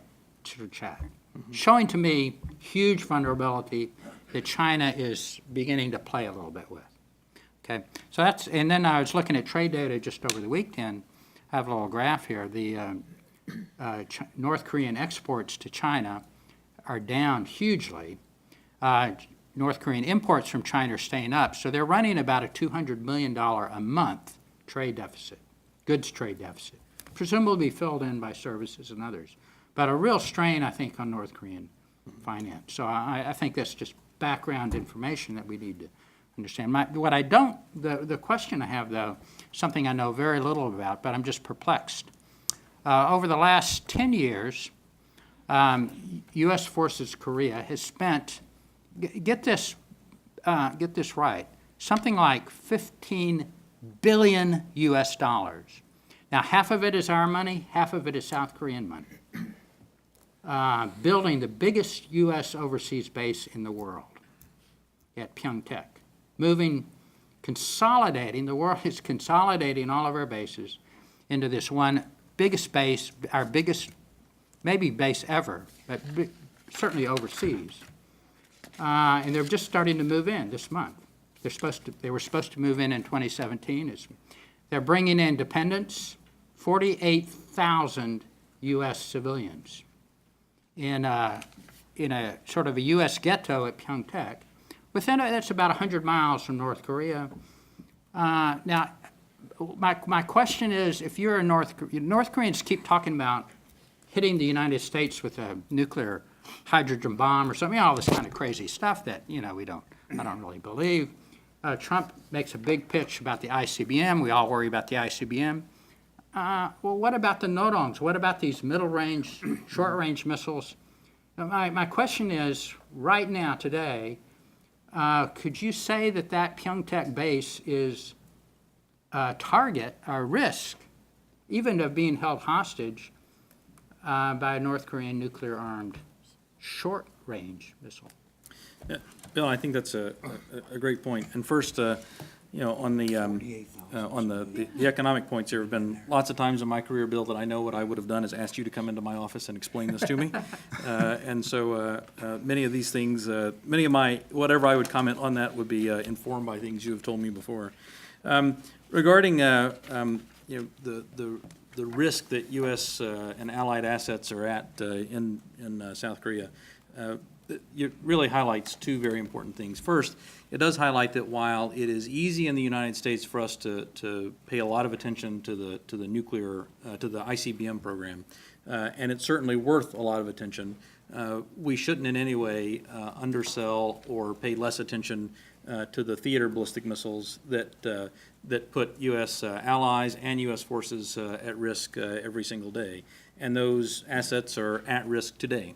[SPEAKER 8] chat. Showing to me huge vulnerability that China is beginning to play a little bit with. Okay, so and then I was looking at trade data just over the weekend. I have a little graph here. The North Korean exports to China are down hugely. North Korean imports from China are staying up, so they're running about a $200 million a month trade deficit, goods trade deficit, presumably filled in by services and others. But a real strain, I think, on North Korean finance. So I think that's just background information that we need to understand. The question I have, though, something I know very little about, but I'm just perplexed. Over the last 10 years, U.S. Forces Korea has spent, get this right, something like $15 billion US dollars. Now, half of it is our money, half of it is South Korean money. Building the biggest U.S. overseas base in the world at Pyeongtaek. Consolidating, the world is consolidating all of our bases into this one biggest base, our biggest, maybe base ever, but certainly overseas. And they're just starting to move in this month. They were supposed to move in 2017. They're bringing in dependents, 48,000 U.S. civilians in a sort of a U.S. ghetto at Pyeongtaek. That's about 100 miles from North Korea. Now, my question is, if you're in North Koreans keep talking about hitting the United States with a nuclear hydrogen bomb or something, all this kind of crazy stuff that, I don't really believe. Trump makes a big pitch about the ICBM. We all worry about the ICBM. Well, what about the Nodongs? What about these middle-range, short-range missiles? My question is, right now, today, could you say that Pyeongtaek base is a target, a risk, even of being held hostage by a North Korean nuclear-armed short-range missile?
[SPEAKER 19] Yeah, Bill, I think that's a great point. And first, on the economic points, there have been lots of times in my career, Bill, that I know what I would have done is asked you to come into my office and explain this to me. And so many of these things, many of my, whatever I would comment on that would be informed by things you have told me before. Regarding the risk that U.S. and allied assets are at in South Korea, it really highlights 2 very important things. First, it does highlight that while it is easy in the United States for us to pay a lot of attention to the nuclear, to the ICBM program, and it's certainly worth a lot of attention, we shouldn't in any way undersell or pay less attention to the theater ballistic missiles that put U.S. allies and U.S. forces at risk every single day. And those assets are at risk today.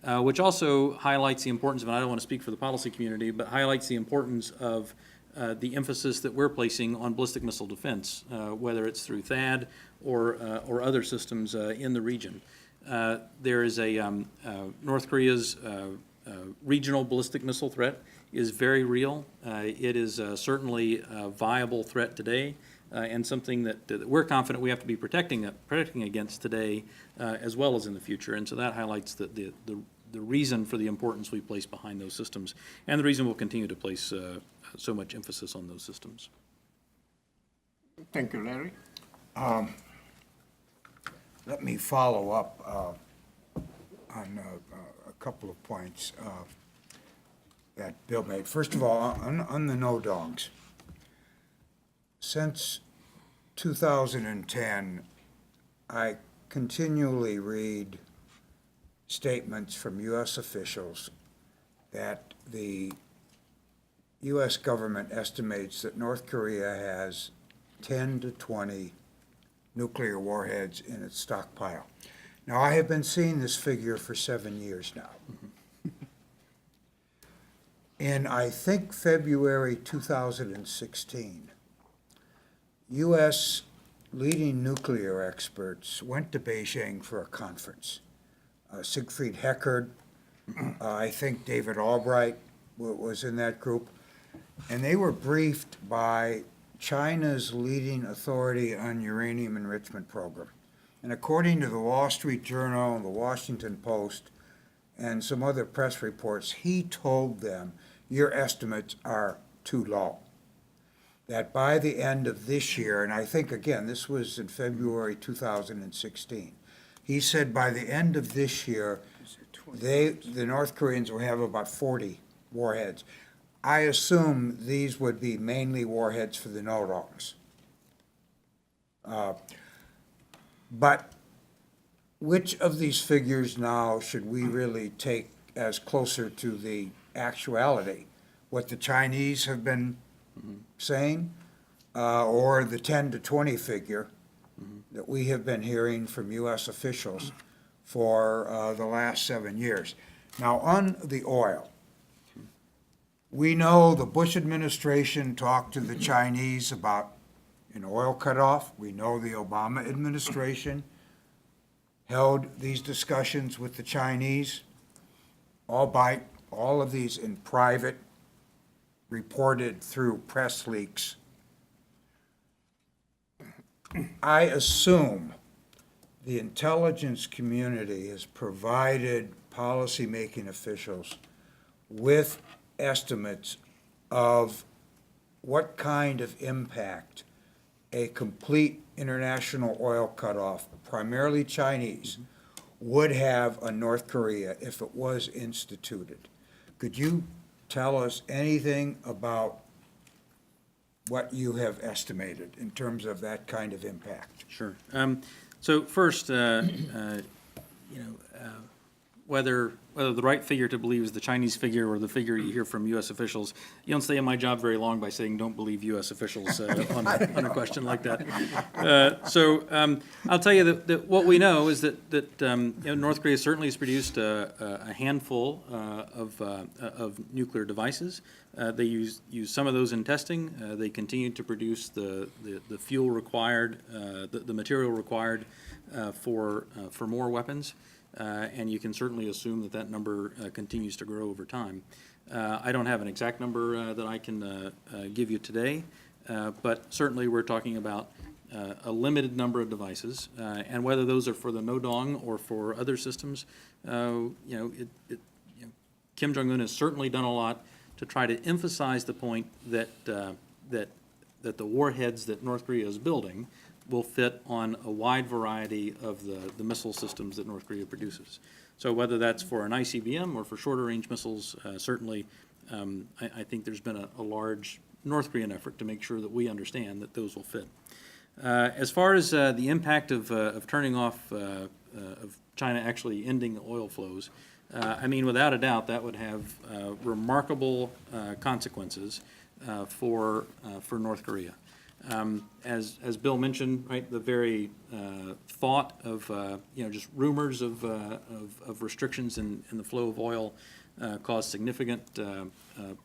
[SPEAKER 19] Which also highlights the importance of, and I don't want to speak for the policy community, but highlights the importance of the emphasis that we're placing on ballistic missile defense, whether it's through THAAD or other systems in the region. There is North Korea's regional ballistic missile threat is very real. It is certainly a viable threat today. And something that we're confident we have to be protecting against today as well as in the future. And so that highlights the reason for the importance we place behind those systems and the reason we'll continue to place so much emphasis on those systems.
[SPEAKER 2] Thank you, Larry.
[SPEAKER 5] Let me follow up on a couple of points that Bill made. First of all, on the no-dongs. Since 2010, I continually read statements from U.S. officials that the U.S. government estimates that North Korea has 10 to 20 nuclear warheads in its stockpile. Now, I have been seeing this figure for 7 years now. In, I think, February 2016, U.S. leading nuclear experts went to Beijing for a conference. Siegfried Heckard, I think David Albright was in that group, and they were briefed by China's leading authority on uranium enrichment program. And according to the Wall Street Journal, the Washington Post, and some other press reports, he told them, your estimates are too low. That by the end of this year, and I think, again, this was in February 2016, he said by the end of this year, the North Koreans will have about 40 warheads. I assume these would be mainly warheads for the no-dongs. But which of these figures now should we really take as closer to the actuality? What the Chinese have been saying, or the 10 to 20 figure that we have been hearing from U.S. officials for the last 7 years? Now, on the oil, we know the Bush administration talked to the Chinese about an oil cutoff. We know the Obama administration held these discussions with the Chinese, albeit all of these in private, reported through press leaks. I assume the intelligence community has provided policymaking officials with estimates of what kind of impact a complete international oil cutoff, primarily Chinese, would have on North Korea if it was instituted. Could you tell us anything about what you have estimated in terms of that kind of impact?
[SPEAKER 19] Sure. So first, whether the right figure to believe is the Chinese figure or the figure you hear from U.S. officials, you don't stay in my job very long by saying don't believe U.S. officials on a question like that. I'll tell you that what we know is that North Korea certainly has produced a handful of nuclear devices. They use some of those in testing. They continue to produce the fuel required, the material required for more weapons. And you can certainly assume that number continues to grow over time. I don't have an exact number that I can give you today, but certainly we're talking about a limited number of devices, and whether those are for the no-dong or for other systems, Kim Jong-un has certainly done a lot to try to emphasize the point that the warheads that North Korea is building will fit on a wide variety of the missile systems that North Korea produces. So whether that's for an ICBM or for shorter range missiles, certainly I think there's been a large North Korean effort to make sure that we understand that those will fit. As far as the impact of turning off, of China actually ending oil flows, I mean, without a doubt, that would have remarkable consequences for North Korea. As Bill mentioned, right, the very thought of just rumors of restrictions in the flow of oil caused significant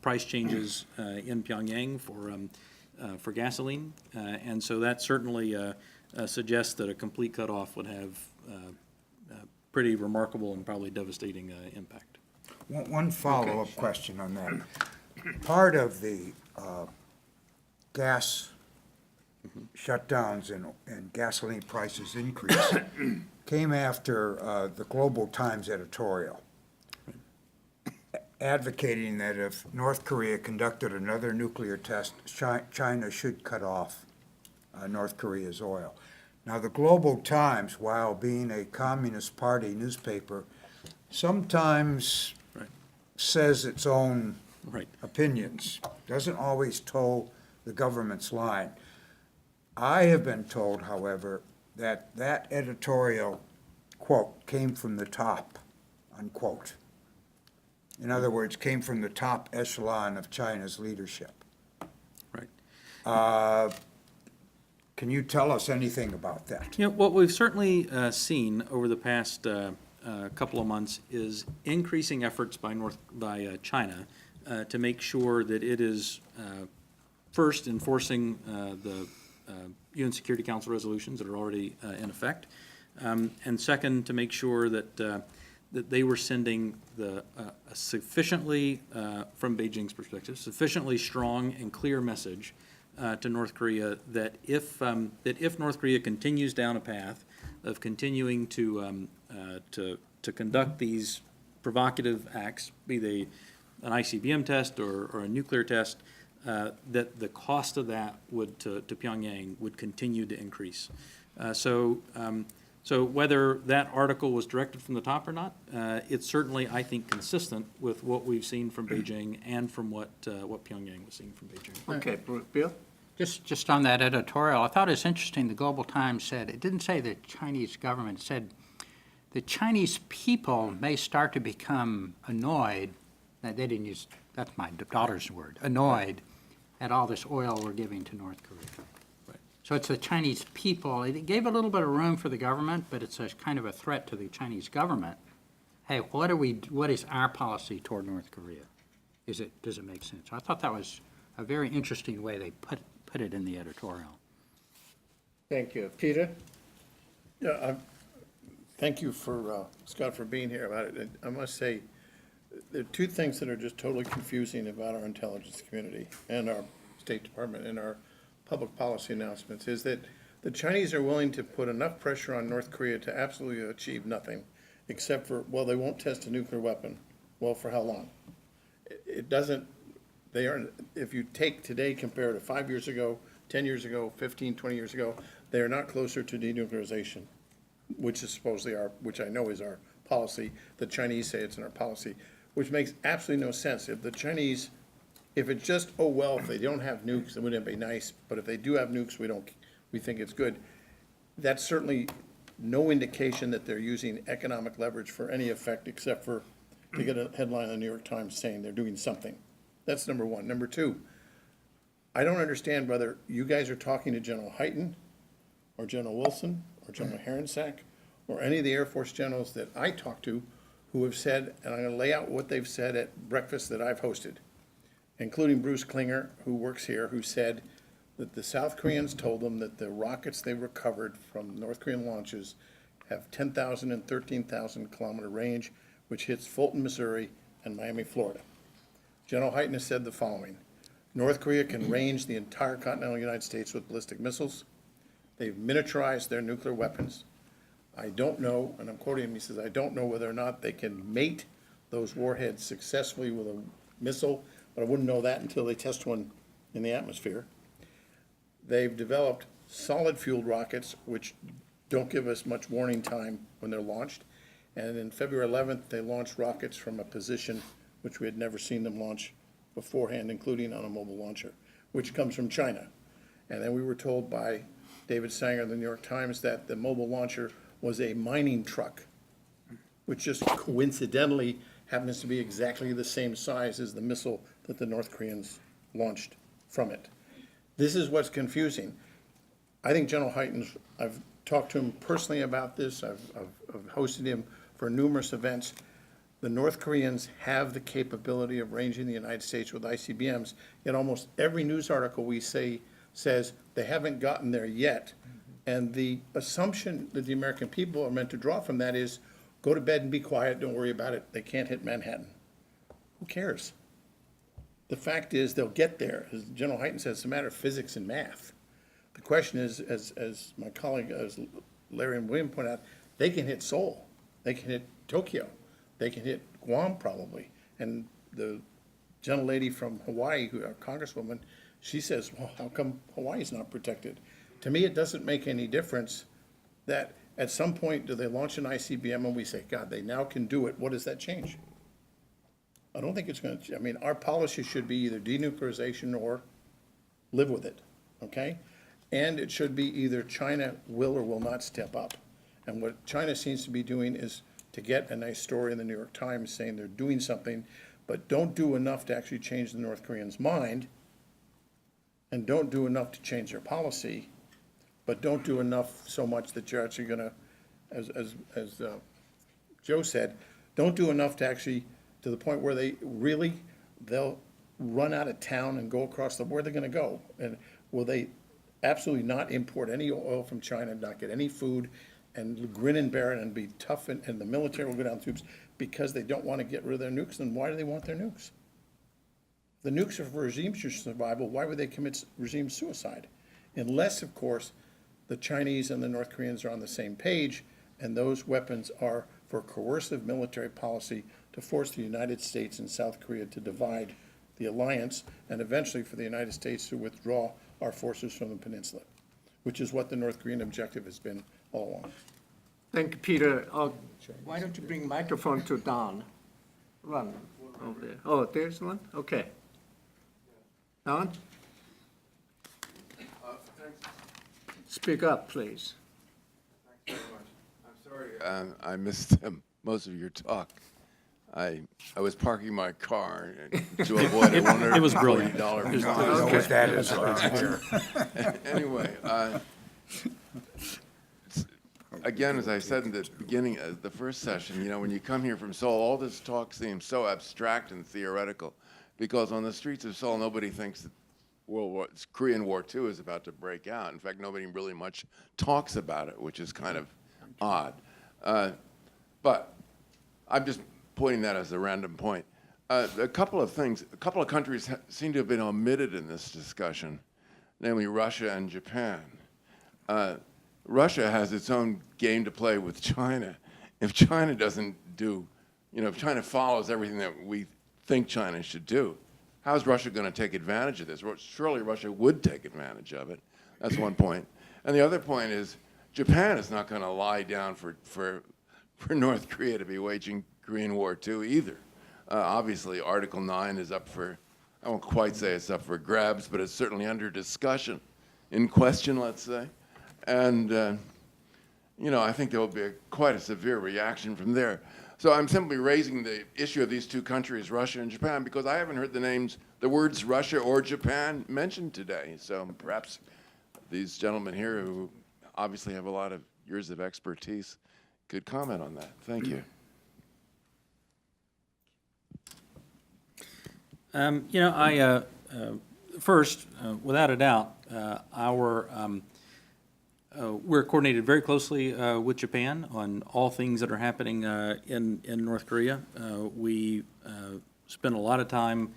[SPEAKER 19] price changes in Pyongyang for gasoline, and so that certainly suggests that a complete cutoff would have pretty remarkable and probably devastating impact.
[SPEAKER 5] One follow-up question on that. Part of the gas shutdowns and gasoline prices increase came after the Global Times editorial advocating that if North Korea conducted another nuclear test, China should cut off North Korea's oil. Now, the Global Times, while being a Communist Party newspaper, sometimes says its own opinions, doesn't always toe the government's line. I have been told, however, that that editorial quote came from the top, unquote. In other words, came from the top echelon of China's leadership.
[SPEAKER 19] Right.
[SPEAKER 5] Can you tell us anything about that?
[SPEAKER 19] You know, what we've certainly seen over the past couple of months is increasing efforts by China to make sure that it is first enforcing the UN Security Council resolutions that are already in effect, and second, to make sure that that they were sending a sufficiently, from Beijing's perspective, sufficiently strong and clear message to North Korea that if North Korea continues down a path of continuing to conduct these provocative acts, be they an ICBM test or a nuclear test, that the cost of that would to Pyongyang would continue to increase. So whether that article was directed from the top or not, it's certainly, I think, consistent with what we've seen from Beijing and from what Pyongyang was seeing from Beijing.
[SPEAKER 2] Okay, Bill?
[SPEAKER 8] Just on that editorial, I thought it was interesting, the Global Times said, it didn't say the Chinese government, it said the Chinese people may start to become annoyed, they didn't use, that's my daughter's word, annoyed at all this oil we're giving to North Korea. So it's the Chinese people. It gave a little bit of room for the government, but it's a kind of a threat to the Chinese government. Hey, what is our policy toward North Korea? Does it make sense? I thought that was a very interesting way they put it in the editorial.
[SPEAKER 2] Thank you. Peter?
[SPEAKER 7] Yeah, thank you for, Scott, for being here about it. I must say, there are two things that are just totally confusing about our intelligence community and our State Department and our public policy announcements, is that the Chinese are willing to put enough pressure on North Korea to absolutely achieve nothing, except for, well, they won't test a nuclear weapon. Well, for how long? It doesn't, they aren't, if you take today compared to 5 years ago, 10 years ago, 15, 20 years ago, they are not closer to denuclearization, which is supposedly which I know is our policy. The Chinese say it's in our policy, which makes absolutely no sense. If the Chinese, if it's just, oh, well, if they don't have nukes, then wouldn't it be nice? But if they do have nukes, we think it's good. That's certainly no indication that they're using economic leverage for any effect except for to get a headline in the New York Times saying they're doing something. That's number one. Number two, I don't understand whether you guys are talking to General Hyten or General Wilson or General Herensack or any of the Air Force generals that I talk to who have said, and I'm going to lay out what they've said at breakfast that I've hosted, including Bruce Klinger, who works here, who said that the South Koreans told them that the rockets they recovered from North Korean launches have 10,000 and 13,000 kilometer range, which hits Fulton, Missouri, and Miami, Florida. General Hyten has said the following: North Korea can range the entire continental United States with ballistic missiles. They've miniaturized their nuclear weapons. I don't know, and I'm quoting him, he says, I don't know whether or not they can mate those warheads successfully with a missile, but I wouldn't know that until they test one in the atmosphere. They've developed solid-fueled rockets, which don't give us much warning time when they're launched. And in February 11th, they launched rockets from a position which we had never seen them launch beforehand, including on a mobile launcher, which comes from China. And then we were told by David Sanger of the New York Times that the mobile launcher was a mining truck, which just coincidentally happens to be exactly the same size as the missile that the North Koreans launched from it. This is what's confusing. I think General Hyten, I've talked to him personally about this. I've hosted him for numerous events. The North Koreans have the capability of ranging the United States with ICBMs, yet almost every news article we say says they haven't gotten there yet. And the assumption that the American people are meant to draw from that is, go to bed and be quiet, don't worry about it, they can't hit Manhattan. Who cares? The fact is, they'll get there. As General Hyten says, it's a matter of physics and math. The question is, as my colleague, as Larry and William pointed out, they can hit Seoul, they can hit Tokyo, they can hit Guam probably. And the gentlelady from Hawaii, our congresswoman, she says, well, how come Hawaii's not protected? To me, it doesn't make any difference that at some point, do they launch an ICBM and we say, God, they now can do it. What does that change? I don't think it's going to, I mean, our policy should be either denuclearization or live with it, okay? And it should be either China will or will not step up. And what China seems to be doing is to get a nice story in the New York Times saying they're doing something, but don't do enough to actually change the North Koreans' mind, and don't do enough to change their policy, but don't do enough so much that you're actually gonna, as Joe said, don't do enough to actually, to the point where they'll run out of town and go across where they're gonna go. And will they absolutely not import any oil from China, not get any food, and grin and bear it and be tough, and the military will go down tubes because they don't want to get rid of their nukes? Then why do they want their nukes? The nukes are for regime survival. Why would they commit regime suicide? Unless, of course, the Chinese and the North Koreans are on the same page, and those weapons are for coercive military policy to force the United States and South Korea to divide the alliance, and eventually for the United States to withdraw our forces from the peninsula, which is what the North Korean objective has been all along.
[SPEAKER 2] Thank you, Peter. Why don't you bring microphone to Don? Run over there. Oh, there's one? Okay. Don? Speak up, please.
[SPEAKER 6] Thanks very much. I'm sorry, I missed most of your talk. I was parking my car to avoid a $140
[SPEAKER 19] It was brilliant.
[SPEAKER 6] Anyway, again, as I said in the beginning of the first session, you know, when you come here from Seoul, all this talk seems so abstract and theoretical, because on the streets of Seoul, nobody thinks that Korean War II is about to break out. In fact, nobody really much talks about it, which is kind of odd. But I'm just pointing that as a random point. A couple of things, a couple of countries seem to have been omitted in this discussion, namely Russia and Japan. Russia has its own game to play with China. If China doesn't do, if China follows everything that we think China should do, how's Russia going to take advantage of this? Surely Russia would take advantage of it. That's one point. And the other point is Japan is not going to lie down for North Korea to be waging Korean War II either. Obviously, Article 9 is up for, I won't quite say it's up for grabs, but it's certainly under discussion, in question, let's say. And, I think there will be quite a severe reaction from there. So I'm simply raising the issue of these two countries, Russia and Japan, because I haven't heard the words Russia or Japan mentioned today. So perhaps these gentlemen here, who obviously have a lot of years of expertise, could comment on that. Thank you.
[SPEAKER 19] First, without a doubt, we're coordinated very closely with Japan on all things that are happening in North Korea. We spend a lot of time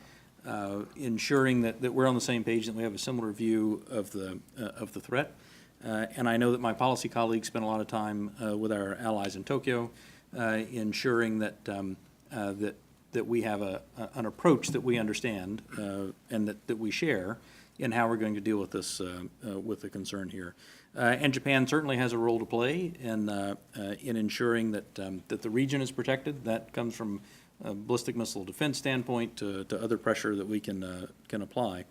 [SPEAKER 19] ensuring that we're on the same page and we have a similar view of the threat. And I know that my policy colleagues spend a lot of time with our allies in Tokyo, ensuring that that we have an approach that we understand and that we share in how we're going to deal with this with the concern here. And Japan certainly has a role to play in ensuring that that the region is protected. That comes from a ballistic missile defense standpoint to other pressure that we can apply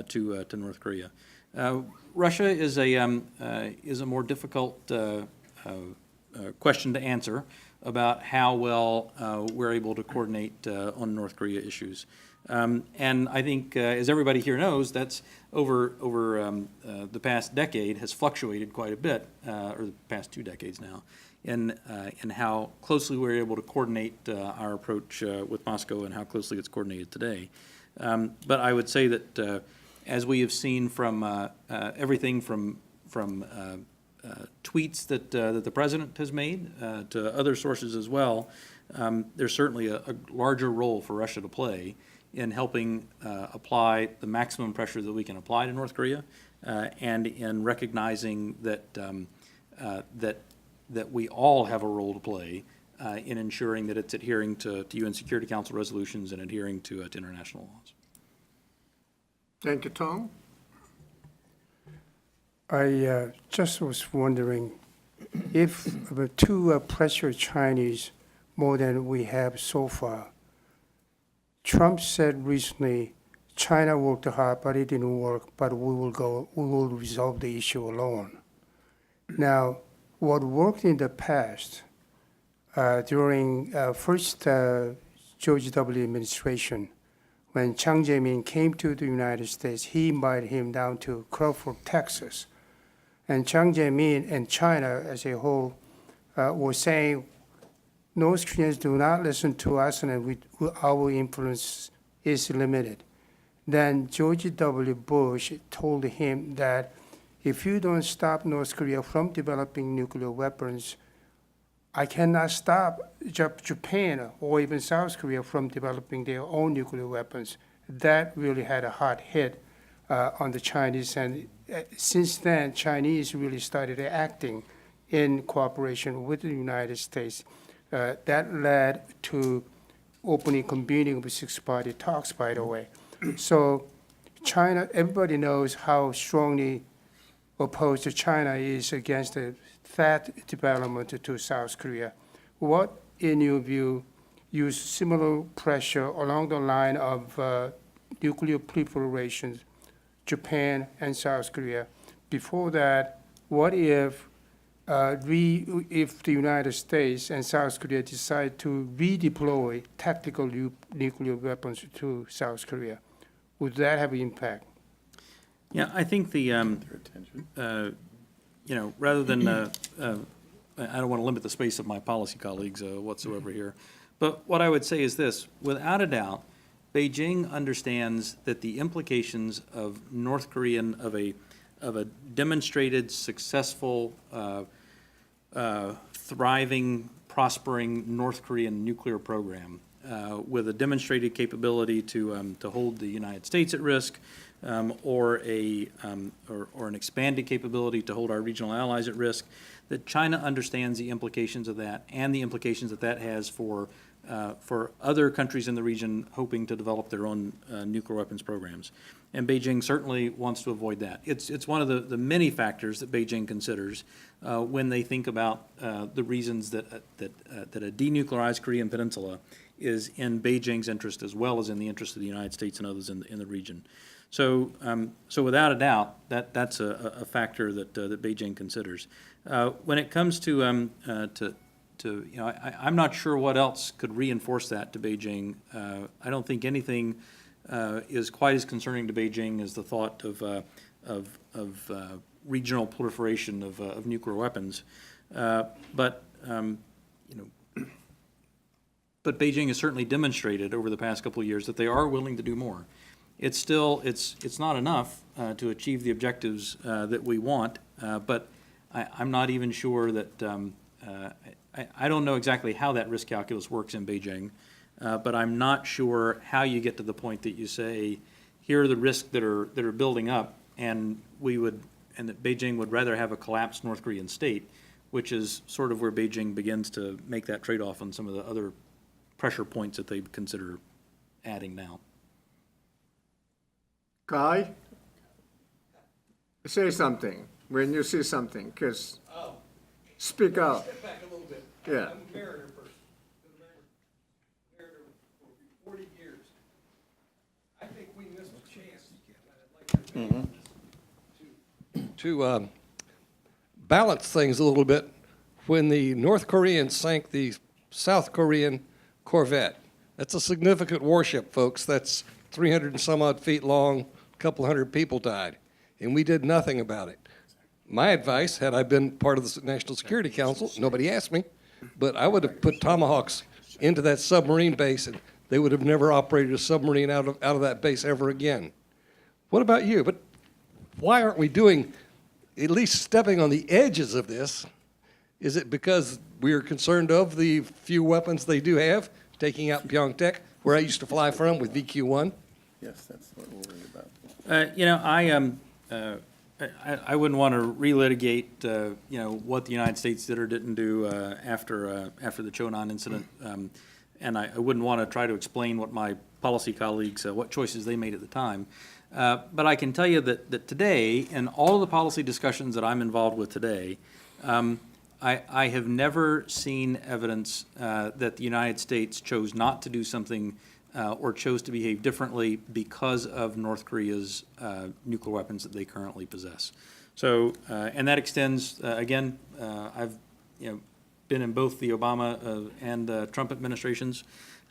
[SPEAKER 19] to North Korea. Russia is a more difficult question to answer about how well we're able to coordinate on North Korea issues. And I think, as everybody here knows, that's over the past decade has fluctuated quite a bit, or the past 2 decades now, in how closely we're able to coordinate our approach with Moscow and how closely it's coordinated today. But I would say that as we have seen from everything from tweets that the president has made to other sources as well, there's certainly a larger role for Russia to play in helping apply the maximum pressure that we can apply to North Korea, and in recognizing that that we all have a role to play in ensuring that it's adhering to UN Security Council resolutions and adhering to international laws.
[SPEAKER 2] Thank you, Tom.
[SPEAKER 9] I just was wondering if to pressure Chinese more than we have so far. Trump said recently China worked hard, but it didn't work, but we will resolve the issue alone. Now, what worked in the past, during first George W. administration, when Chiang Jae-min came to the United States, he invited him down to Crawford, Texas. And Chiang Jae-min and China as a whole were saying, North Koreans do not listen to us and our influence is limited. Then George W. Bush told him that if you don't stop North Korea from developing nuclear weapons, I cannot stop Japan or even South Korea from developing their own nuclear weapons. That really had a hard hit on the Chinese. And since then, Chinese really started acting in cooperation with the United States. That led to opening convening of six-party talks, by the way. So China, everybody knows how strongly opposed China is against that development to South Korea. What, in your view, use similar pressure along the line of nuclear proliferation, Japan and South Korea? Before that, what if if the United States and South Korea decide to redeploy tactical nuclear weapons to South Korea? Would that have an impact?
[SPEAKER 19] Yeah, I think the, rather than, I don't want to limit the space of my policy colleagues whatsoever here, but what I would say is this: without a doubt, Beijing understands that the implications of North Korean, of a demonstrated, successful, thriving, prospering North Korean nuclear program, with a demonstrated capability to hold the United States at risk, or an expanded capability to hold our regional allies at risk, that China understands the implications of that and the implications that that has for other countries in the region hoping to develop their own nuclear weapons programs. And Beijing certainly wants to avoid that. It's one of the many factors that Beijing considers when they think about the reasons that a denuclearized Korean peninsula is in Beijing's interest as well as in the interest of the United States and others in the region. So without a doubt, that's a factor that Beijing considers. When it comes to I'm not sure what else could reinforce that to Beijing. I don't think anything is quite as concerning to Beijing as the thought of regional proliferation of nuclear weapons. But Beijing has certainly demonstrated over the past couple of years that they are willing to do more. It's still, it's not enough to achieve the objectives that we want, but I'm not even sure that, I don't know exactly how that risk calculus works in Beijing, but I'm not sure how you get to the point that you say, here are the risks that are building up, and that Beijing would rather have a collapsed North Korean state, which is sort of where Beijing begins to make that trade-off on some of the other pressure points that they consider adding now.
[SPEAKER 2] Kai, say something when you see something, because speak out.
[SPEAKER 20] Step back a little bit.
[SPEAKER 2] Yeah.
[SPEAKER 20] I'm a mariner person. Been a mariner for 40 years. I think we missed a chance. I'd like to balance things a little bit. When the North Koreans sank the South Korean corvette, that's a significant warship, folks. That's 300 and some odd feet long, a couple hundred people died, and we did nothing about it. My advice, had I been part of the National Security Council, nobody asked me, but I would have put Tomahawks into that submarine base, and they would have never operated a submarine out of that base ever again. What about you? But why aren't we doing, at least stepping on the edges of this? Is it because we are concerned of the few weapons they do have, taking out Pyeongtaek, where I used to fly from with VQ-1?
[SPEAKER 7] Yes, that's what we're worried about.
[SPEAKER 19] I wouldn't want to relitigate, what the United States did or didn't do after the Chonan incident, and I wouldn't want to try to explain what my policy colleagues, what choices they made at the time. But I can tell you that today, in all of the policy discussions that I'm involved with today, I have never seen evidence that the United States chose not to do something or chose to behave differently because of North Korea's nuclear weapons that they currently possess. So, and that extends, again, I've been in both the Obama and Trump administrations,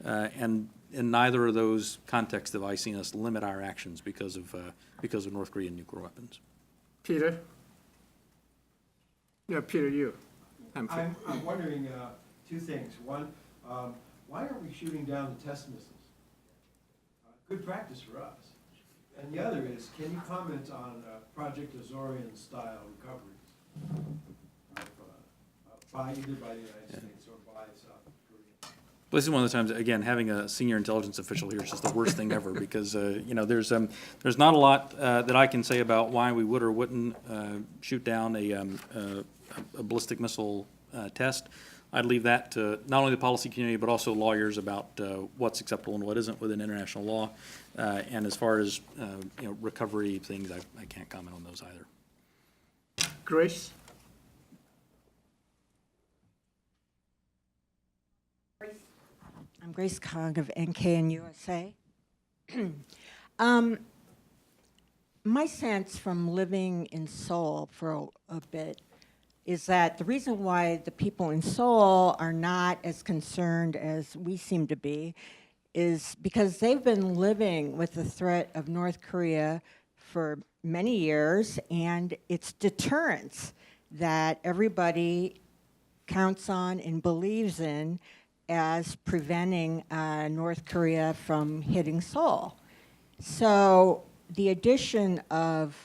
[SPEAKER 19] and in neither of those contexts have I seen us limit our actions because of North Korean nuclear weapons.
[SPEAKER 2] Peter? Yeah, Peter, you.
[SPEAKER 21] I'm wondering two things. One, why are we shooting down the test missiles? Good practice for us. And the other is, can you comment on Project Azorian style recoveries either by the United States or by South Korea?
[SPEAKER 19] Well, this is one of the times, again, having a senior intelligence official here is just the worst thing ever because, there's not a lot that I can say about why we would or wouldn't shoot down a ballistic missile test. I'd leave that to not only the policy community, but also lawyers about what's acceptable and what isn't within international law. And as far as, recovery things, I can't comment on those either.
[SPEAKER 2] Grace?
[SPEAKER 22] I'm Grace Cog of NK and USA. My sense from living in Seoul for a bit is that the reason why the people in Seoul are not as concerned as we seem to be is because they've been living with the threat of North Korea for many years, and it's deterrence that everybody counts on and believes in as preventing North Korea from hitting Seoul. So the addition of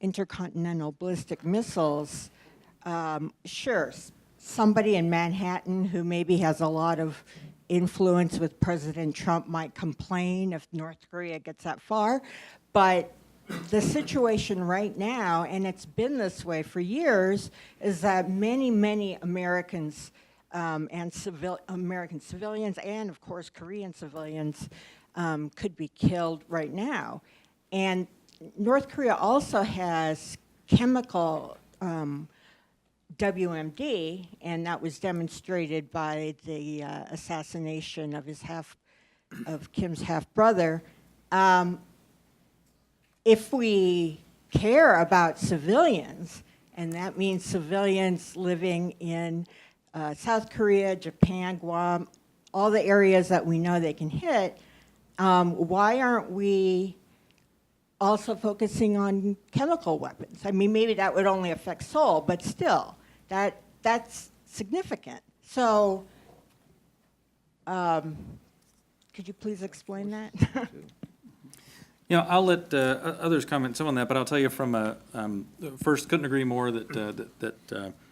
[SPEAKER 22] intercontinental ballistic missiles, sure, somebody in Manhattan who maybe has a lot of influence with President Trump might complain if North Korea gets that far, but the situation right now, and it's been this way for years, is that many, many Americans and American civilians and, of course, Korean civilians could be killed right now. And North Korea also has chemical WMD, and that was demonstrated by the assassination of Kim's half-brother. If we care about civilians, and that means civilians living in South Korea, Japan, Guam, all the areas that we know they can hit, why aren't we also focusing on chemical weapons? I mean, maybe that would only affect Seoul, but still, that's significant. So, could you please explain that?
[SPEAKER 19] I'll let others comment some on that, but I'll tell you from first, couldn't agree more that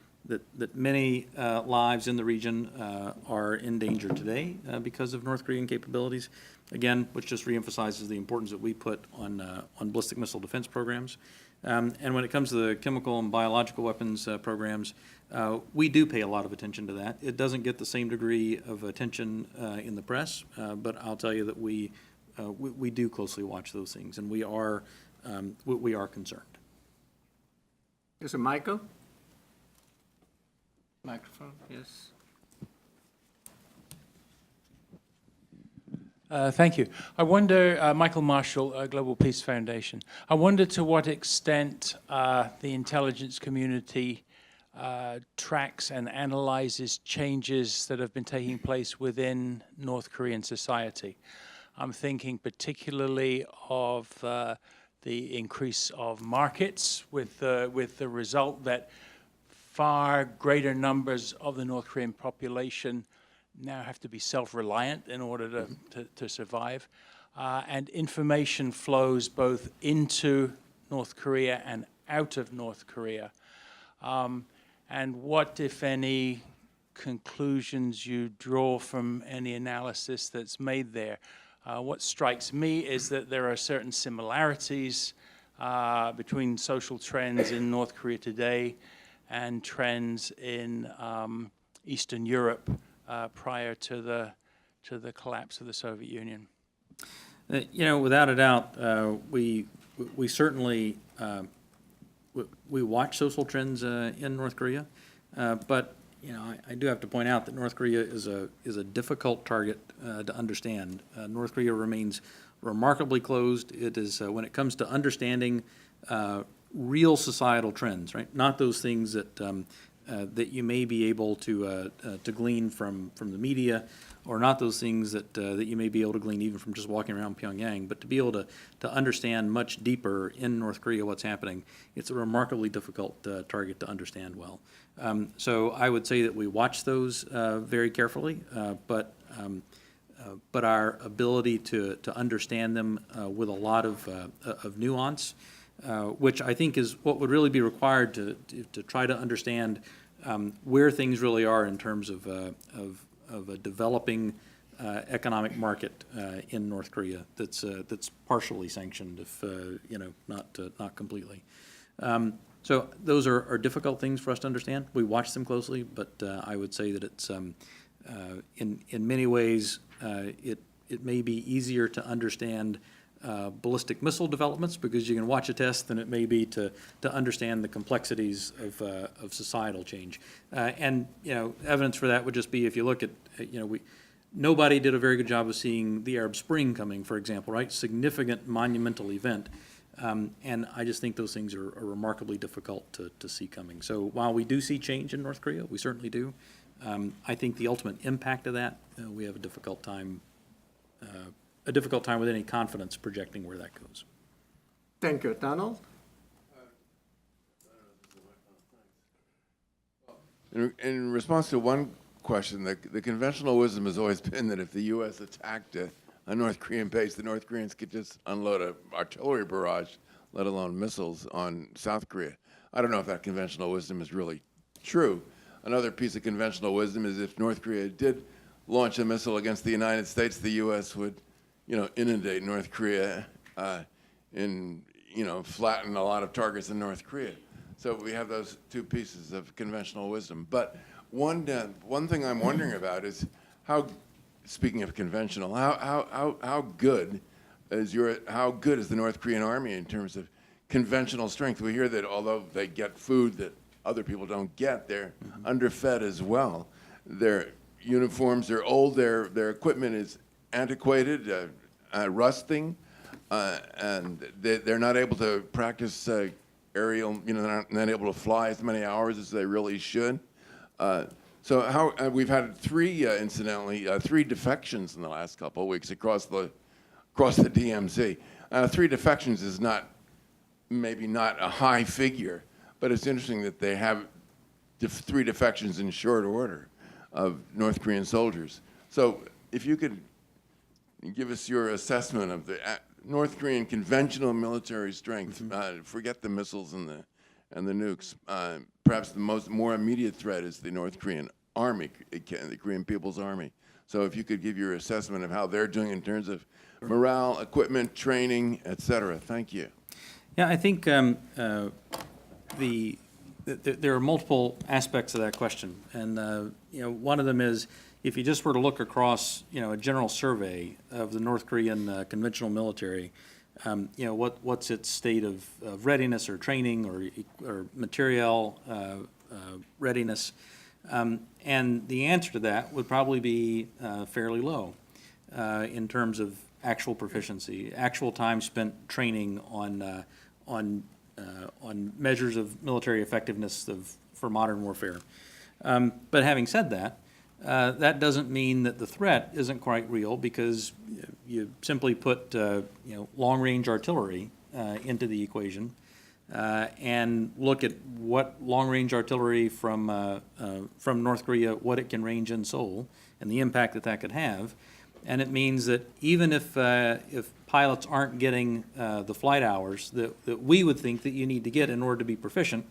[SPEAKER 19] many lives in the region are in danger today because of North Korean capabilities. Again, which just reemphasizes the importance that we put on ballistic missile defense programs. And when it comes to the chemical and biological weapons programs, we do pay a lot of attention to that. It doesn't get the same degree of attention in the press, but I'll tell you that we do closely watch those things, and we are concerned.
[SPEAKER 2] Is it Michael? Microphone, yes.
[SPEAKER 15] Thank you. I wonder, Michael Marshall, Global Peace Foundation, I wonder to what extent the intelligence community tracks and analyzes changes that have been taking place within North Korean society. I'm thinking particularly of the increase of markets with the result that far greater numbers of the North Korean population now have to be self-reliant in order to survive. And information flows both into North Korea and out of North Korea. And what, if any, conclusions you draw from any analysis that's made there? What strikes me is that there are certain similarities between social trends in North Korea today and trends in Eastern Europe prior to the collapse of the Soviet Union.
[SPEAKER 19] Without a doubt, we certainly we watch social trends in North Korea, but I do have to point out that North Korea is a difficult target to understand. North Korea remains remarkably closed. It is, when it comes to understanding real societal trends, right? Not those things that that you may be able to glean from the media, or not those things that you may be able to glean even from just walking around Pyongyang, but to be able to understand much deeper in North Korea what's happening. It's a remarkably difficult target to understand well. So I would say that we watch those very carefully, but our ability to understand them with a lot of nuance, which I think is what would really be required to try to understand where things really are in terms of a developing economic market in North Korea that's partially sanctioned, if not completely. So those are difficult things for us to understand. We watch them closely, but I would say that it's in many ways it may be easier to understand ballistic missile developments because you can watch a test than it may be to understand the complexities of societal change. And evidence for that would just be if you look at nobody did a very good job of seeing the Arab Spring coming, for example, right? Significant monumental event. And I just think those things are remarkably difficult to see coming. So while we do see change in North Korea, we certainly do, I think the ultimate impact of that, we have a difficult time with any confidence projecting where that goes.
[SPEAKER 2] Thank you. Donald?
[SPEAKER 6] In response to one question, the conventional wisdom has always been that if the U.S. attacked a North Korean base, the North Koreans could just unload an artillery barrage, let alone missiles, on South Korea. I don't know if that conventional wisdom is really true. Another piece of conventional wisdom is if North Korea did launch a missile against the United States, the U.S. would, inundate North Korea and, flatten a lot of targets in North Korea. So we have those two pieces of conventional wisdom. But one thing I'm wondering about is how, speaking of conventional, how good is the North Korean army in terms of conventional strength? We hear that although they get food that other people don't get, they're underfed as well. Their uniforms are old, their equipment is antiquated, rusting, and they're not able to practice aerial, they're not able to fly as many hours as they really should. So we've had incidentally, three defections in the last couple of weeks across the DMZ. 3 defections is maybe not a high figure, but it's interesting that they have 3 defections in short order of North Korean soldiers. So if you could give us your assessment of the North Korean conventional military strength, forget the missiles and the nukes. Perhaps the more immediate threat is the North Korean army, the Korean People's Army. So if you could give your assessment of how they're doing in terms of morale, equipment, training, et cetera. Thank you.
[SPEAKER 19] Yeah, I think there are multiple aspects of that question. And one of them is if you just were to look across a general survey of the North Korean conventional military, what's its state of readiness or training or materiel readiness, and the answer to that would probably be fairly low in terms of actual proficiency, actual time spent training on measures of military effectiveness for modern warfare. But having said that, that doesn't mean that the threat isn't quite real, because you simply put long-range artillery into the equation and look at what long-range artillery from North Korea, what it can range in Seoul, and the impact that could have. And it means that even if pilots aren't getting the flight hours that we would think that you need to get in order to be proficient,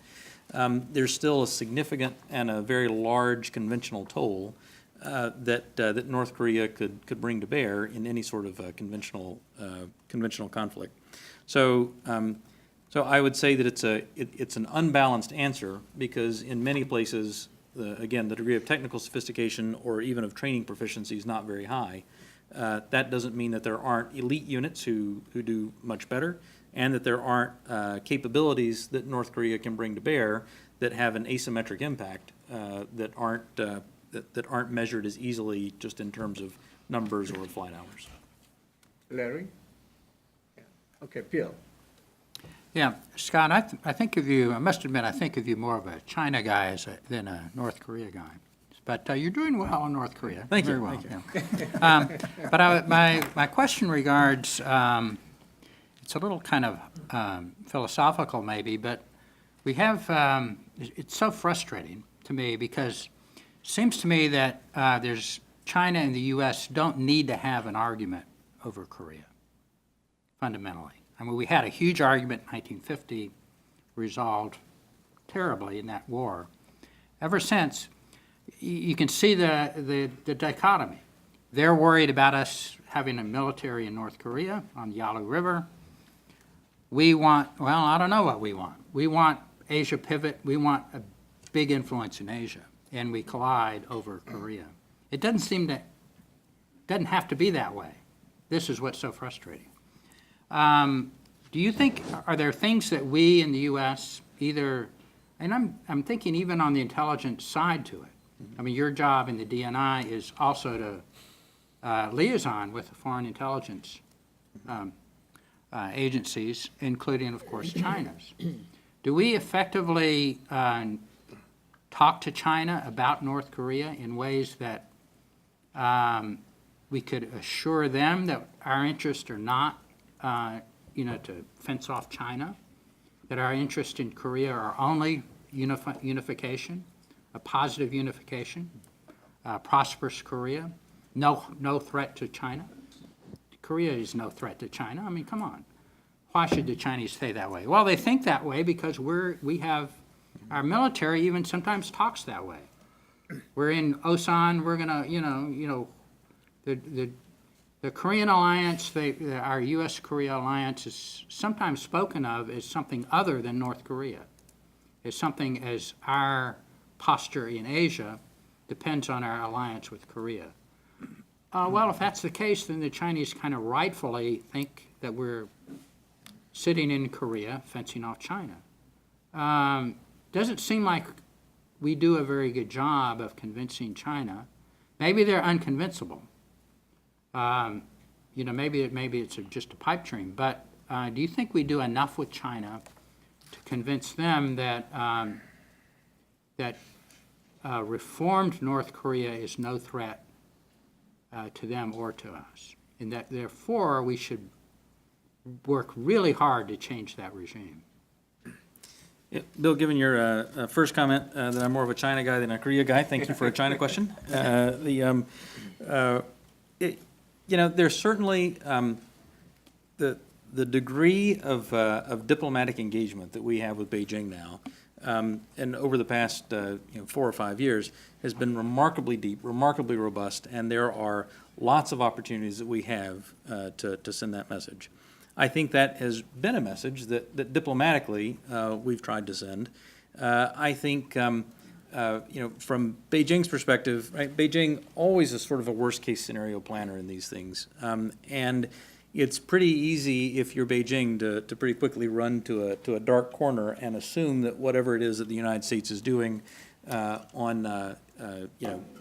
[SPEAKER 19] there's still a significant and a very large conventional toll that North Korea could bring to bear in any sort of conventional conflict. So I would say that it's an unbalanced answer, because in many places, again, the degree of technical sophistication or even of training proficiency is not very high. That doesn't mean that there aren't elite units who do much better, and that there aren't capabilities that North Korea can bring to bear that have an asymmetric impact that aren't measured as easily just in terms of numbers or flight hours.
[SPEAKER 2] Larry? Yeah. Okay, Bill.
[SPEAKER 8] Yeah, Scott, I think of you, I must admit, I think of you more of a China guy than a North Korea guy. But you're doing well in North Korea.
[SPEAKER 19] Thank you.
[SPEAKER 8] Very well.
[SPEAKER 19] Thank you.
[SPEAKER 8] Yeah. But my question regards, it's a little kind of philosophical maybe, but we have, it's so frustrating to me because it seems to me that there's China and the U.S. don't need to have an argument over Korea, fundamentally. I mean, we had a huge argument in 1950, resolved terribly in that war. Ever since, you can see the dichotomy. They're worried about us having a military in North Korea on the Yalu River. We want, well, I don't know what we want. We want Asia pivot. We want a big influence in Asia, and we collide over Korea. It doesn't have to be that way. This is what's so frustrating. Do you think, are there things that we in the U.S. either, and I'm thinking even on the intelligence side to it. I mean, your job in the DNI is also to liaison with the foreign intelligence agencies, including, of course, China's. Do we effectively talk to China about North Korea in ways that we could assure them that our interests are not, to fence off China, that our interests in Korea are only unification, a positive unification, prosperous Korea, no threat to China? Korea is no threat to China. I mean, come on. Why should the Chinese say that way? Well, they think that way because we have, our military even sometimes talks that way. We're in Osan, we're gonna, the Korean alliance, our U.S.-Korea alliance is sometimes spoken of as something other than North Korea. As something as our posture in Asia depends on our alliance with Korea. Well, if that's the case, then the Chinese kind of rightfully think that we're sitting in Korea, fencing off China. Doesn't seem like we do a very good job of convincing China. Maybe they're unconvincible. Maybe it's just a pipe dream. But do you think we do enough with China to convince them that reformed North Korea is no threat to them or to us, and that therefore we should work really hard to change that regime?
[SPEAKER 19] Yeah, Bill, given your first comment that I'm more of a China guy than a Korea guy, thank you for a China question. There's certainly the degree of diplomatic engagement that we have with Beijing now, and over the past 4 or 5 years, has been remarkably deep, remarkably robust, and there are lots of opportunities that we have to send that message. I think that has been a message that diplomatically we've tried to send. I think, from Beijing's perspective, right, Beijing always is sort of a worst-case scenario planner in these things. And it's pretty easy if you're Beijing to pretty quickly run to a dark corner and assume that whatever it is that the United States is doing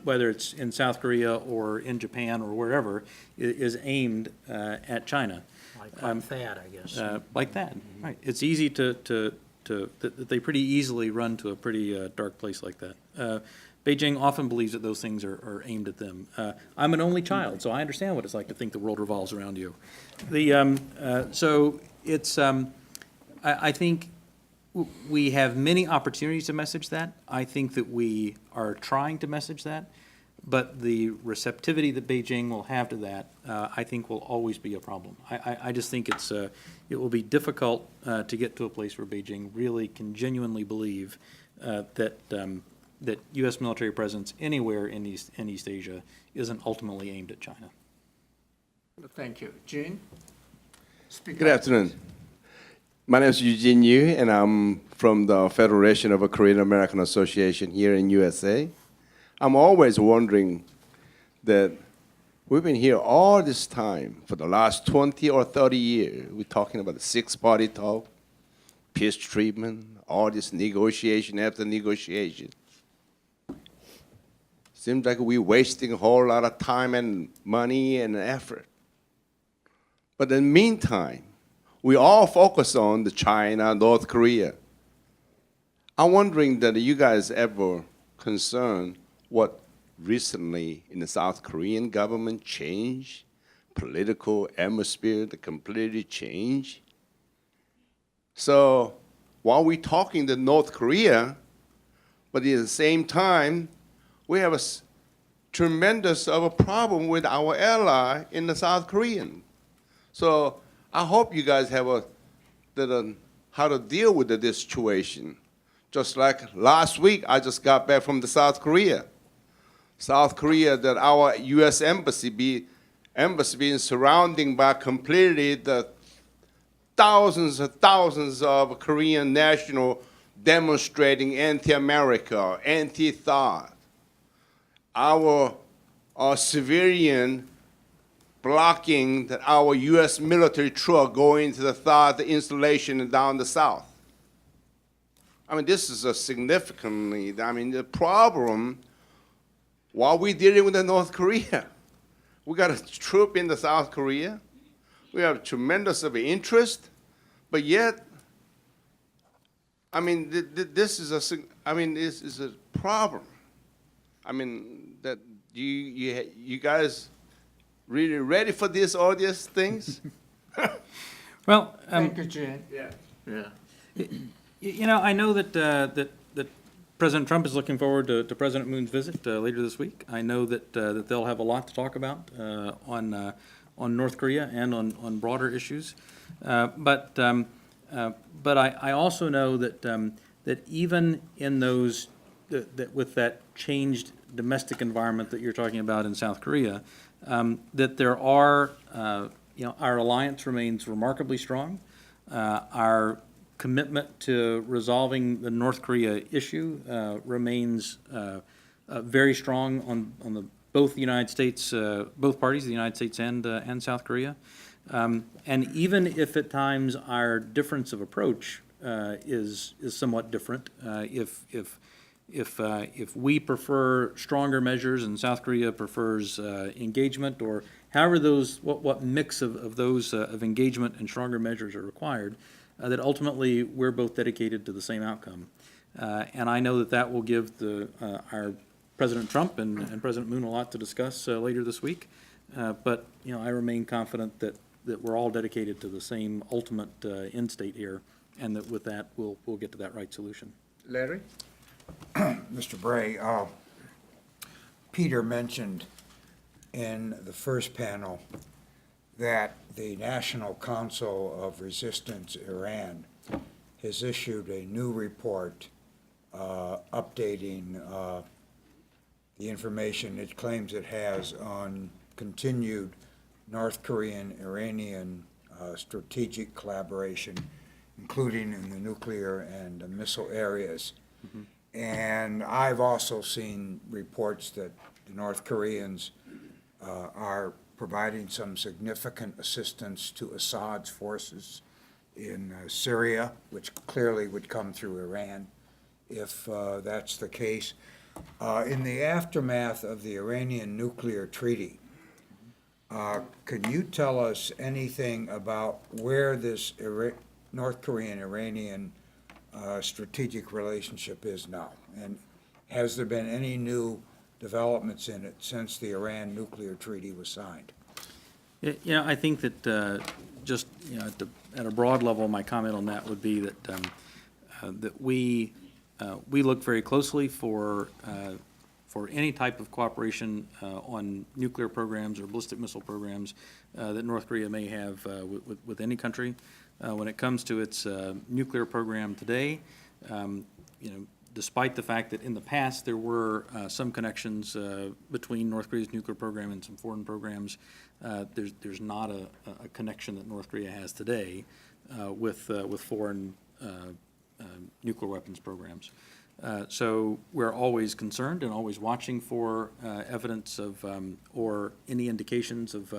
[SPEAKER 19] whether it's in South Korea or in Japan or wherever, is aimed at China.
[SPEAKER 8] Like that, I guess.
[SPEAKER 19] Like that, right. It's easy that they pretty easily run to a pretty dark place like that. Beijing often believes that those things are aimed at them. I'm an only child, so I understand what it's like to think the world revolves around you. So it's, I think we have many opportunities to message that. I think that we are trying to message that, but the receptivity that Beijing will have to that, I think will always be a problem. I just think it will be difficult to get to a place where Beijing really can genuinely believe that U.S. military presence anywhere in East Asia isn't ultimately aimed at China.
[SPEAKER 2] Thank you. Gene?
[SPEAKER 3] Good afternoon. My name is Eugene Yu, and I'm from the Federation of a Korean American Association here in USA. I'm always wondering that we've been here all this time for the last 20 or 30 years. We're talking about the six-party talk, peace treatment, all this negotiation after negotiation. Seems like we're wasting a whole lot of time and money and effort. But in the meantime, we all focus on the China, North Korea. I'm wondering that you guys ever concerned what recently in the South Korean government changed, political atmosphere that completely changed. So while we're talking to North Korea, but at the same time, we have a tremendous of a problem with our ally in the South Korean. So I hope you guys have how to deal with this situation. Just like last week, I just got back from the South Korea. South Korea, that our U.S. embassy being surrounded by completely the thousands of Korean nationals demonstrating anti-America, anti-thought. Our civilian blocking our U.S. military truck going to the THAAD installation down the south. I mean, this is a significantly, the problem while we're dealing with the North Korea. We got a troop in the South Korea. We have tremendous of interest, but yet, this is a problem. That you guys really ready for all these things?
[SPEAKER 19] Well,
[SPEAKER 2] Thank you, Jane.
[SPEAKER 19] Yeah. I know that President Trump is looking forward to President Moon's visit later this week. I know that they'll have a lot to talk about on North Korea and on broader issues. But I also know that even in those with that changed domestic environment that you're talking about in South Korea, that there are our alliance remains remarkably strong. Our commitment to resolving the North Korea issue remains very strong on both the United States, both parties, the United States and South Korea. And even if at times our difference of approach is somewhat different, if we prefer stronger measures and South Korea prefers engagement, or however what mix of those of engagement and stronger measures are required, that ultimately we're both dedicated to the same outcome. And I know that will give our President Trump and President Moon a lot to discuss later this week. But I remain confident that we're all dedicated to the same ultimate end state here, and that with that we'll get to that right solution.
[SPEAKER 2] Larry?
[SPEAKER 5] Mr. Bray, Peter mentioned in the first panel that the National Council of Resistance Iran has issued a new report updating the information it claims it has on continued North Korean-Iranian strategic collaboration, including in the nuclear and the missile areas. Mm-hmm. And I've also seen reports that the North Koreans are providing some significant assistance to Assad's forces in Syria, which clearly would come through Iran if that's the case. In the aftermath of the Iranian nuclear treaty, can you tell us anything about where this North Korean-Iranian strategic relationship is now? And has there been any new developments in it since the Iran nuclear treaty was signed?
[SPEAKER 19] I think that just at a broad level, my comment on that would be that that we look very closely for any type of cooperation on nuclear programs or ballistic missile programs that North Korea may have with any country. When it comes to its nuclear program today, despite the fact that in the past there were some connections between North Korea's nuclear program and some foreign programs, there's not a connection that North Korea has today with foreign nuclear weapons programs. So we're always concerned and always watching for evidence of or any indications of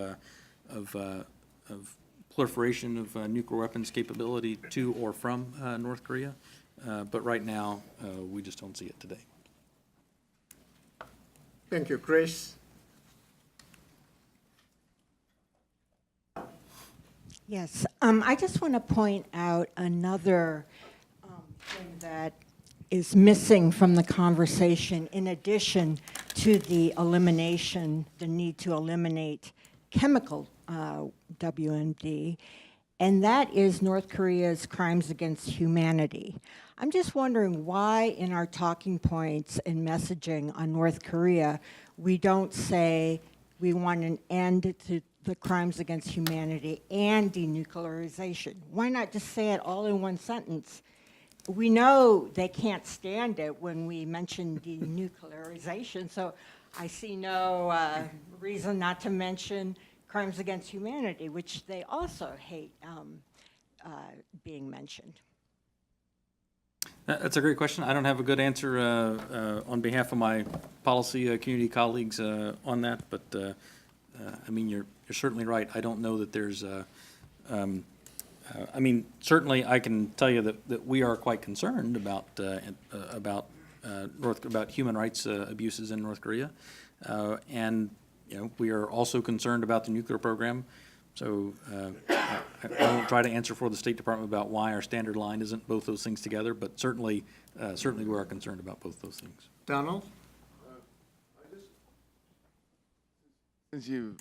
[SPEAKER 19] proliferation of nuclear weapons capability to or from North Korea. But right now, we just don't see it today.
[SPEAKER 2] Thank you. Grace?
[SPEAKER 22] Yes, I just want to point out another thing that is missing from the conversation, in addition to the elimination, the need to eliminate chemical WMD, and that is North Korea's crimes against humanity. I'm just wondering why in our talking points and messaging on North Korea, we don't say we want an end to the crimes against humanity and denuclearization. Why not just say it all in one sentence? We know they can't stand it when we mention denuclearization, so I see no reason not to mention crimes against humanity, which they also hate being mentioned.
[SPEAKER 19] That's a great question. I don't have a good answer on behalf of my policy community colleagues on that, but I mean, you're certainly right. I don't know that there's I mean, certainly I can tell you that we are quite concerned about human rights abuses in North Korea, and you know, we are also concerned about the nuclear program. So I won't try to answer for the State Department about why our standard line isn't both those things together, but certainly we are concerned about both those things.
[SPEAKER 2] Donald?
[SPEAKER 6] Since you've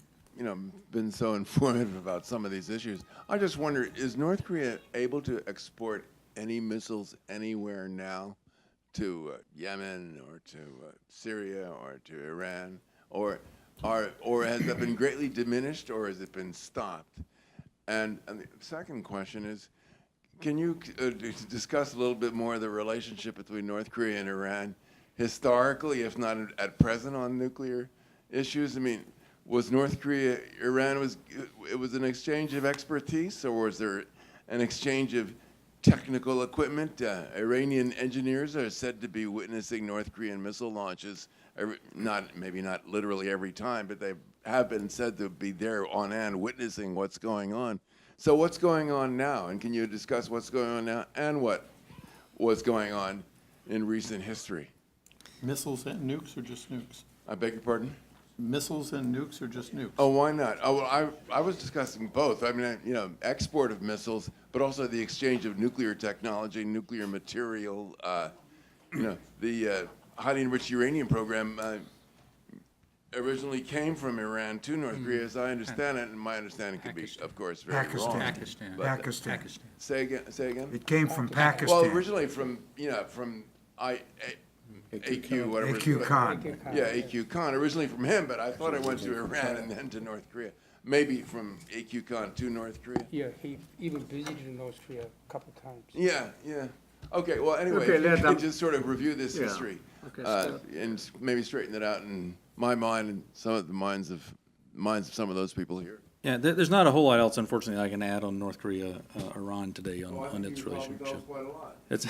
[SPEAKER 6] been so informative about some of these issues, I just wonder, is North Korea able to export any missiles anywhere now to Yemen or to Syria or to Iran, or has that been greatly diminished, or has it been stopped? And the second question is, can you discuss a little bit more the relationship between North Korea and Iran historically, if not at present, on nuclear issues? I mean, was North Korea, Iran, it was an exchange of expertise, or was there an exchange of technical equipment? Iranian engineers are said to be witnessing North Korean missile launches, maybe not literally every time, but they have been said to be there on hand witnessing what's going on. So what's going on now? And can you discuss what's going on now and what was going on in recent history?
[SPEAKER 7] Missiles and nukes, or just nukes?
[SPEAKER 6] I beg your pardon?
[SPEAKER 7] Missiles and nukes, or just nukes?
[SPEAKER 6] Oh, why not? Oh, well, I was discussing both. I mean, export of missiles, but also the exchange of nuclear technology, nuclear material. The highly enriched uranium program originally came from Iran to North Korea, as I understand it, and my understanding could be, of course, very wrong.
[SPEAKER 2] Pakistan.
[SPEAKER 6] Say again?
[SPEAKER 5] It came from Pakistan.
[SPEAKER 6] Well, originally from AQ, whatever.
[SPEAKER 5] AQ Khan.
[SPEAKER 6] Yeah, AQ Khan. Originally from him, but I thought it went to Iran and then to North Korea. Maybe from AQ Khan to North Korea.
[SPEAKER 9] Yeah, he even visited North Korea a couple of times.
[SPEAKER 6] Yeah. Okay, well, anyway,
[SPEAKER 2] Okay,
[SPEAKER 6] if you could just sort of review this
[SPEAKER 2] Yeah.
[SPEAKER 6] history
[SPEAKER 2] Okay,
[SPEAKER 6] and maybe straighten it out in my mind and some of the minds of some of those people here.
[SPEAKER 19] Yeah, there's not a whole lot else, unfortunately, I can add on North Korea, Iran today on its relationship. It's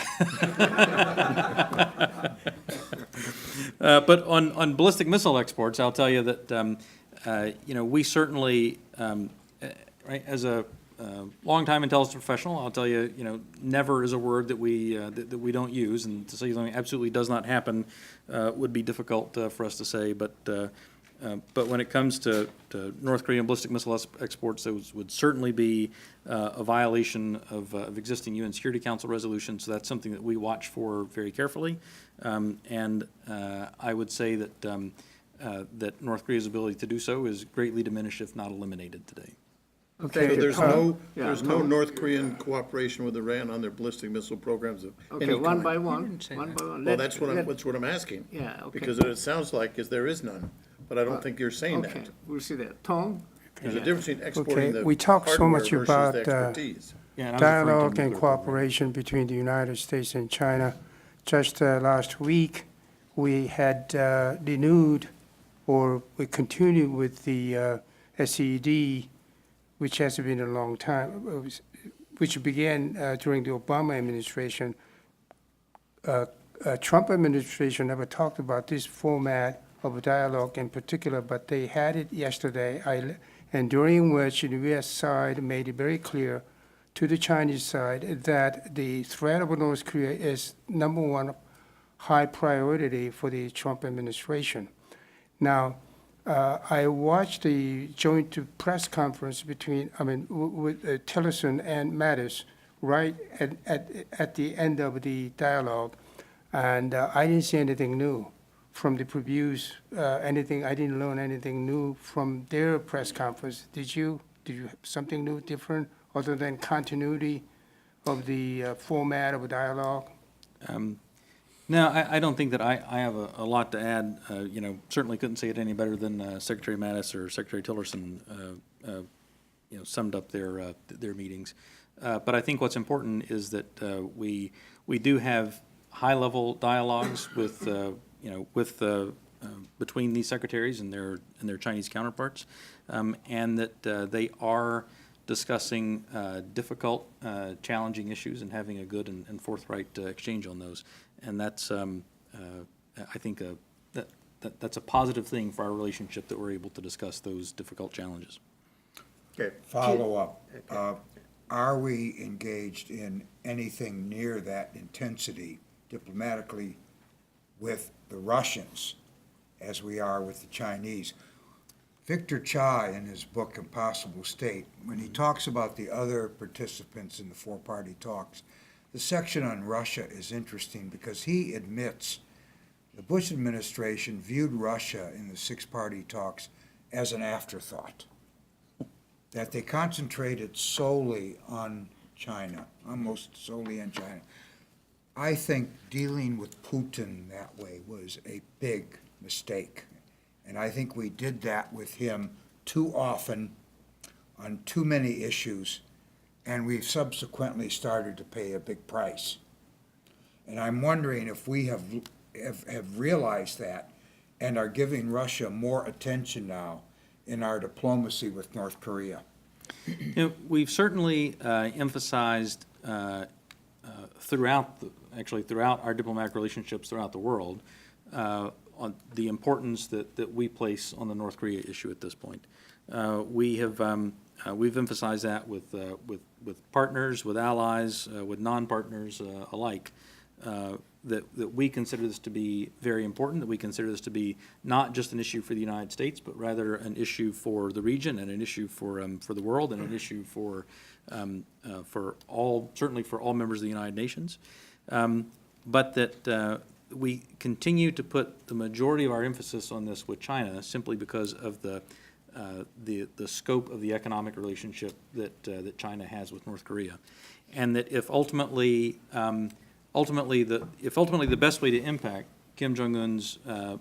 [SPEAKER 19] but on ballistic missile exports, I'll tell you that we certainly, right, as a longtime intelligence professional, I'll tell you, never is a word that we don't use, and to say something absolutely does not happen would be difficult for us to say, but when it comes to North Korean ballistic missile exports, those would certainly be a violation of existing UN Security Council resolutions. So that's something that we watch for very carefully. And I would say that that North Korea's ability to do so is greatly diminished, if not eliminated, today.
[SPEAKER 2] Okay,
[SPEAKER 7] So there's no North Korean cooperation with Iran on their ballistic missile programs of any
[SPEAKER 2] Okay,
[SPEAKER 7] kind?
[SPEAKER 2] one by one.
[SPEAKER 7] Well, that's what I'm asking.
[SPEAKER 2] Yeah, okay.
[SPEAKER 7] Because it sounds like there is none, but I don't think you're saying
[SPEAKER 2] Okay,
[SPEAKER 7] that.
[SPEAKER 2] we'll see that. Tom?
[SPEAKER 7] There's a difference between exporting
[SPEAKER 9] Okay,
[SPEAKER 7] the
[SPEAKER 9] we talk so much
[SPEAKER 7] hardware versus
[SPEAKER 9] about
[SPEAKER 7] the expertise.
[SPEAKER 19] Yeah, and I was referring to
[SPEAKER 9] dialogue and
[SPEAKER 19] nuclear
[SPEAKER 9] cooperation between the United States and China. Just last week, we had renewed, or we continued with the SED, which has been a long time, which began during the Obama administration. Trump administration never talked about this format of a dialogue in particular, but they had it yesterday, and during which the U.S. side made it very clear to the Chinese side that the threat of North Korea is number one high priority for the Trump administration. Now, I watched the joint press conference with Tillerson and Mattis right at the end of the dialogue, and I didn't see anything new from the previews. I didn't learn anything new from their press conference. Did you? Did you have something new, different, other than continuity of the format of a dialogue?
[SPEAKER 19] No, I don't think that I have a lot to add. Certainly couldn't say it any better than Secretary Mattis or Secretary Tillerson, summed up their meetings. But I think what's important is that we do have high-level dialogues between these secretaries and their Chinese counterparts, and that they are discussing difficult, challenging issues and having a good and forthright exchange on those. And that's, I think, that's a positive thing for our relationship, that we're able to discuss those difficult challenges.
[SPEAKER 2] Okay.
[SPEAKER 5] Follow up. Are we engaged in anything near that intensity diplomatically with the Russians as we are with the Chinese? Victor Chai, in his book Impossible State, when he talks about the other participants in the four-party talks, the section on Russia is interesting because he admits the Bush administration viewed Russia in the six-party talks as an afterthought, that they concentrated solely on China, almost solely on China. I think dealing with Putin that way was a big mistake. And I think we did that with him too often on too many issues, and we've subsequently started to pay a big price. And I'm wondering if we have realized that and are giving Russia more attention now in our diplomacy with North Korea.
[SPEAKER 19] We've certainly emphasized throughout our diplomatic relationships throughout the world on the importance that we place on the North Korea issue at this point. We've emphasized that with partners, with allies, with non-partners alike. That we consider this to be very important, that we consider this to be not just an issue for the United States, but rather an issue for the region and an issue for the world and an issue for all, certainly for all members of the United Nations. But that we continue to put the majority of our emphasis on this with China simply because of the scope of the economic relationship that China has with North Korea, and that if ultimately the best way to impact Kim Jong-un's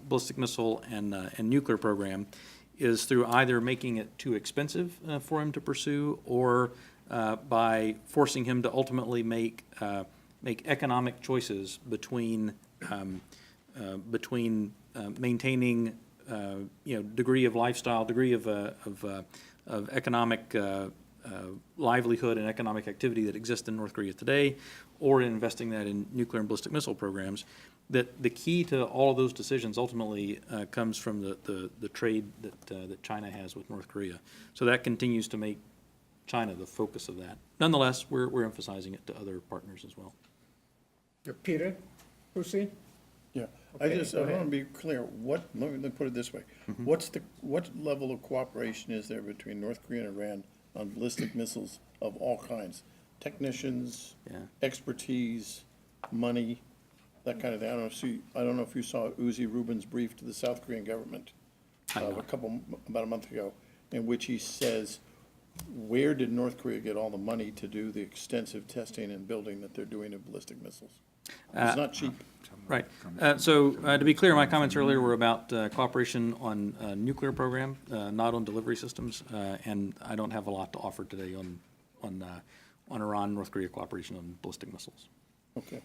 [SPEAKER 19] ballistic missile and nuclear program is through either making it too expensive for him to pursue, or by forcing him to ultimately make economic choices between maintaining degree of lifestyle, degree of economic livelihood and economic activity that exists in North Korea today, or investing that in nuclear and ballistic missile programs. That the key to all of those decisions ultimately comes from the trade that China has with North Korea. So that continues to make China the focus of that. Nonetheless, we're emphasizing it to other partners as well.
[SPEAKER 2] Peter, Hussey?
[SPEAKER 7] Yeah,
[SPEAKER 2] Okay,
[SPEAKER 7] I want to be clear, let me put it this way. What level of cooperation is there between North Korea and Iran on ballistic missiles of all kinds? Technicians, expertise, money, that kind of thing. I don't know if you saw Uzi Rubin's brief to the South Korean government about a month ago, in which he says, where did North Korea get all the money to do the extensive testing and building that they're doing of ballistic missiles? It's not cheap.
[SPEAKER 19] Right. So to be clear, my comments earlier were about cooperation on nuclear program, not on delivery systems, and I don't have a lot to offer today on Iran-North Korea cooperation on ballistic missiles.
[SPEAKER 2] Okay.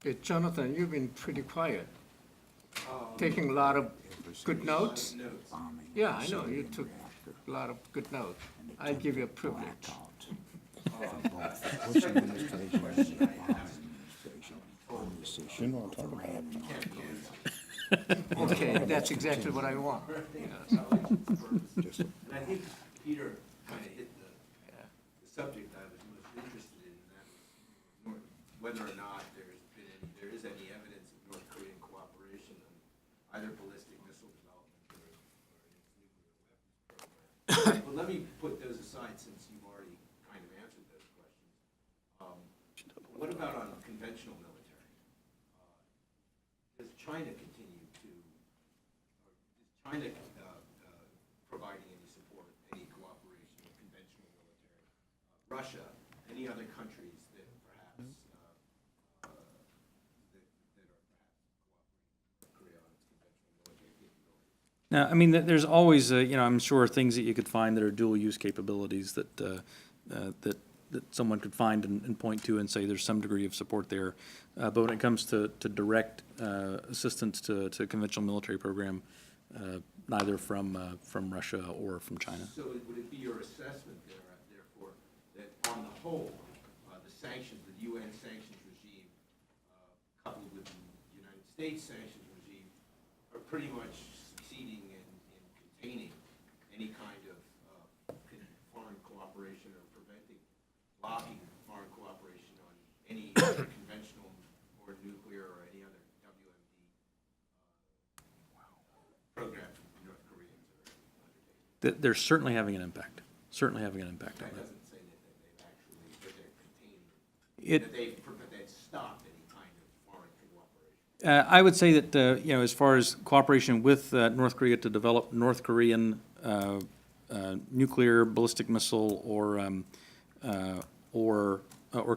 [SPEAKER 2] Okay, Jonathan, you've been pretty quiet, taking a lot of good notes. Yeah, I know, you took a lot of good notes. I give you a privilege. Okay, that's exactly what I want. Yes.
[SPEAKER 3] I think Peter kind of hit the subject I was most interested in, and that was whether or not there is any evidence of North Korean cooperation on either ballistic missile development or its nuclear weapons program. But let me put those aside since you've already kind of answered those questions. What about on conventional military? Does China continue to, or is China providing any support, any cooperation with conventional military? Russia, any other countries that perhaps that are perhaps cooperating with Korea on its conventional military capabilities?
[SPEAKER 19] Now, I mean, there's always, I'm sure things that you could find that are dual-use capabilities that someone could find and point to and say there's some degree of support there. But when it comes to direct assistance to a conventional military program, neither from Russia or from China.
[SPEAKER 3] So would it be your assessment therefore, that on the whole, the sanctions, the UN sanctions regime, coupled with the United States sanctions regime, are pretty much succeeding in containing any kind of foreign cooperation or blocking foreign cooperation on any other conventional or nuclear or any other WMD program North Koreans are undertaking?
[SPEAKER 19] They're certainly having an impact. Certainly having an impact on
[SPEAKER 3] That
[SPEAKER 19] that.
[SPEAKER 3] doesn't say that they've stopped any kind of foreign cooperation.
[SPEAKER 19] I would say that, as far as cooperation with North Korea to develop North Korean nuclear, ballistic missile, or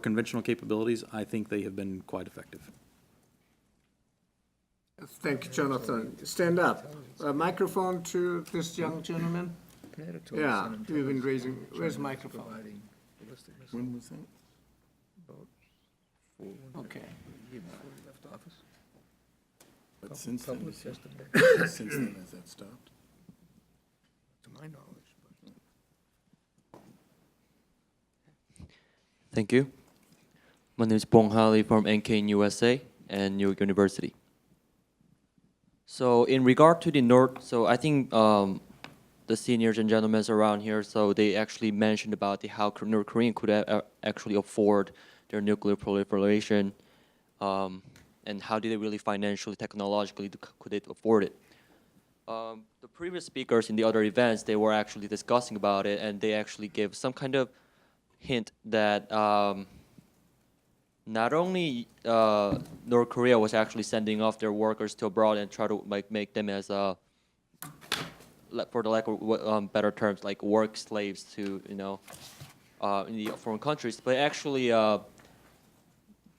[SPEAKER 19] conventional capabilities, I think they have been quite effective.
[SPEAKER 2] Thank you, Jonathan. Stand up. Microphone to this young gentleman. Yeah, you've been raising, where's the microphone?
[SPEAKER 7] When was that?
[SPEAKER 2] Okay.
[SPEAKER 7] But since then, has that stopped?
[SPEAKER 10] To my knowledge.
[SPEAKER 14] Thank you. My name is Bong Hali from NK USA and New York University. So in regard to the North, so I think the seniors and gentlemen around here, so they actually mentioned about how North Korean could actually afford their nuclear proliferation, and how did they really financially, technologically, could they afford it? The previous speakers in the other events, they were actually discussing about it, and they actually gave some kind of hint that not only North Korea was actually sending off their workers to abroad and try to make them as for the lack of better terms, like work slaves to in the foreign countries, but actually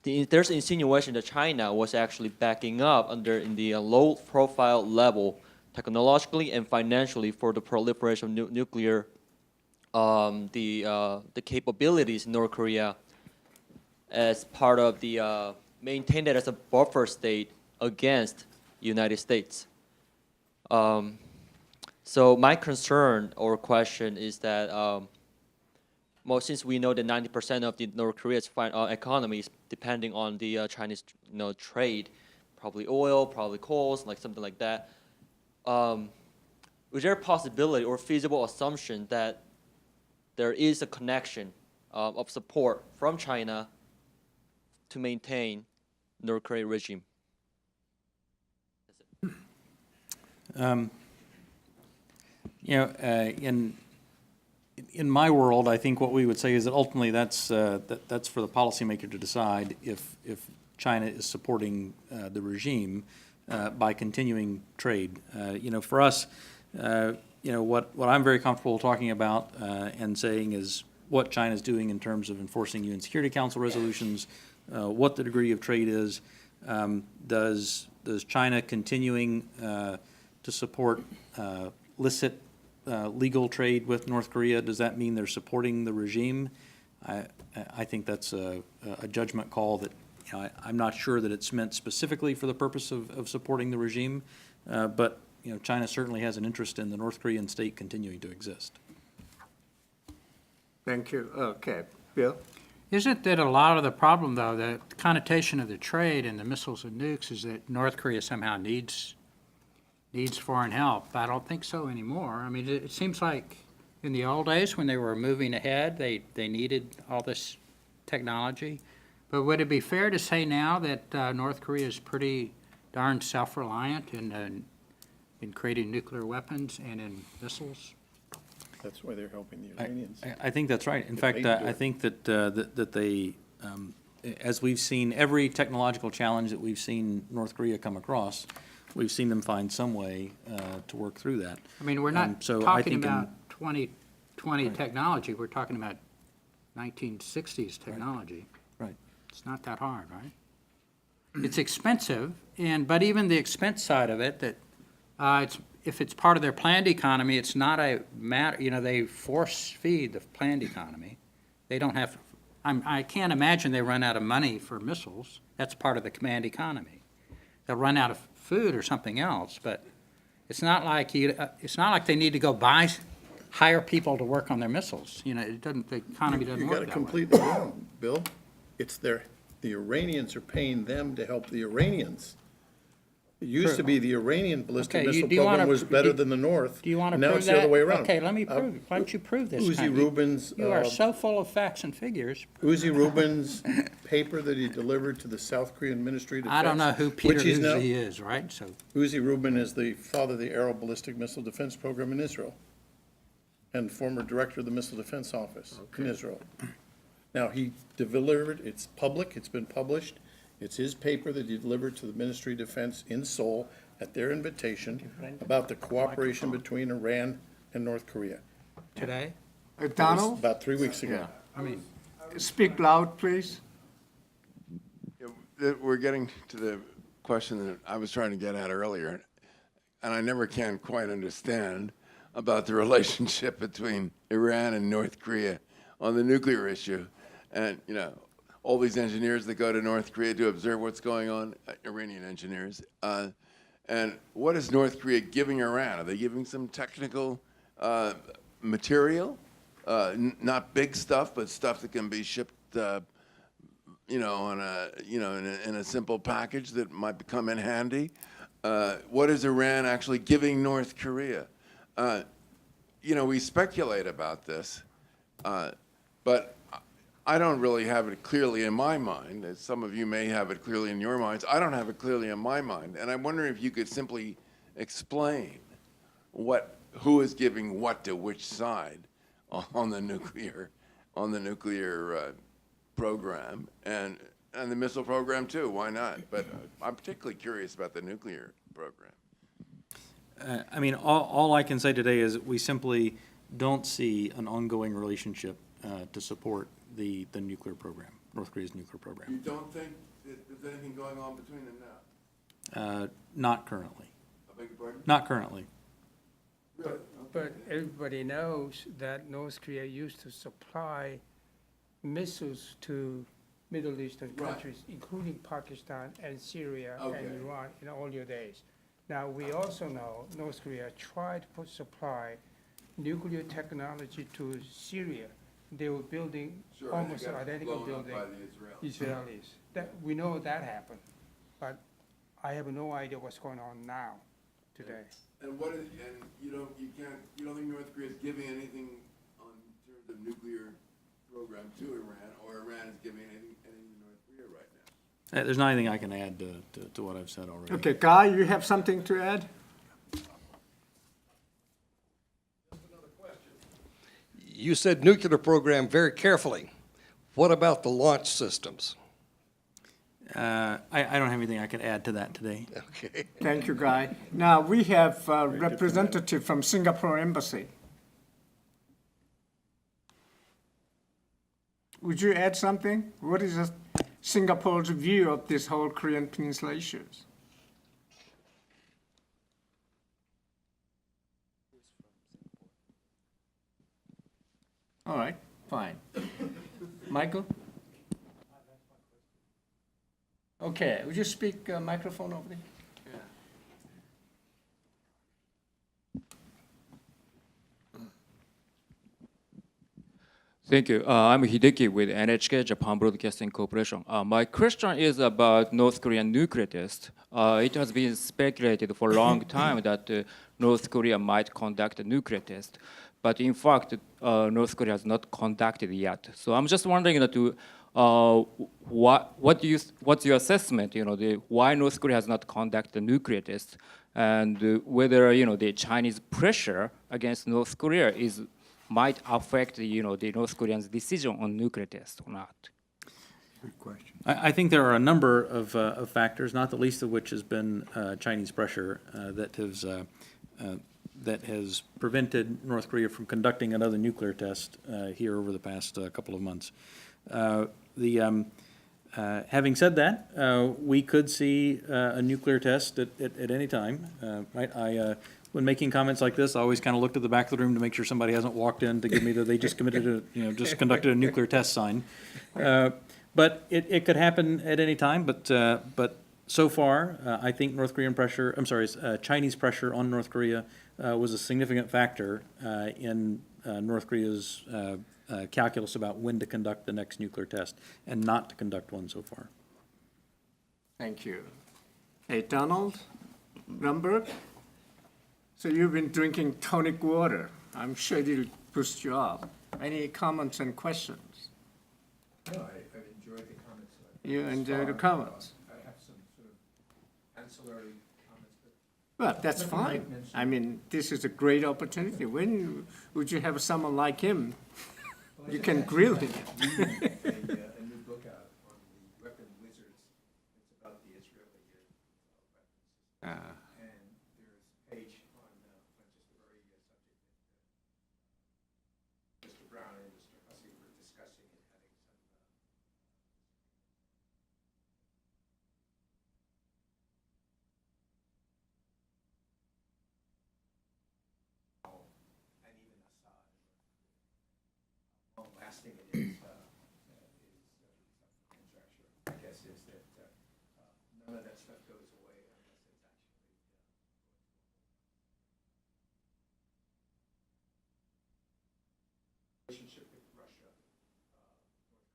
[SPEAKER 14] there's an insinuation that China was actually backing up in the low-profile level, technologically and financially, for the proliferation of nuclear. The capabilities in North Korea as part of the maintain it as a buffer state against United States. So my concern or question is that since we know that 90% of the North Korea's economy is depending on the Chinese trade, probably oil, probably coals, like something like that. Is there a possibility or feasible assumption that there is a connection of support from China to maintain North Korean regime?
[SPEAKER 19] In my world, I think what we would say is that ultimately that's for the policymaker to decide if China is supporting the regime by continuing trade. For us, what I'm very comfortable talking about and saying is what China's doing in terms of enforcing UN Security Council resolutions, what the degree of trade is. Does China continuing to support licit legal trade with North Korea, does that mean they're supporting the regime? I think that's a judgment call that I'm not sure that it's meant specifically for the purpose of supporting the regime, but China certainly has an interest in the North Korean state continuing to exist.
[SPEAKER 2] Thank you. Okay, Bill?
[SPEAKER 8] Isn't that a lot of the problem, though, the connotation of the trade and the missiles and nukes is that North Korea somehow needs needs foreign help. I don't think so anymore. I mean, it seems like in the old days when they were moving ahead, they needed all this technology. But would it be fair to say now that North Korea is pretty darn self-reliant in creating nuclear weapons and in missiles?
[SPEAKER 7] That's why they're helping the Iranians.
[SPEAKER 19] I think that's right. In
[SPEAKER 7] Get
[SPEAKER 19] fact,
[SPEAKER 7] paid to do
[SPEAKER 19] I
[SPEAKER 7] it.
[SPEAKER 19] think that they, as we've seen every technological challenge that we've seen North Korea come across, we've seen them find some way to work through that.
[SPEAKER 8] I mean, we're not
[SPEAKER 19] So I
[SPEAKER 8] talking
[SPEAKER 19] think in-
[SPEAKER 8] about 2020 technology, we're talking about 1960s technology.
[SPEAKER 19] Right.
[SPEAKER 8] It's not that hard, right? It's expensive, but even the expense side of it, if it's part of their planned economy, it's not a matter, they force feed the planned economy. They don't have, I can't imagine they run out of money for missiles. That's part of the command economy. They'll run out of food or something else, but it's not like they need to go hire people to work on their missiles. The economy doesn't
[SPEAKER 7] You
[SPEAKER 8] work
[SPEAKER 7] got it
[SPEAKER 8] that way.
[SPEAKER 7] completely wrong, Bill. It's the Iranians are paying them to help the Iranians. It used to be the Iranian ballistic
[SPEAKER 8] Okay,
[SPEAKER 7] missile
[SPEAKER 8] do you wanna-
[SPEAKER 7] program was better
[SPEAKER 8] do-
[SPEAKER 7] than the North.
[SPEAKER 8] Do you want to
[SPEAKER 7] Now
[SPEAKER 8] prove
[SPEAKER 7] it's
[SPEAKER 8] that?
[SPEAKER 7] the other way around.
[SPEAKER 8] Okay, let me prove it. Why don't you prove this?
[SPEAKER 7] Uzi Rubin's,
[SPEAKER 8] You are so full of facts and figures.
[SPEAKER 7] Uzi Rubin's paper that he delivered to the South Korean Ministry of Defense.
[SPEAKER 8] I don't know who Peter
[SPEAKER 7] which he's now-
[SPEAKER 8] Uzi is, right? So,
[SPEAKER 7] Uzi Rubin is the father of the Aero Ballistic Missile Defense Program in Israel and former director of the Missile Defense Office in Israel. Now, he delivered, it's public, it's been published, it's his paper that he delivered to the Ministry of Defense in Seoul at their invitation about the cooperation between Iran and North Korea.
[SPEAKER 8] today?
[SPEAKER 7] It was
[SPEAKER 2] Donald,
[SPEAKER 7] about 3 weeks ago.
[SPEAKER 8] I mean,
[SPEAKER 2] speak loud, please.
[SPEAKER 6] We're getting to the question that I was trying to get at earlier, and I never can quite understand about the relationship between Iran and North Korea on the nuclear issue. And, all these engineers that go to North Korea to observe what's going on, Iranian engineers, and what is North Korea giving Iran? Are they giving some technical material? Not big stuff, but stuff that can be shipped in a simple package that might come in handy. What is Iran actually giving North Korea? We speculate about this, but I don't really have it clearly in my mind. As some of you may have it clearly in your minds. I don't have it clearly in my mind, and I'm wondering if you could simply explain who is giving what to which side on the nuclear program and the missile program too. Why not? But I'm particularly curious about the nuclear program.
[SPEAKER 19] All I can say today is we simply don't see an ongoing relationship to support the nuclear program, North Korea's nuclear program.
[SPEAKER 6] You don't think that there's anything going on between them now?
[SPEAKER 19] Not currently.
[SPEAKER 6] I beg your pardon?
[SPEAKER 19] Not currently.
[SPEAKER 9] But everybody knows that North Korea used to supply missiles to Middle Eastern countries, including Pakistan and Syria and Iran in all your days. Now, we also know North Korea tried to supply nuclear technology to Syria. They were building almost identical building. Israelis. We know that happened, but I have no idea what's going on now, today.
[SPEAKER 6] And you don't think North Korea is giving anything on terms of nuclear program to Iran, or Iran is giving anything to North Korea right now?
[SPEAKER 19] There's not anything I can add to what I've said already.
[SPEAKER 2] Okay, Guy, you have something to add?
[SPEAKER 20] You said nuclear program very carefully. What about the launch systems?
[SPEAKER 19] I don't have anything I can add to that today.
[SPEAKER 20] Okay.
[SPEAKER 2] Thank you, Guy. Now, we have a representative from Singapore Embassy. Would you add something? What is Singapore's view of this whole Korean Peninsula issues? All right, fine. Michael? Okay, would you speak microphone over there?
[SPEAKER 11] Thank you. I'm Hideki with NHK Japan Broadcasting Corporation. My question is about North Korean nuclear test. it has been speculated for a long time that North Korea might conduct a nuclear test. But in fact, North Korea has not conducted yet. So I'm just wondering that what's your assessment? Why North Korea has not conducted a nuclear test, and whether the Chinese pressure against North Korea might affect the North Koreans' decision on nuclear test or not.
[SPEAKER 5] Good question.
[SPEAKER 19] I think there are a number of factors, not the least of which has been Chinese pressure that has prevented North Korea from conducting another nuclear test here over the past couple of months. Having said that, we could see a nuclear test at any time. Right? When making comments like this, I always kind of looked at the back of the room to make sure somebody hasn't walked in to give me that they just just conducted a nuclear test sign. But it could happen at any time. But so far, I think Chinese pressure on North Korea was a significant factor in North Korea's calculus about when to conduct the next nuclear test and not to conduct one so far.
[SPEAKER 2] Thank you. Hey, Donald Rumberg? So you've been drinking tonic water. I'm sure it'll boost you up. Any comments and questions?
[SPEAKER 21] No, I enjoyed the comments.
[SPEAKER 2] You enjoyed the comments?
[SPEAKER 21] I have some sort of ancillary comments.
[SPEAKER 2] Well, that's fine. I mean, this is a great opportunity. When would you have someone like him? You can grill him.
[SPEAKER 21] A new book out on the weapon wizards. It's about the Israeli weapons. And there's a page on just the very subject that Mr. Brown and Mr. Hussey were discussing and having some. And even Assad. How lasting it is conjecture. I guess is that none of that stuff goes away unless it's actually relationship with Russia. North Korea is using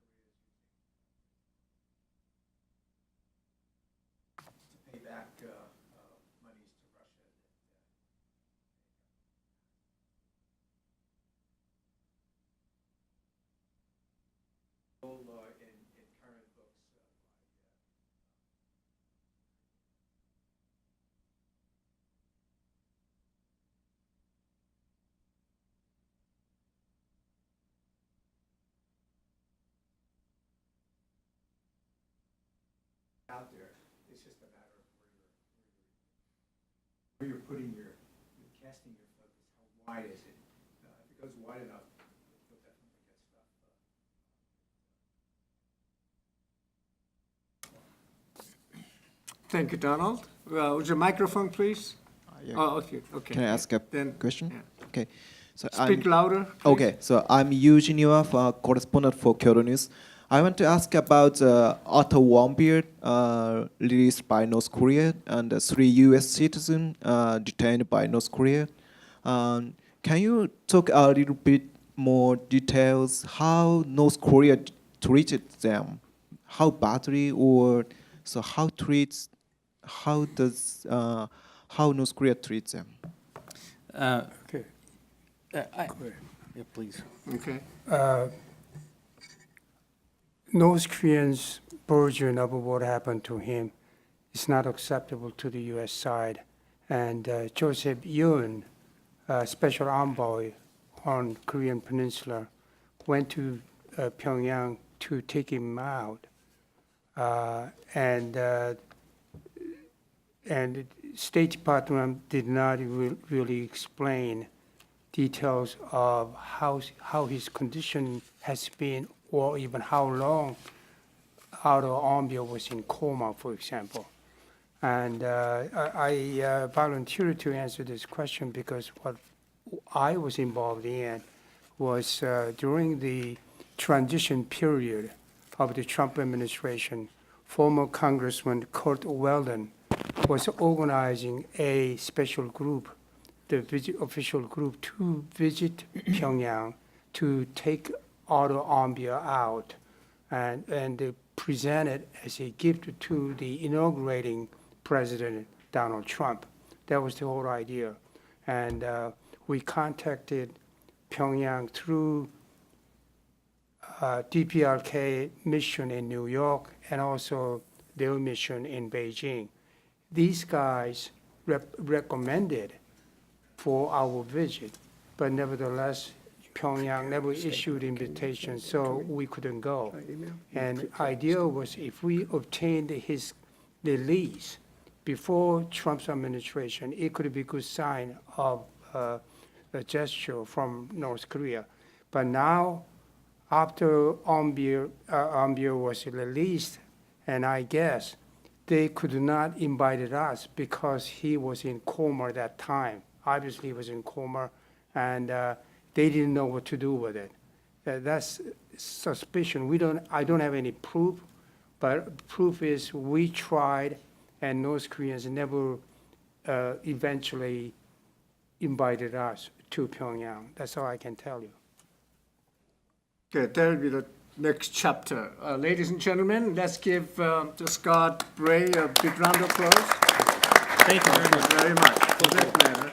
[SPEAKER 21] to pay back monies to Russia. In current books out there, it's just a matter of where you're putting you're casting your focus. How wide is it? If it goes wide enough, you'll definitely get stuff.
[SPEAKER 2] Thank you, Donald. Would your microphone, please?
[SPEAKER 12] Yeah.
[SPEAKER 2] Oh, okay.
[SPEAKER 12] Can I ask a
[SPEAKER 2] Then-
[SPEAKER 12] question?
[SPEAKER 2] yeah.
[SPEAKER 12] Okay. So
[SPEAKER 2] Speak louder, please.
[SPEAKER 12] Okay, so I'm Eugene Yua, correspondent for Kyoto News. I want to ask about Otto Warmbier released by North Korea and 3 U.S. citizens detained by North Korea. Can you talk a little bit more details how North Korea treated them? How badly, or so how North Korea treats them?
[SPEAKER 2] Okay.
[SPEAKER 19] Yeah, please.
[SPEAKER 2] Okay.
[SPEAKER 9] North Koreans' version of what happened to him is not acceptable to the U.S. side. And Joseph Yun, special envoy on Korean Peninsula, went to Pyongyang to take him out. And State Department did not really explain details of how his condition has been, or even how long Otto Warmbier was in coma, for example. And I volunteered to answer this question because what I was involved in was during the transition period of the Trump administration, former Congressman Kurt Weldon was organizing a special group, the official group, to visit Pyongyang to take Otto Warmbier out and present it as a gift to the inaugurating President Donald Trump. That was the whole idea. And we contacted Pyongyang through DPRK mission in New York and also their mission in Beijing. These guys recommended for our visit, but nevertheless, Pyongyang never issued invitation, so we couldn't go. And idea was if we obtained his release before Trump's administration, it could be a good sign of a gesture from North Korea. But now, after Onbir was released, and I guess they could not invite us because he was in coma at that time. Obviously, he was in coma, and they didn't know what to do with it. That's suspicion. I don't have any proof, but proof is we tried, and North Koreans never eventually invited us to Pyongyang. That's all I can tell you.
[SPEAKER 2] Good, that will be the next chapter. Ladies and gentlemen, let's give to Scott Bray a big round of applause.
[SPEAKER 19] Thank you very much.
[SPEAKER 2] Very much. For that matter.